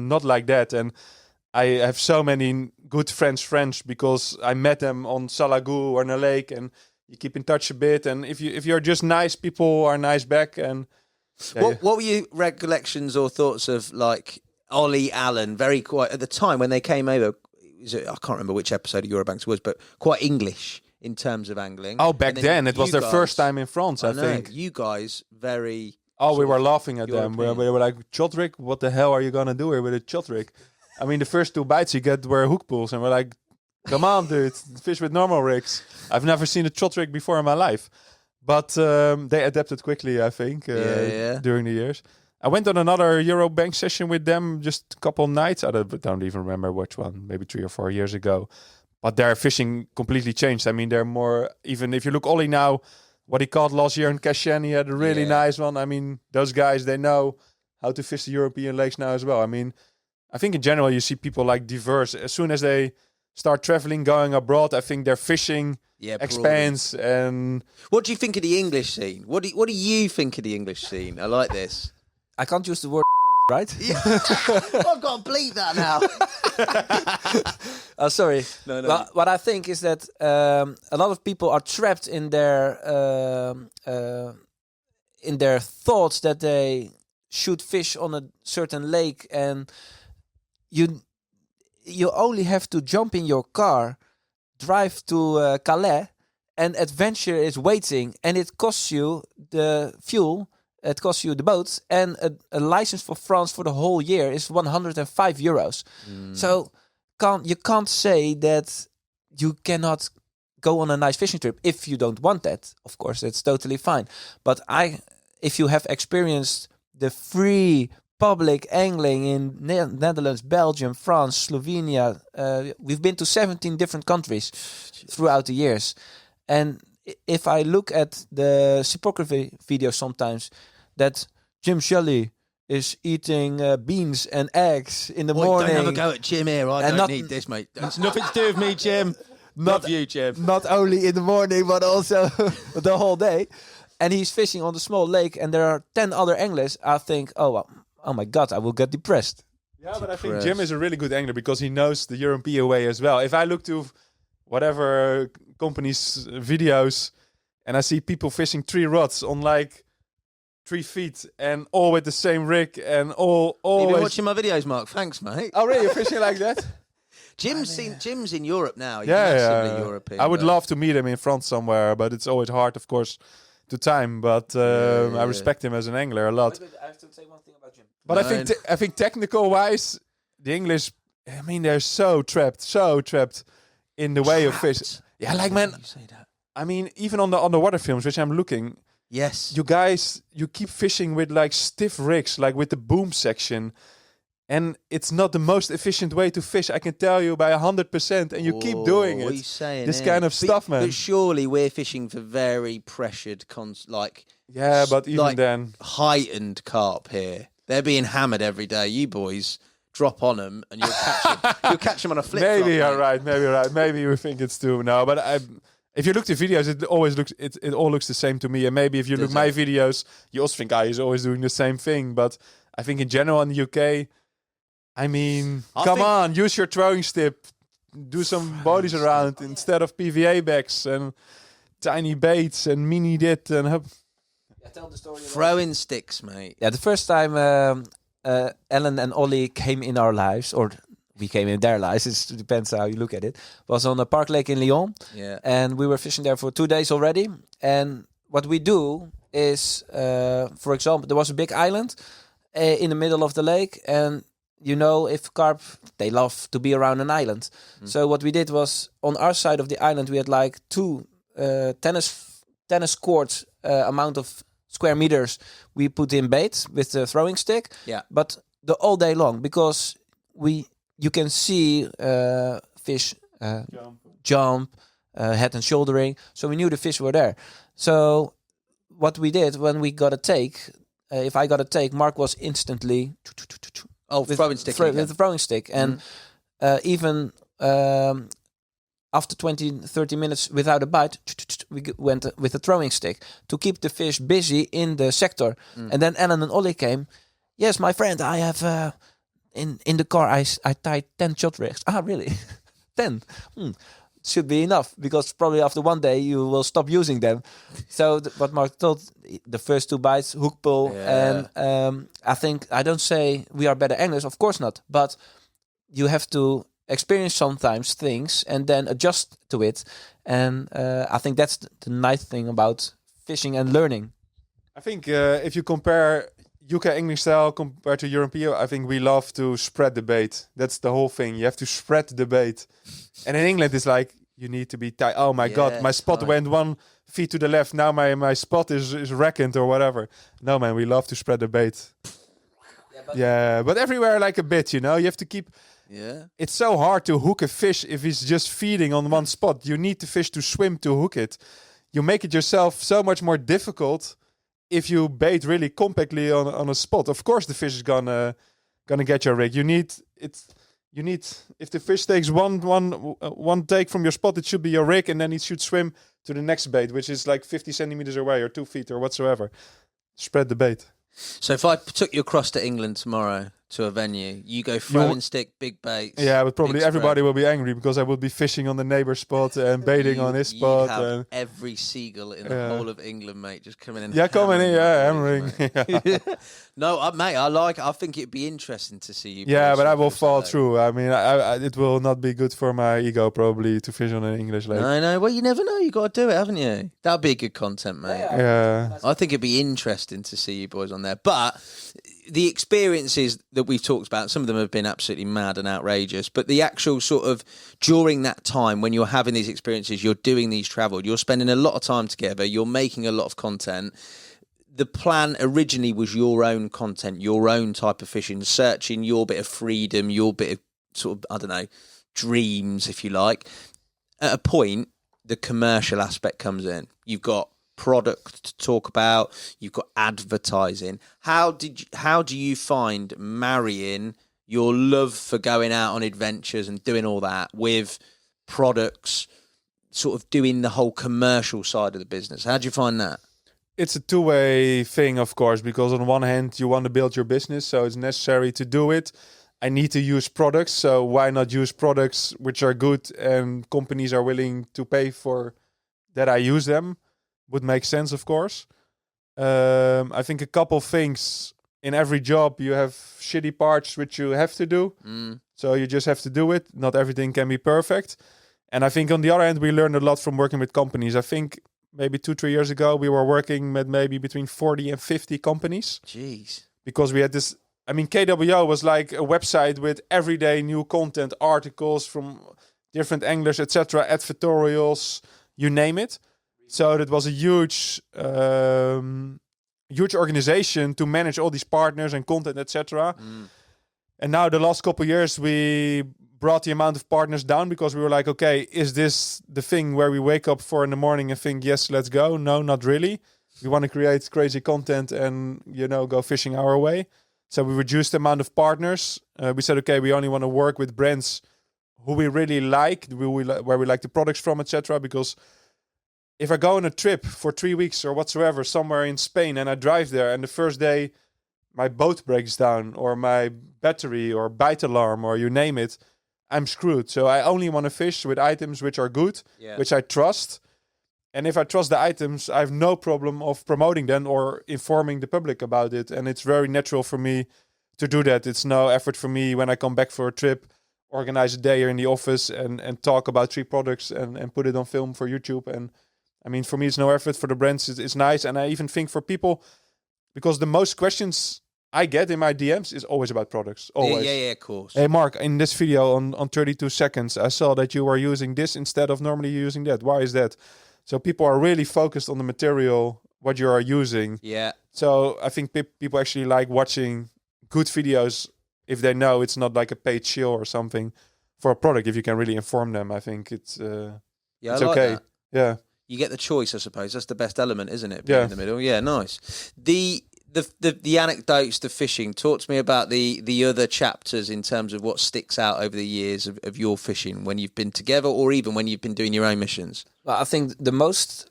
not like that. And I have so many good friends because I met them on Salagu or in a lake, and you keep in touch a bit. And if you're just nice, people are nice back. And what were your recollections or thoughts of like Ollie, Allen, very quite at the time when they came over? I can't remember which episode of Eurobanks it was, but quite English in terms of angling. Oh, back then it was their first time in France, I think. You guys very... Oh, we were laughing at them. We were like, Chodrick, what the hell are you going to do here with a Chodrick? I mean, the first 2 bites you get were hook pulls, and we're like, come on, dude, fish with normal rigs. I've never seen a Chodrick before in my life. But they adapted quickly, I think, during the years. I went on another Eurobank session with them just a couple nights. I don't even remember which one, maybe 3 or 4 years ago. But their fishing completely changed. I mean, they're more, even if you look Ollie now, what he caught last year in Kashan, he had a really nice one. I mean, those guys, they know how to fish the European lakes now as well. I mean, I think in general, you see people like diverse. As soon as they start traveling, going abroad, I think their fishing expands. And what do you think of the English scene? What do you think of the English scene? I like this. I can't use the word right? I've got to bleep that now. Oh, sorry. No. Well, what I think is that a lot of people are trapped in their thoughts that they should fish on a certain lake, and you only have to jump in your car, drive to Calais, and adventure is waiting, and it costs you the fuel. It costs you the boats, and a license for France for the whole year is 105 euros. So you can't say that you cannot go on a nice fishing trip if you don't want that. Of course, it's totally fine. But if you have experienced the free public angling in Netherlands, Belgium, France, Slovenia, we've been to 17 different countries throughout the years. And if I look at the Sipography videos sometimes, that Jim Shelley is eating beans and eggs in the morning. Don't have a go at Jim here. I don't need this, mate. It's nothing to do with me, Jim. Not you, Jim. Not only in the morning, but also the whole day. And he's fishing on the small lake, and there are 10 other anglers. I think, oh my God, I will get depressed. Yeah, but I think Jim is a really good angler because he knows the European way as well. If I look to whatever company's videos and I see people fishing 3 rods on like 3 feet and all with the same rig and all. You've been watching my videos, Mark. Thanks, mate. Oh, really? You're fishing like that? Jim's in Europe now. He's massively European. I would love to meet him in France somewhere, but it's always hard, of course, to time. But I respect him as an angler a lot. I have to say one thing about Jim. But I think technical wise, the English, I mean, they're so trapped in the way of fish. Yeah, like, man, You say that. I mean, even on the underwater films, which I'm looking, Yes. you guys, you keep fishing with like stiff rigs, like with the boom section. And it's not the most efficient way to fish, I can tell you, by 100%. And you keep doing it. What are you saying? This kind of stuff, man. But surely we're fishing for very pressured, Yeah, but even then. heightened carp here. They're being hammered every day. You boys drop on them and you'll catch them on a flip. Maybe you're right. Maybe you think it's too. No, but if you look at videos, it all looks the same to me. And maybe if you look at my videos, you also think, he's always doing the same thing. But I think in general in the UK, I mean, I come think- on, use your throwing stick, do some bodies around instead of PVA bags and tiny baits and mini dit and Tell the story. Throwing sticks, mate. Yeah, the first time Ellen and Ollie came in our lives, or we came in their lives, it depends how you look at it, was on a park lake in Lyon. Yeah. And we were fishing there for 2 days already. And what we do is, for example, there was a big island in the middle of the lake. And you know, if carp, they love to be around an island. So what we did was, on our side of the island, we had like 2 tennis court amount of square meters we put in bait with the throwing stick. Yeah. But the all day long, because you can see fish jump, head and shouldering. So we knew the fish were there. So what we did when we got a take, if I got a take, Mark was instantly Throwing stick. with the throwing stick. And even after 20-30 minutes without a bite, we went with a throwing stick to keep the fish busy in the sector. And then Ellen and Ollie came. Yes, my friend, I have in the car, I tied 10 shot rigs. Ah, really? 10? Should be enough, because probably after 1 day you will stop using them. So what Mark told, the first 2 bites, hook pull. Yeah. And I don't say we are better anglers, of course not. But you have to experience sometimes things and then adjust to it. And I think that's the nice thing about fishing and learning. I think if you compare UK English style compared to European, I think we love to spread the bait. That's the whole thing. You have to spread the bait. And in England, it's like, you need to be tight. Oh my God, my spot went 1 feet to the left. Now my spot is reckoned or whatever. No, man, we love to spread the bait. But everywhere like a bit, you know. You have to keep... Yeah. It's so hard to hook a fish if he's just feeding on one spot. You need the fish to swim to hook it. You make it yourself so much more difficult if you bait really compactly on a spot. Of course, the fish is gonna get your rig. You need if the fish takes one take from your spot, it should be your rig, and then it should swim to the next bait, which is like 50 centimeters away or 2 feet or whatsoever. Spread the bait. So if I took you across to England tomorrow to a venue, you go throwing stick, big baits. Yeah, but probably big spread. everybody will be angry because I will be fishing on the neighbor's spot and baiting on his spot. Have And every seagull in the whole of England, mate, just coming in. coming in, hammering hammering. boys, mate. No, mate, I think it'd be interesting to see you. Yeah, boys but I will fish fall like that. through. I mean, it will not be good for my ego probably to fish on an English lake. No, well, you never know. You got to do it, haven't you? That'd be good content, mate. Yeah. I think it'd be interesting to see you boys on there. But the experiences that we've talked about, some of them have been absolutely mad and outrageous. But the actual sort of during that time when you're having these experiences, you're doing these travel, you're spending a lot of time together, you're making a lot of content. The plan originally was your own content, your own type of fishing, searching your bit of freedom, your bit of sort of, I don't know, dreams, if you like. At a point, the commercial aspect comes in. You've got product to talk about, you've got advertising. How do you find marrying your love for going out on adventures and doing all that with products, sort of doing the whole commercial side of the business? How do you find that? It's a two-way thing, of course, because on one hand, you want to build your business, so it's necessary to do it. I need to use products, so why not use products which are good and companies are willing to pay for that I use them? Would make sense, of course. I think a couple things in every job, you have shitty parts which you have to do. So you just have to do it. Not everything can be perfect. And I think on the other hand, we learned a lot from working with companies. I think maybe 2-3 years ago, we were working with maybe between 40 and 50 companies. Jeez. Because we had this, I mean, KWO was like a website with everyday new content, articles from different anglers, etc., advertorials, you name it. So that was a huge organization to manage all these partners and content, etc. And now the last couple of years, we brought the amount of partners down because we were like, okay, is this the thing where we wake up 4 a.m. and think, yes, let's go? No, not really. We want to create crazy content and, go fishing our way. So we reduced the amount of partners. We said, okay, we only want to work with brands who we really like, where we like the products from, etc. Because if I go on a trip for 3 weeks or whatsoever somewhere in Spain and I drive there and the first day my boat breaks down or my battery or bite alarm or you name it, I'm screwed. So I only want to fish with items which are good, which I trust. And if I trust the items, I have no problem of promoting them or informing the public about it. And it's very natural for me to do that. It's no effort for me when I come back for a trip, organize a day here in the office and talk about 3 products and put it on film for YouTube. And I mean, for me, it's no effort. For the brands, it's nice. And I even think for people, because the most questions I get in my DMs is always about products. Always. Yeah, of course. Hey, Mark, in this video on 32 seconds, I saw that you were using this instead of normally using that. Why is that? So people are really focused on the material, what you are using. Yeah. So I think people actually like watching good videos if they know it's not like a paid shill or something for a product. If you can really inform them, I think it's I like okay. That. Yeah. You get the choice, I suppose. That's the best element, isn't it? Being in the middle. Yeah, nice. The anecdotes, the fishing. Talk to me about the other chapters in terms of what sticks out over the years of your fishing when you've been together or even when you've been doing your own missions. Well, I think the most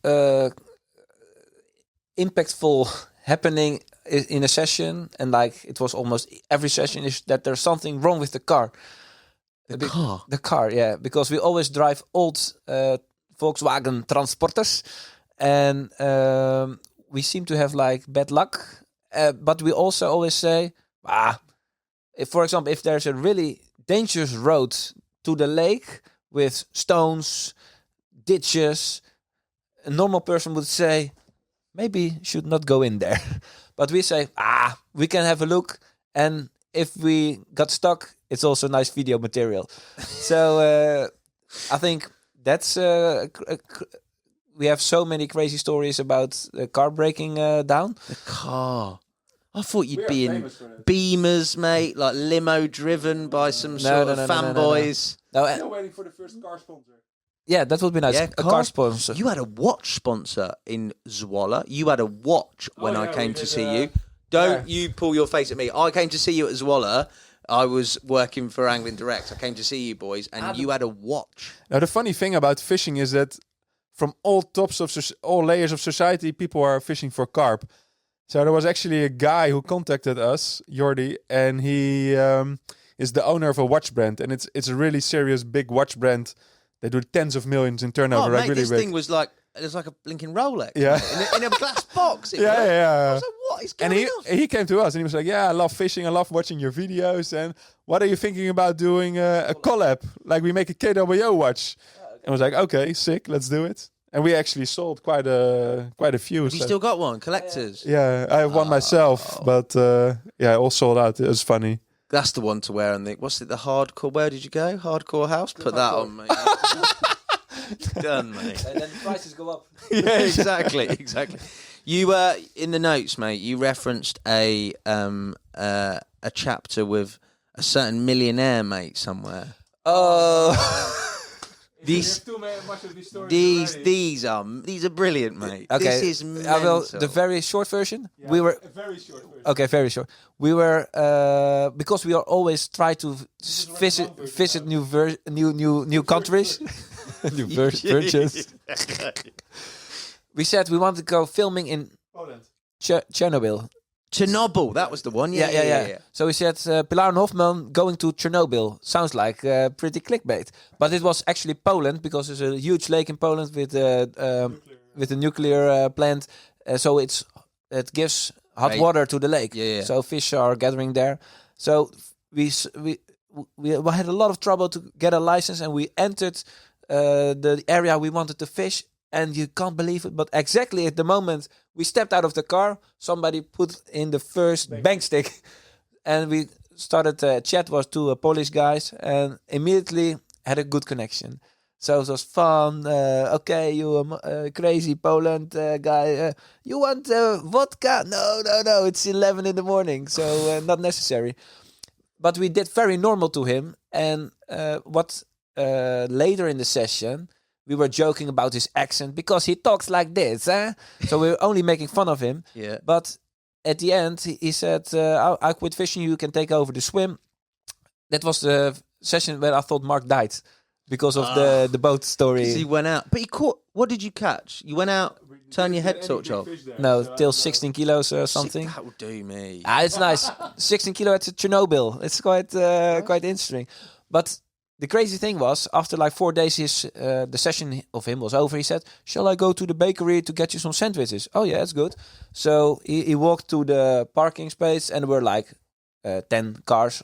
impactful happening in a session, and like it was almost every session, is that there's something wrong with the car. The car, yeah, because we always drive old Volkswagen Transporters, and we seem to have like bad luck. But we also always say, if, for example, if there's a really dangerous road to the lake with stones, ditches, a normal person would say, maybe should not go in there. But we say, we can have a look. And if we got stuck, it's also nice video material. So I think that's... we have so many crazy stories about the car breaking down. The car. I thought you'd be in Beamers, mate, like limo driven by some sort of fanboys. No, Still waiting for the first car sponsor. Yeah, that would be nice. Yeah, a car sponsor. You had a watch sponsor in Zwolle. You had a watch when I came to see you. Don't you pull your face at me. I came to see you at Zwolle. I was working for Angling Direct. I came to see you boys, and you had a watch. Now, the funny thing about fishing is that from all tops of all layers of society, people are fishing for carp. So there was actually a guy who contacted us, Jordi, and he is the owner of a watch brand, and it's a really serious big watch brand. They do tens of millions in turnover. Oh, mate, really this big. thing was like it's like a blinking Rolex. Yeah, in a glass box. Yeah. I was like, what is going on? And he came to us and he was like, "Yeah, I love fishing. I love watching your videos. And what are you thinking about doing a collab? Like we make a KWO watch." And I was like, "Okay, sick. Let's do it." And we actually sold quite a few. Have you still got one? Collectors? Yeah, I have one myself, but all sold out. It was funny. That's the one to wear on the... What's it, the hardcore... Where did you go? Hardcore house? Put that on, mate. Done, mate. And then the prices go up. Yeah, exactly. You, in the notes, mate, you referenced a chapter with a certain millionaire mate somewhere. Oh... These are brilliant, mate. Okay, this is mental. the very short version. Yeah, we were a very short version. Okay, very short. We were because we are always try to visit new countries, new virgins. We said we want to go filming in Poland, Chernobyl. Chernobyl, that was the one. Yeah. So we said Pilaar and Hofman going to Chernobyl. Sounds like pretty clickbait, but it was actually Poland because there's a huge lake in Poland with a nuclear plant. So it gives hot water to the lake. Yeah. So fish are gathering there. So we had a lot of trouble to get a license, and we entered the area we wanted to fish. And you can't believe it, but exactly at the moment we stepped out of the car, somebody put in the first bank stick, and we started a chat was two Polish guys, and immediately had a good connection. So it was fun. Okay, you crazy Poland guy. You want vodka? No. It's 11 in the morning, so not necessary. But we did very normal to him, and later in the session. We were joking about his accent because he talks like this, eh? So we were only making fun of him. Yeah. But at the end, he said, I quit fishing, you can take over the swim. That was the session where I thought Mark died because of the boat story. He went out. But he caught... What did you catch? You went out, turn your head torch off. No, till 16 kilos or something. That will do me. It's nice. 16 kilo at Chernobyl. It's quite interesting. But the crazy thing was, after like 4 days, the session of him was over. He said, "Shall I go to the bakery to get you some sandwiches?" Oh yeah, that's good. So he walked to the parking space, and there were like 10 cars,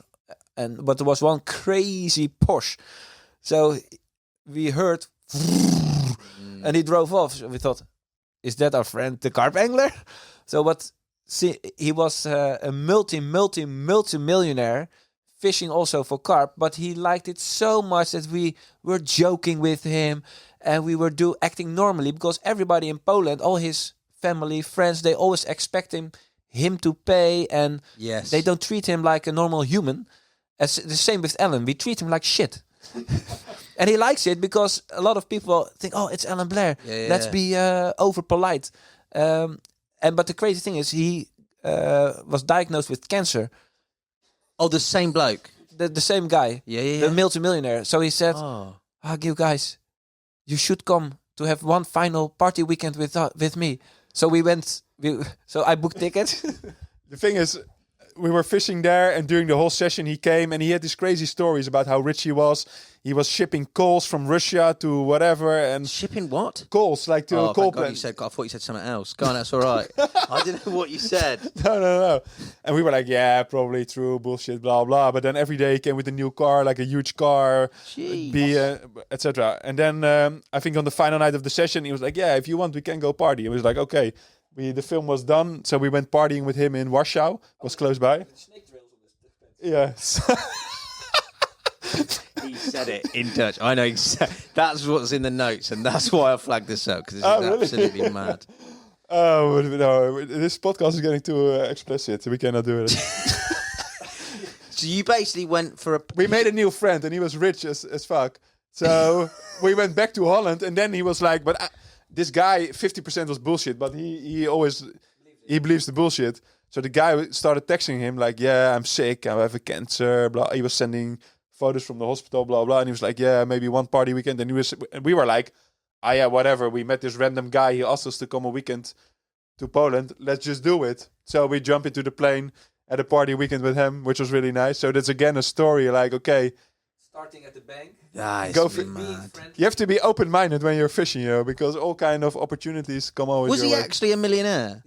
but there was one crazy Porsche. So we heard, and he drove off. So we thought, is that our friend the carp angler? So he was a multi-millionaire, fishing also for carp, but he liked it so much that we were joking with him, and we were acting normally, because everybody in Poland, all his family, friends, they always expect him to pay, and they don't treat him like a normal human. As the same with Alan, we treat him like shit. And he likes it because a lot of people think, "Oh, it's Alan Blair. Let's be over polite." But the crazy thing is, he was diagnosed with cancer. Oh, the same bloke, the same guy, the multimillionaire. So he said, "You guys, you should come to have one final party weekend with me." So we went. So I booked tickets. The thing is, we were fishing there, and during the whole session he came, and he had these crazy stories about how rich he was. He was shipping coals from Russia to whatever, and shipping what? Coals, like to a coal plant. I thought you said something else. Go on, that's all right. I didn't know what you said. No. And we were like, yeah, probably true, bullshit, blah blah. But then every day he came with a new car, like a huge car, etc. And then I think on the final night of the session, he was like, yeah, if you want, we can go party. And we was like, okay. The film was done, so we went partying with him in Warsaw. Was close by. Yes. He said it in Dutch. I know that's what's in the notes, and that's why I flagged this up, because this is absolutely mad. Oh no! This podcast is getting too explicit. We cannot do it. So you basically went for We made a new friend, and he was rich as fuck. So we went back to Holland, and then he was like, "But this guy, 50% was bullshit, but he believes the bullshit." So the guy started texting him like, "Yeah, I'm sick. I have a cancer." Blah. He was sending photos from the hospital, blah blah, and he was like, "Yeah, maybe one party weekend." And we were like, "Ah, yeah, whatever." We met this random guy. He asked us to come a weekend to Poland. Let's just do it. So we jump into the plane at a party weekend with him, which was really nice. So that's again a story like, okay, starting at the bank. Mad. You have to be open-minded when you're fishing, because all kind of opportunities come always. Was he actually a millionaire?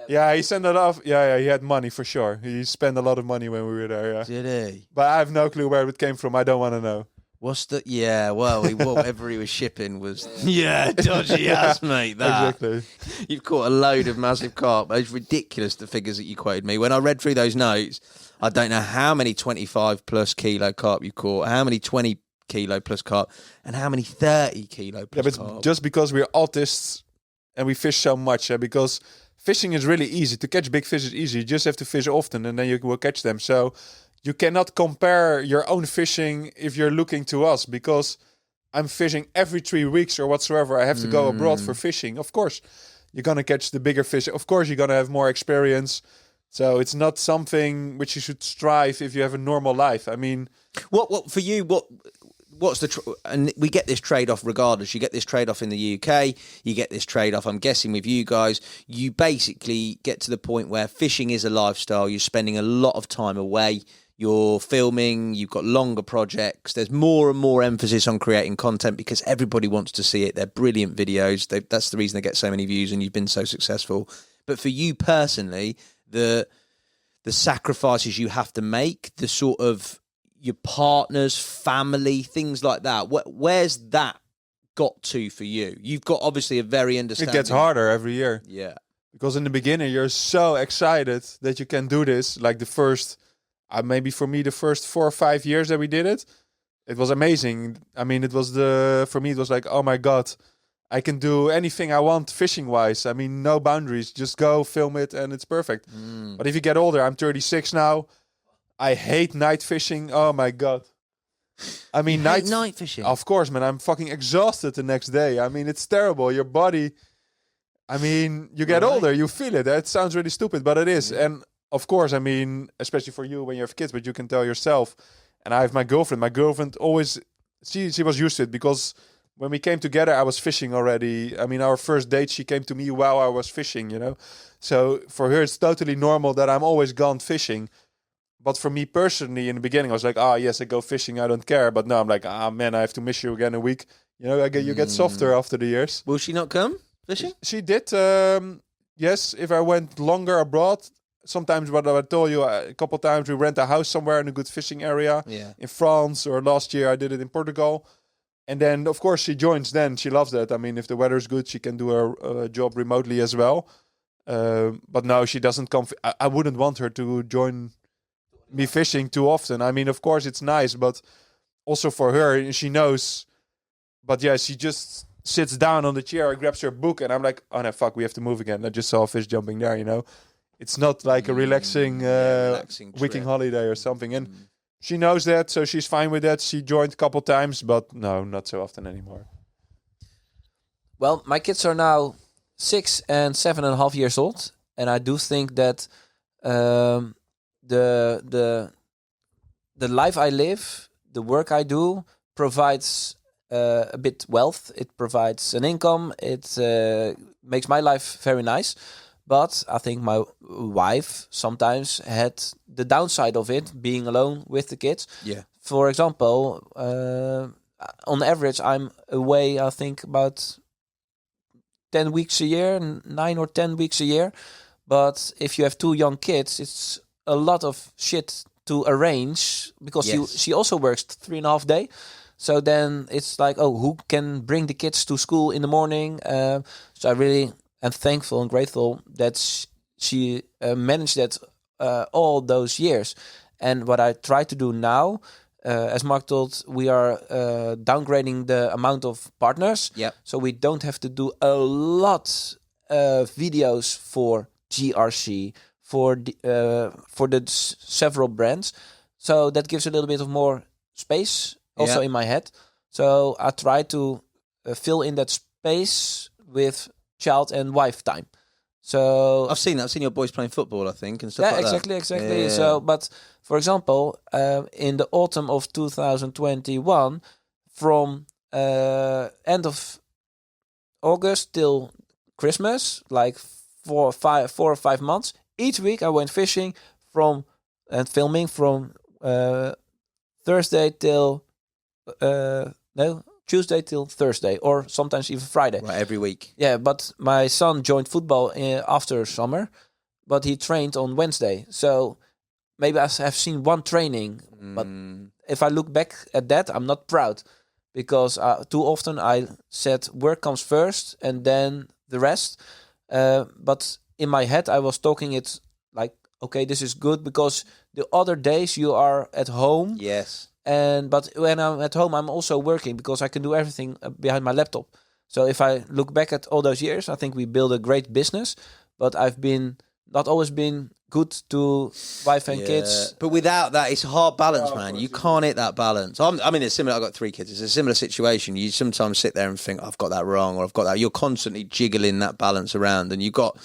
Yeah, he sent it off. Yeah, he had money for sure. He spent a lot of money when we were there. Yeah. Did he? But I have no clue where it came from. I don't want to know. Whatever he was shipping was dodgy ass, mate. That. Exactly. You've caught a load of massive carp. It's ridiculous, the figures that you quoted me. When I read through those notes, I don't know how many 25 plus kilo carp you caught, how many 20 kilo plus carp, and how many 30 kilo plus carp. But just because we're artists and we fish so much, because fishing is really easy. To catch big fish is easy. You just have to fish often, and then you will catch them. So you cannot compare your own fishing if you're looking to us, because I'm fishing every 3 weeks or whatsoever. I have to go abroad for fishing. Of course, you're going to catch the bigger fish. Of course, you're going to have more experience. So it's not something which you should strive if you have a normal life. I mean, what for you? What's the and we get this trade-off regardless. You get this trade-off in the UK. You get this trade-off, I'm guessing, with you guys. You basically get to the point where fishing is a lifestyle. You're spending a lot of time away. You're filming. You've got longer projects. There's more and more emphasis on creating content because everybody wants to see it. They're brilliant videos. That's the reason they get so many views, and you've been so successful. But for you personally, the sacrifices you have to make, the sort of your partners, family, things like that. Where's that got to for you? You've got obviously a very understanding. It gets harder every year. Yeah. Because in the beginning, you're so excited that you can do this. Like the first, maybe for me, the first 4 or 5 years that we did it, it was amazing. I mean, for me, it was like, oh my God, I can do anything I want fishing-wise. I mean, no boundaries. Just go, film it, and it's perfect. But if you get older, I'm 36 now. I hate night fishing. Oh my God. I mean, night fishing. Of course, man. I'm fucking exhausted the next day. I mean, it's terrible. Your body. I mean, you get older, you feel it. That sounds really stupid, but it is. And of course, I mean, especially for you when you have kids, but you can tell yourself. And I have my girlfriend. My girlfriend always, she was used to it because when we came together, I was fishing already. I mean, our first date, she came to me while I was fishing, you know. So for her, it's totally normal that I'm always gone fishing. But for me personally, in the beginning, I was like, yes, I go fishing, I don't care. But now I'm like, man, I have to miss you again a week. You know, you get softer after the years. Will she not come fishing? She did. Yes, if I went longer abroad, sometimes what I told you, a couple of times we rent a house somewhere in a good fishing area in France, or last year I did it in Portugal. And then, of course, she joins then. She loves that. I mean, if the weather is good, she can do her job remotely as well. But no, she doesn't come. I wouldn't want her to join me fishing too often. I mean, of course, it's nice, but also for her, she knows. But yeah, she just sits down on the chair, grabs her book, and I'm like, oh no, fuck, we have to move again. I just saw a fish jumping there, you know. It's not like a relaxing weekend holiday or something. And she knows that, so she's fine with that. She joined a couple times, but no, not so often anymore. Well, my kids are now 6 and 7.5 years old, and I do think that the life I live, the work I do, provides a bit wealth. It provides an income. It makes my life very nice. But I think my wife sometimes had the downside of it, being alone with the kids. Yeah. For example, on average, I'm away, I think, about 10 weeks a year, 9 or 10 weeks a year. But if you have 2 young kids, it's a lot of shit to arrange, because she also works 3.5 days. So then it's like, who can bring the kids to school in the morning? So I really am thankful and grateful that she managed that all those years. And what I try to do now, as Mark told, we are downgrading the amount of partners. Yep. So we don't have to do a lot of videos for GRC, for the several brands. So that gives a little bit of more space also in my head. So I try to fill in that space with child and wife time. So I've seen that. I've seen your boys playing football, I think, and stuff like exactly. that. Yeah. So, but for example, in the autumn of 2021, from end of August till Christmas, like 4 or 5 months, each week I went fishing and filming from Thursday till Tuesday till Thursday, or sometimes even Friday. Right, every week. Yeah, but my son joined football after summer, but he trained on Wednesday. So maybe I have seen one training, but if I look back at that, I'm not proud, because too often I said work comes first and then the rest. But in my head, I was talking it like, okay, this is good, because the other days you are at home. Yes. But when I'm at home, I'm also working, because I can do everything behind my laptop. So if I look back at all those years, I think we built a great business, but I've not always been good to wife and kids. But without that, it's a hard balance, man. You can't hit that balance. I'm in a similar. I've got 3 kids. It's a similar situation. You sometimes sit there and think, I've got that wrong, or I've got that. You're constantly jiggling that balance around, and you've got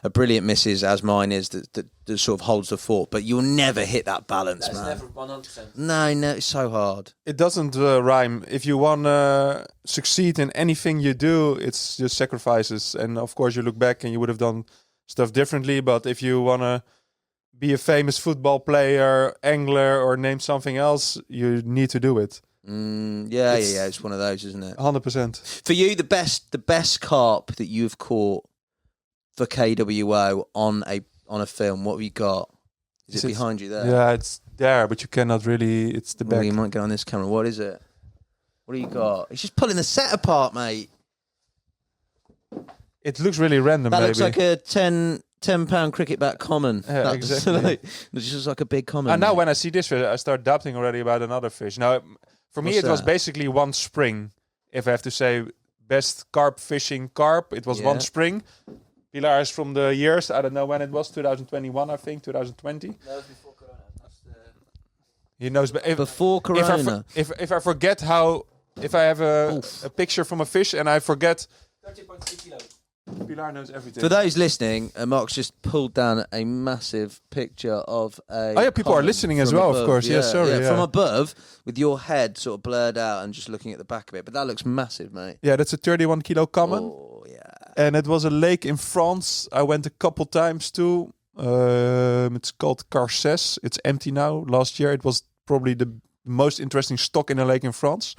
a brilliant missus, as mine is, that sort of holds the fort. But you'll never hit that balance, man. Never 100%. No, it's so hard. It doesn't rhyme. If you want to succeed in anything you do, it's just sacrifices. And of course, you look back and you would have done stuff differently. But if you want to be a famous football player, angler, or name something else, you need to do it. Yeah. It's one of those, isn't it? 100%. For you, the best carp that you've caught for KWO on a film, what have you got? Is it behind you there? Yeah, it's there, but you cannot really. It's the back. Well, you might get on this camera. What is it? What do you got? It's just pulling the set apart, mate. It looks really random. That maybe. looks like a £10 cricket bat common. Yeah, exactly. It's just like a big common. And now when I see this fish, I start doubting already about another fish. Now, for me, it was basically one spring. If I have to say best carp fishing carp, it was one spring. Pilaar is from the years, I don't know when it was, 2021, I think, 2020. That was before Corona. He knows. But before Corona. If I forget how, if I have a picture from a fish and I forget. 30.3 kilos. Pilaar knows everything. For those listening, Mark's just pulled down a massive picture of a. Oh yeah, people are pond listening as from well, above. of course. Yeah, sorry. Yeah. From above, with your head sort of blurred out and just looking at the back of it. But that looks massive, mate. Yeah, that's a 31 kilo common. Oh yeah. And it was a lake in France. I went a couple times to. It's called Carces. It's empty now. Last year, it was probably the most interesting stock in a lake in France.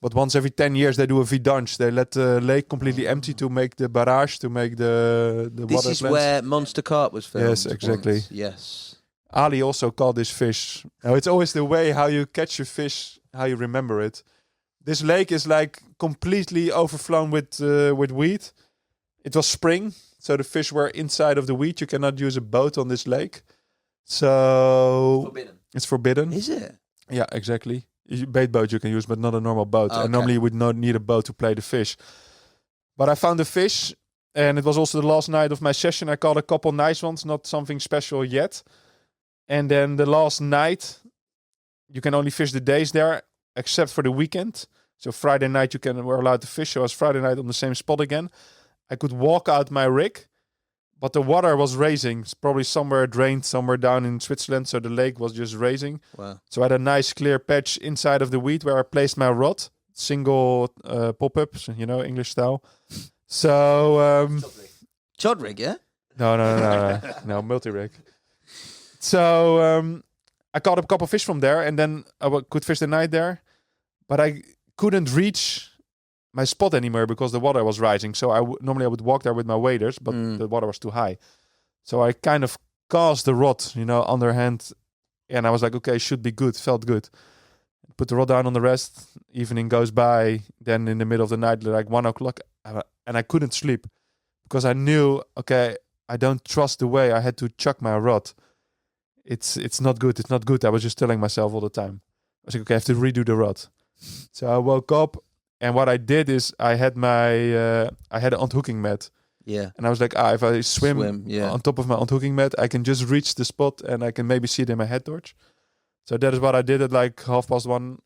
But once every 10 years, they do a vidange. They let the lake completely empty to make the barrage, to make the This water is plants. where Monster Carp was filmed. Yes, exactly. once. Yes. Ali also caught this fish. Now, it's always the way how you catch a fish, how you remember it. This lake is like completely overflown with weed. It was spring, so the fish were inside of the weed. You cannot use a boat on this lake. So Forbidden. it's forbidden. Is it? Yeah, exactly. Bait boat you can use, but not a normal boat. Okay. And normally you would not need a boat to play the fish. But I found the fish, and it was also the last night of my session. I caught a couple nice ones, not something special yet. And then the last night, you can only fish the days there, except for the weekend. So Friday night were allowed to fish. So I was Friday night on the same spot again. I could walk out my rig, but the water was raising. It's probably somewhere drained, somewhere down in Switzerland. So the lake was just raising. Wow. So I had a nice clear patch inside of the weed where I placed my rod. Single pop-ups, English style. So... Chod rig, yeah? No, multi-rig. So I caught a couple fish from there, and then I could fish the night there. But I couldn't reach my spot anymore because the water was rising. So normally I would walk there with my waders, but the water was too high. So I kind of cast the rod, underhand, and I was like, okay, should be good, felt good. Put the rod down on the rest. Evening goes by. Then in the middle of the night, like 1 o'clock, and I couldn't sleep because I knew, okay, I don't trust the way. I had to chuck my rod. It's not good. It's not good. I was just telling myself all the time. I was like, okay, I have to redo the rod. So I woke up, and what I did is I had an unhooking mat. Yeah. And I was like, if I swim yeah. on top of my unhooking mat, I can just reach the spot and I can maybe see it in my head torch. So that is what I did at like 1:30.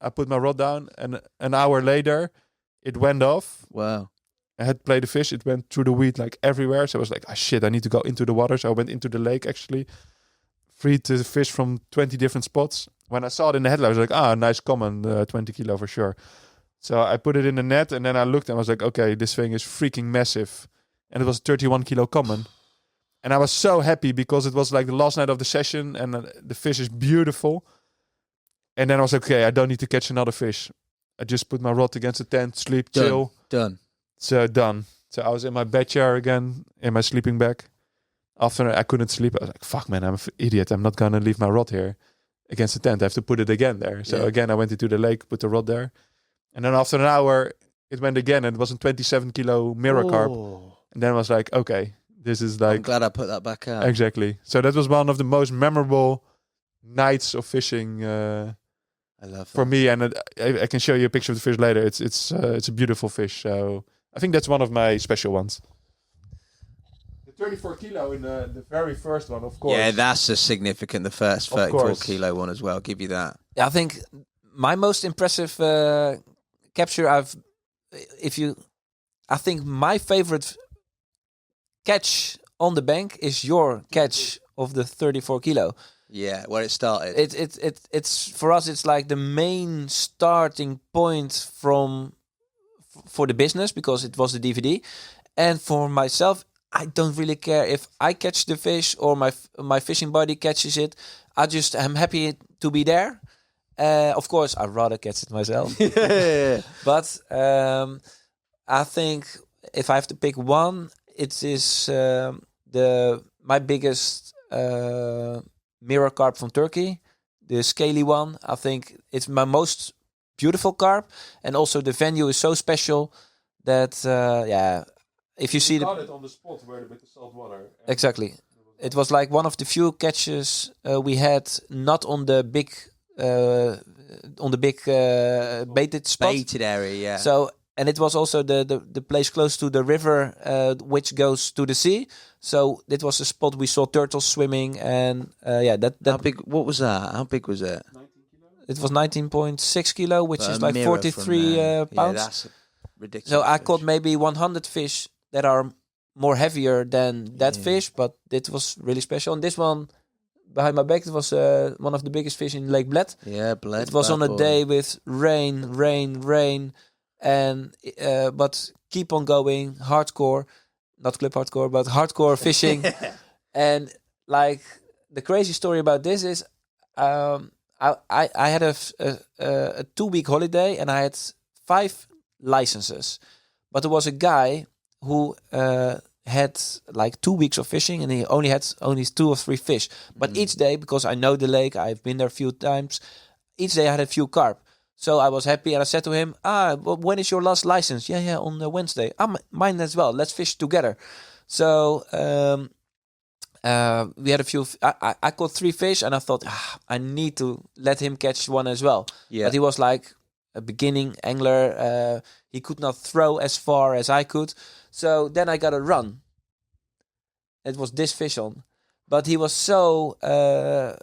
I put my rod down, and an hour later, it went off. Wow. I had played the fish. It went through the weed like everywhere. So I was like, shit, I need to go into the water. So I went into the lake actually, freed the fish from 20 different spots. When I saw it in the headlight, I was like, nice common, 20 kilo for sure. So I put it in the net, and then I looked and I was like, okay, this thing is freaking massive. And it was 31 kilo common. And I was so happy because it was like the last night of the session, and the fish is beautiful. And then I was like, okay, I don't need to catch another fish. I just put my rod against the tent, sleep, chill. Done. So done. So I was in my bed chair again, in my sleeping bag. After I couldn't sleep, I was like, fuck man, I'm an idiot. I'm not going to leave my rod here against the tent. I have to put it again there. So again, I went into the lake, put the rod there. And then after an hour, it went again, and it was a 27 kilo mirror carp. And then I was like, okay, this is like... I'm glad I put that back out. Exactly. So that was one of the most memorable nights of fishing I love that. for me. And I can show you a picture of the fish later. It's a beautiful fish. So I think that's one of my special ones. The 34 kilo in the very first one, of course. Yeah, that's a significant. The first 34 kilo one as well. I'll give you that. Yeah, I think my most impressive capture I think my favorite catch on the bank is your catch of the 34 kilo. Yeah, where it started. It's for us. It's like the main starting point for the business because it was the DVD, and for myself, I don't really care if I catch the fish or my fishing buddy catches it. I am happy to be there. Of course, I'd rather catch it myself. But I think if I have to pick one, it is my biggest mirror carp from Turkey, the scaly one. I think it's my most beautiful carp, and also the venue is so special that if you see got it on the spot with the salt water. Exactly, it was like one of the few catches we had not on the big baited spot. Baited area, yeah. So. And it was also the place close to the river, which goes to the sea. So it was a spot we saw turtles swimming, and that. How big? What was that? How big was it? 19 kilo? It was 19.6 kilo, which is like 43 pounds. Yeah, that's ridiculous. So I caught maybe 100 fish that are more heavier than that fish, but it was really special. And this one behind my back, it was one of the biggest fish in Lake Bled. Yeah, Bled. It was on a day with rain, and but keep on going, hardcore, not clip hardcore, but hardcore fishing. And like the crazy story about this is, I had a 2-week holiday and I had 5 licenses, but there was a guy who had like 2 weeks of fishing and he only had 2 or 3 fish. But each day, because I know the lake, I've been there a few times, each day I had a few carp. So I was happy and I said to him, when is your last license? Yeah, on Wednesday. Mine as well. Let's fish together. So we had a few. I caught 3 fish and I thought, I need to let him catch one as well. Yeah. But he was like a beginning angler. He could not throw as far as I could. So then I got a run. It was this fish on. But he was so...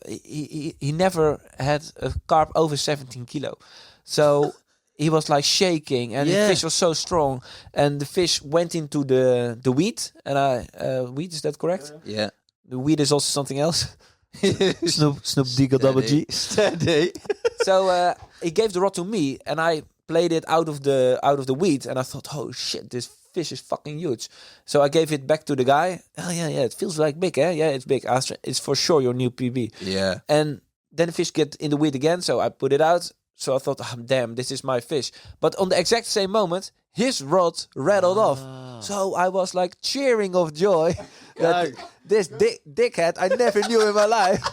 he never had a carp over 17 kilo. So he was like shaking and the fish was so strong. And the fish went into the weed. And weed, is that correct? Yeah. The weed is also something else. Snoop Deagle Double G. Steady. So he gave the rod to me and I played it out of the weed. And I thought, oh shit, this fish is fucking huge. So I gave it back to the guy. Oh yeah, it feels like big, eh? Yeah, it's big. It's for sure your new PB. Yeah. And then the fish get in the weed again, so I put it out. So I thought, damn, this is my fish. But on the exact same moment, his rod rattled off. So I was like cheering of joy that this dickhead I never knew in my life.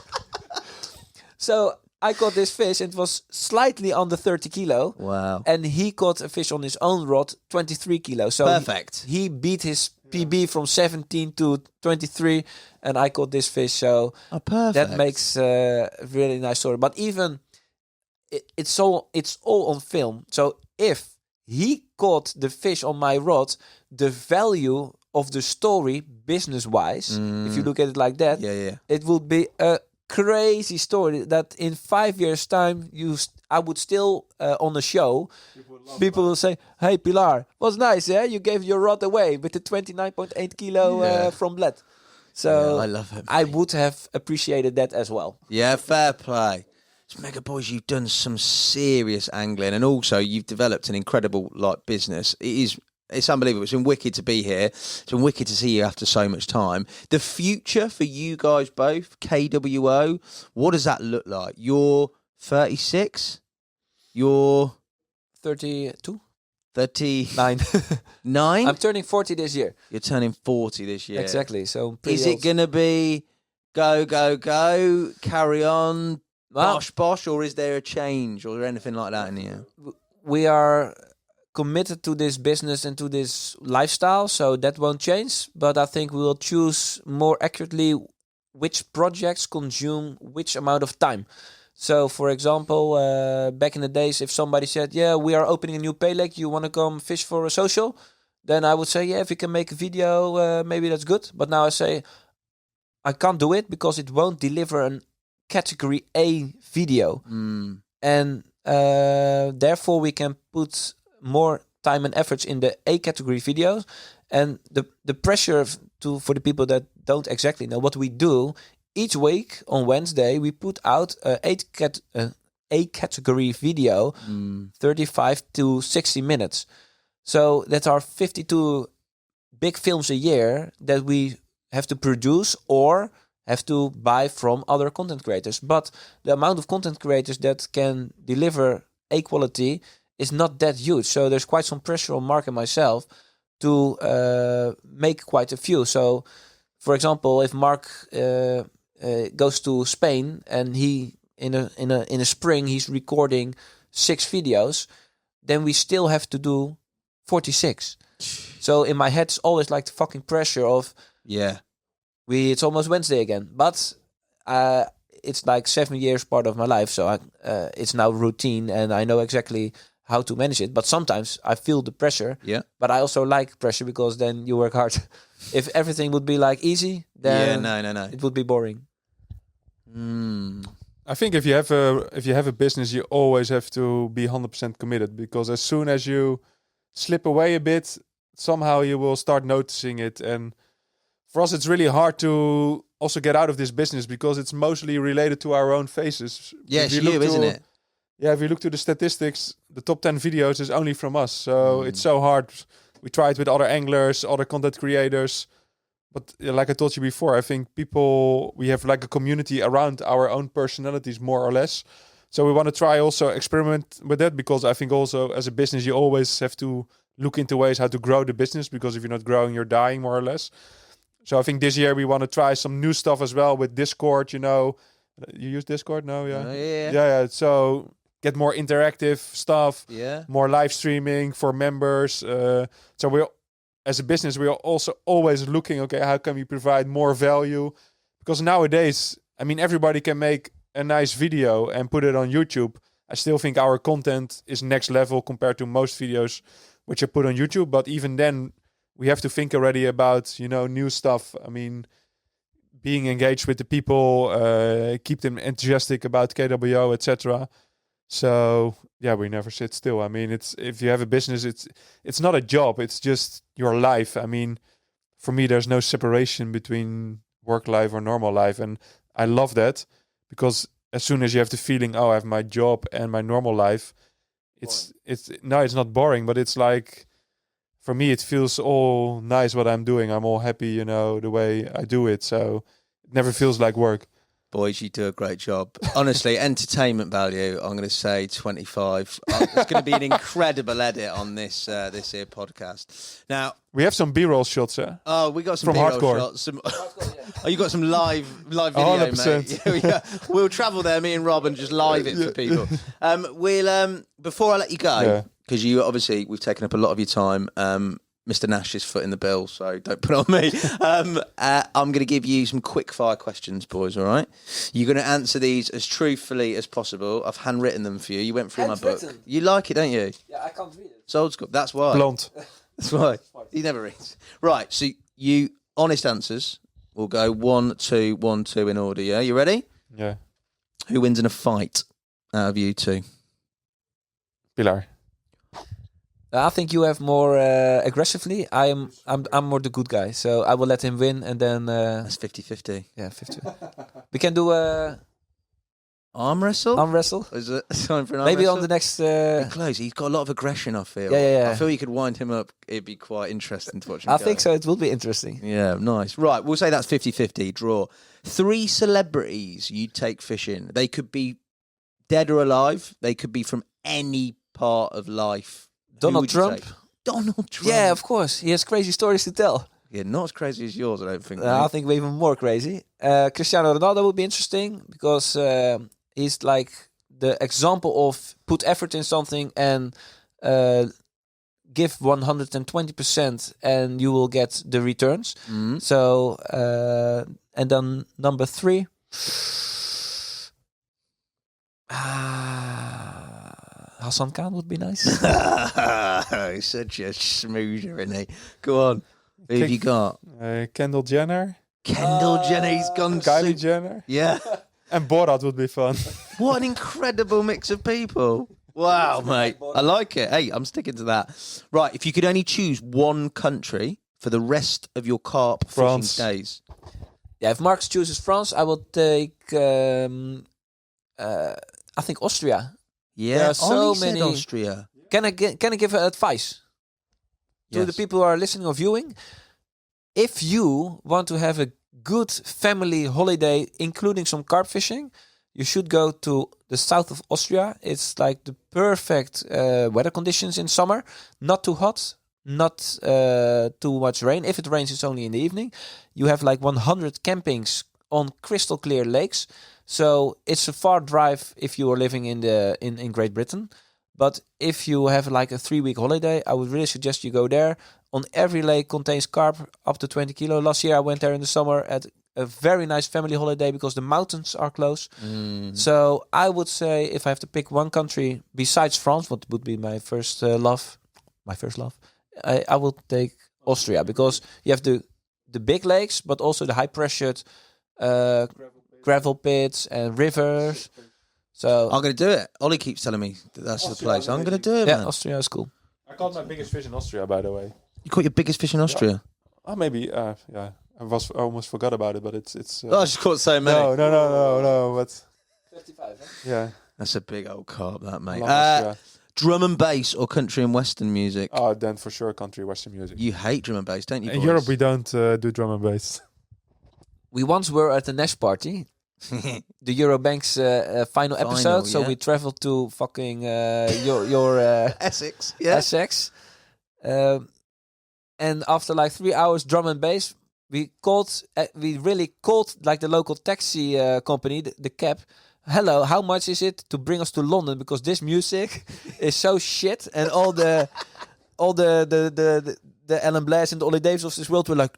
So I caught this fish and it was slightly under 30 kilo. Wow. And he caught a fish on his own rod, 23 kilo. So perfect. He beat his PB from 17 to 23 and I caught this fish. So perfect. That makes a really nice story. But even it's all on film. So if he caught the fish on my rod, the value of the story business-wise, if you look at it like that, it will be a crazy story that in 5 years' time I would still on the show. People will say, "Hey, Pilaar, was nice, yeah? You gave your rod away with the 29.8 kilo from Bled." So I love it. I would have appreciated that as well. Yeah, fair play. So Mega Boys, you've done some serious angling, and also you've developed an incredible business. It's unbelievable. It's been wicked to be here. It's been wicked to see you after so much time. The future for you guys both, KWO, what does that look like? You're 36? You're 32? 39. 9? I'm turning 40 this year. You're turning 40 this year. Exactly. So is it going to be go, carry on, bosh, or is there a change or anything like that in here? We are committed to this business and to this lifestyle, so that won't change. But I think we will choose more accurately which projects consume which amount of time. So, for example, back in the days, if somebody said, "Yeah, we are opening a new pay lake, you want to come fish for a social?" Then I would say, "Yeah, if you can make a video, maybe that's good." But now I say, I can't do it because it won't deliver a category A video, and therefore we can put more time and efforts in the A category videos. And the pressure for the people that don't exactly know what we do, each week on Wednesday we put out A category video, 35 to 60 minutes. So that are 52 big films a year that we have to produce or have to buy from other content creators. But the amount of content creators that can deliver A quality is not that huge. So there's quite some pressure on Mark and myself to make quite a few. So, for example, if Mark goes to Spain and he in a spring he's recording 6 videos, then we still have to do 46. So in my head it's always like the fucking pressure of it's almost Wednesday again. But it's like 7 years part of my life, so it's now routine and I know exactly how to manage it. But sometimes I feel the pressure. Yeah. But I also like pressure because then you work hard. If everything would be like easy, then no. It would be boring. I think if you have a business, you always have to be 100% committed, because as soon as you slip away a bit, somehow you will start noticing it. And for us, it's really hard to also get out of this business because it's mostly related to our own faces. Yeah, If it's look you, isn't it? Yeah, if you look to the statistics, the top 10 videos is only from us. So it's so hard. We tried with other anglers, other content creators. But like I told you before, I think we have like a community around our own personalities, more or less. So we want to try also experiment with that, because I think also as a business, you always have to look into ways how to grow the business, because if you're not growing, you're dying, more or less. So I think this year we want to try some new stuff as well with Discord, you know. You use Discord? No, yeah. Oh, yeah. Yeah. So get more interactive stuff, Yeah. more live streaming for members. So we're, as a business, we are also always looking, okay, how can we provide more value? Because nowadays, I mean, everybody can make a nice video and put it on YouTube. I still think our content is next level compared to most videos which are put on YouTube. But even then, we have to think already about, you know, new stuff. I mean, being engaged with the people, keep them enthusiastic about KWO, etc. So yeah, we never sit still. I mean, it's, if you have a business, it's not a job. It's just your life. I mean, for me, there's no separation between work life or normal life, and I love that, because as soon as you have the feeling, oh, I have my job and my normal life, it's not boring, but it's like, for me, it feels all nice what I'm doing. I'm all happy, you know, the way I do it. So it never feels like work. Boys, you do a great job. Honestly, entertainment value, I'm going to say 25. It's going to be an incredible edit on this this here podcast. Now, we have some B-roll shots, eh? Oh, we got some from B-roll hardcore shots. Oh, you got some live video, 100%. mate. Yeah. We'll travel there, me and Rob, and just live it for people. We'll before I let you go, because you obviously, we've taken up a lot of your time. Mr. Nash is footing the bill, so don't put it on me. I'm going to give you some quick fire questions, boys, all right? You're going to answer these as truthfully as possible. I've handwritten them for you. You went through my book. You like it, don't you? Yeah, I can't read it. It's old school. That's why. Blonde. That's why. He never reads. Right, so you, honest answers. We'll go 1, 2, 1, 2 in order, yeah? You ready? Yeah. Who wins in a fight out of you two? Pilaar. I think you have more aggressively. I'm more the good guy, so I will let him win, and then That's 50-50. yeah, 50. We can do Arm wrestle? arm wrestle. Is it time for an arm Maybe wrestle? on the next. Close. He's got a lot of aggression, I feel. Yeah. I feel you could wind him up. It'd be quite interesting to watch him I go. think so. It will be interesting. Yeah, nice. Right, we'll say that's 50-50, draw. 3 celebrities you'd take fishing. They could be dead or alive. They could be from any part of life. Who Donald would you Trump. take? Donald Trump. Yeah, of course. He has crazy stories to tell. Yeah, not as crazy as yours, I don't think. I mate. think we're even more crazy. Cristiano Ronaldo would be interesting because he's like the example of put effort in something and give 120% and you will get the returns. Mhm. So, and then number 3. Hassan Khan would be nice. He's such a smoozer, isn't he? Go on. Who have you got? Kendall Jenner. Kendall Jenner. He's gone Kylie Jenner. Yeah. And Borat would be fun. What an incredible mix of people. Wow, mate. I like it. Hey, I'm sticking to that. Right, if you could only choose one country for the rest of your carp France. fishing days. Yeah, if Marcus chooses France, I will take, I think Austria. Yeah, There are so Ollie said many- Austria. Can I give advice to the Yes. people who are listening or viewing? If you want to have a good family holiday, including some carp fishing, you should go to the south of Austria. It's like the perfect weather conditions in summer. Not too hot, not too much rain. If it rains, it's only in the evening. You have like 100 campings on crystal clear lakes. So it's a far drive if you are living in Great Britain. But if you have like a 3-week holiday, I would really suggest you go there. On every lake contains carp up to 20 kilo. Last year I went there in the summer at a very nice family holiday because the mountains are close. So I would say if I have to pick one country besides France, what would be my first love, I will take Austria because you have the big lakes, but also the high pressured gravel pits and rivers. So I'm going to do it. Ollie keeps telling me that that's the place. I'm going to do it, yeah, man. Austria is cool. I caught my biggest fish in Austria, by the way. You caught your biggest fish in Austria? Oh, maybe. Yeah, I almost forgot about it, but it's. I just caught so many. No. But 55. yeah, That's a big old carp, that, mate. love Austria. Drum and bass or country and western music? Oh, then for sure, country western music. You hate drum and bass, don't you? In boys? Europe, we don't do drum and bass. We once were at the Nash party, the Eurobank's final episode. So yeah. we traveled to fucking your Essex. Yeah. Essex, and after like 3 hours drum and bass, we really called like the local taxi company, the cab. Hello, how much is it to bring us to London? Because this music is so shit, and all the Alan Blairs and the Ollie Davis of this world were like,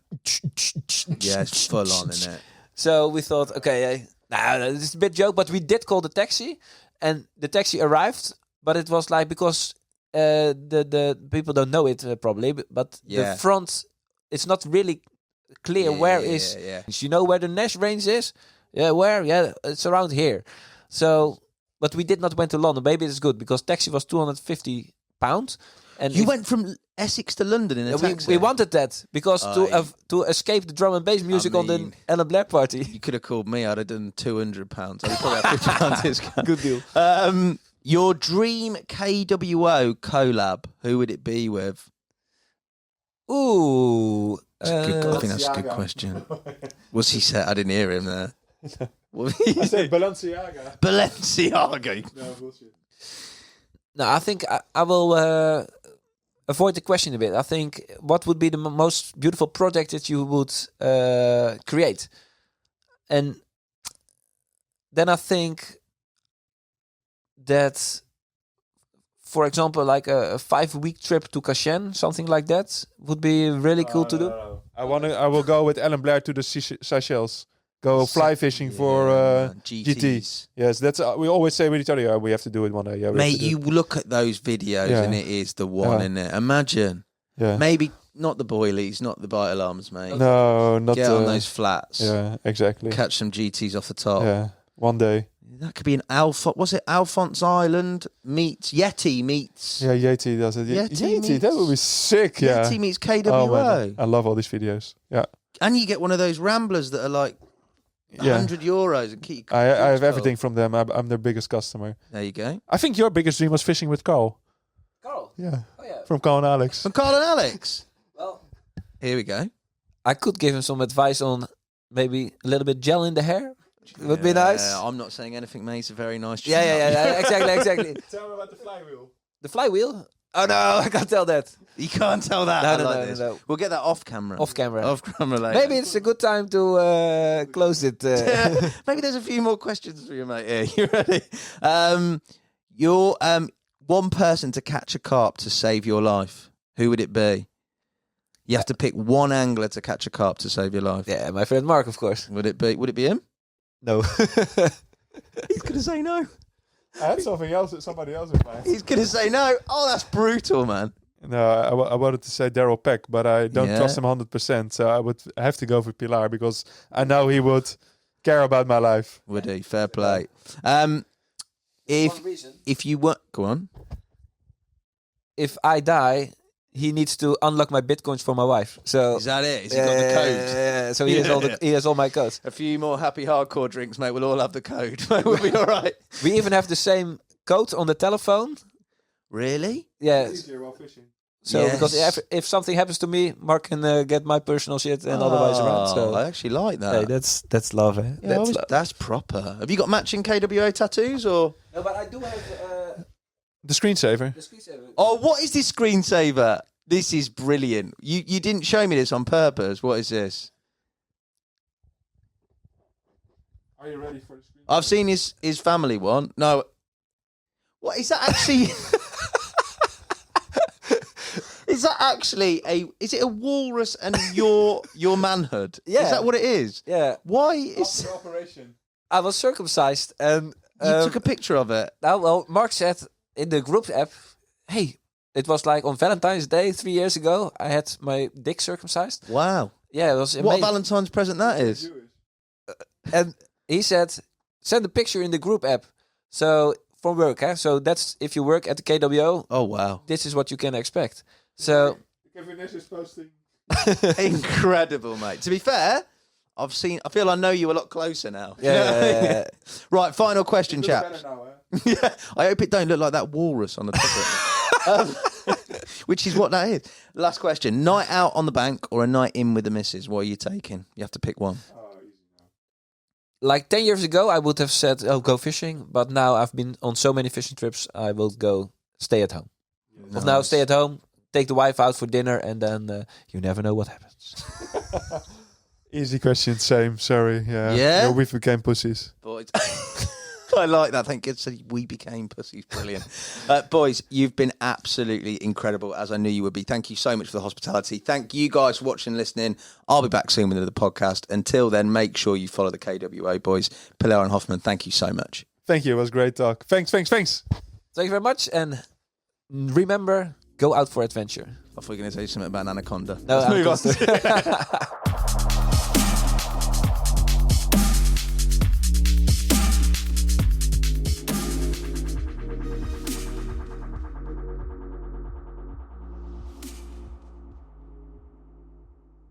Yeah, it's full on, isn't it? So we thought, okay, this is a bit joke, but we did call the taxi, and the taxi arrived, but it was like because the people don't know it probably, but Yeah. the front, it's not really clear where is. Yeah. You know where the Nash range is? Yeah, where? Yeah, it's around here. So, but we did not went to London. Maybe it's good because taxi was £250, and You went from Essex to London in a taxi? we wanted that because Aye. to escape the drum and bass music on the mean- Alan Blair party. You could have called me. I'd have done £200. I'd probably have £50 discount. Good deal. Your dream KWO collab, who would it be with? Ooh. I think that's a good question. What's he said? I didn't hear him there. What I said Balenciaga. Balenciaga. No, bullshit. No, I think I will avoid the question a bit. I think what would be the most beautiful project that you would create? And then I think that, for example, like a 5-week trip to Kashen, something like that, would be really cool to do. No. I will go with Alan Blair to the Seychelles. Go fly fishing for GT. GTs. Yes, that's we always say with each other. We have to do it one day. Yeah, we have Mate, to do you it. look at those videos Yeah. and it is the one, Yeah. isn't it? Imagine. Yeah. Maybe not the boilies, not the bite alarms, mate. No, not Get on those flats. Yeah, exactly. Catch some GTs off the top. Yeah, one day. That could be an was it Alphonse Island meets Yeti meets Yeah, Yeti does it. Yeti that would be sick. Yeah. Yeti meets KWO. Oh, man, I love all these videos. Yeah. And you get one of those ramblers that are like Yeah. €100 and keep. I have everything from them. I'm their biggest customer. There you go. I think your biggest dream was fishing with Carl. Carl. Yeah. Oh yeah. From Carl and Alex. From Carl and Alex. Well, Here we go. I could give him some advice on maybe a little bit gel in the hair. Would be nice. I'm not saying anything, mate. It's a very nice. Yeah. Exactly. Tell me about the flywheel. The flywheel. Oh no, I can't tell that. You can't tell that. No, I no, like no, this. no. We'll get that off camera. Off camera. Off camera later. Maybe it's a good time to close it. Maybe there's a few more questions for you, mate. Here, you ready? You're one person to catch a carp to save your life. Who would it be? You have to pick one angler to catch a carp to save your life. Yeah, my friend Mark, of course. Would it be him? No. He's gonna say no. I had something else. Somebody else in mind. He's gonna say no. Oh, that's brutal, man. No, I wanted to say Daryl Peck, but I don't Yeah. trust him 100%. So I would have to go for Pilaar because I know he would care about my life. Would he? Fair play. If you were go on. If I die, he needs to unlock my bitcoins for my wife. So Is that it? Has he got the code? Yeah, so he has all my codes. A few more happy hardcore drinks, mate. We'll all have the code. We'll be all right. We even have the same code on the telephone. Really? Yeah. Easier while fishing. So Yes. because if something happens to me, Mark can get my personal shit and otherwise around. So I actually like that. hey, that's love. Eh? Yeah, That's love. that's proper. Have you got matching KWO tattoos or? No, but I do have The screensaver. the screensaver. Oh, what is this screensaver? This is brilliant. You didn't show me this on purpose. What is this? Are you ready for the screen? I've seen his family one. No. What is that actually? Is that actually is it a walrus and your manhood? Yeah. Is that what it is? Yeah, Why is After operation. I was circumcised and you took a picture of it? well, Mark said in the group app, hey, it was like on Valentine's Day 3 years ago. I had my dick circumcised. Wow. Yeah, it was What a amazing. Valentine's present that is. And he said, send a picture in the group app. So from work, so that's if you work at the KWO, Oh wow. this is what you can expect. So Kevin Nash is posting. Incredible, mate. To be fair, I feel I know you a lot closer now. Yeah. Right, final question, Looks chaps. better now, Yeah, I hope it don't look like that walrus on the top of it. Which is what that is. Last question. Night out on the bank or a night in with the missus? What are you taking? You have to pick one. Like 10 years ago, I would have said, "Oh, go fishing." But now I've been on so many fishing trips, I will go stay at home. Of now, stay at home, take the wife out for dinner, and then you never know what happens. Easy question, same. Sorry. Yeah? We became pussies. Boys. I like that. Thank God we became pussies. Brilliant. Boys, you've been absolutely incredible, as I knew you would be. Thank you so much for the hospitality. Thank you guys for watching and listening. I'll be back soon with another podcast. Until then, make sure you follow the KWO boys. Pilaar and Hofman, thank you so much. Thank you. It was great talk. Thanks. Thank you very much, and remember, go out for adventure. I thought you were going to say something about an anaconda. No, Let's move on.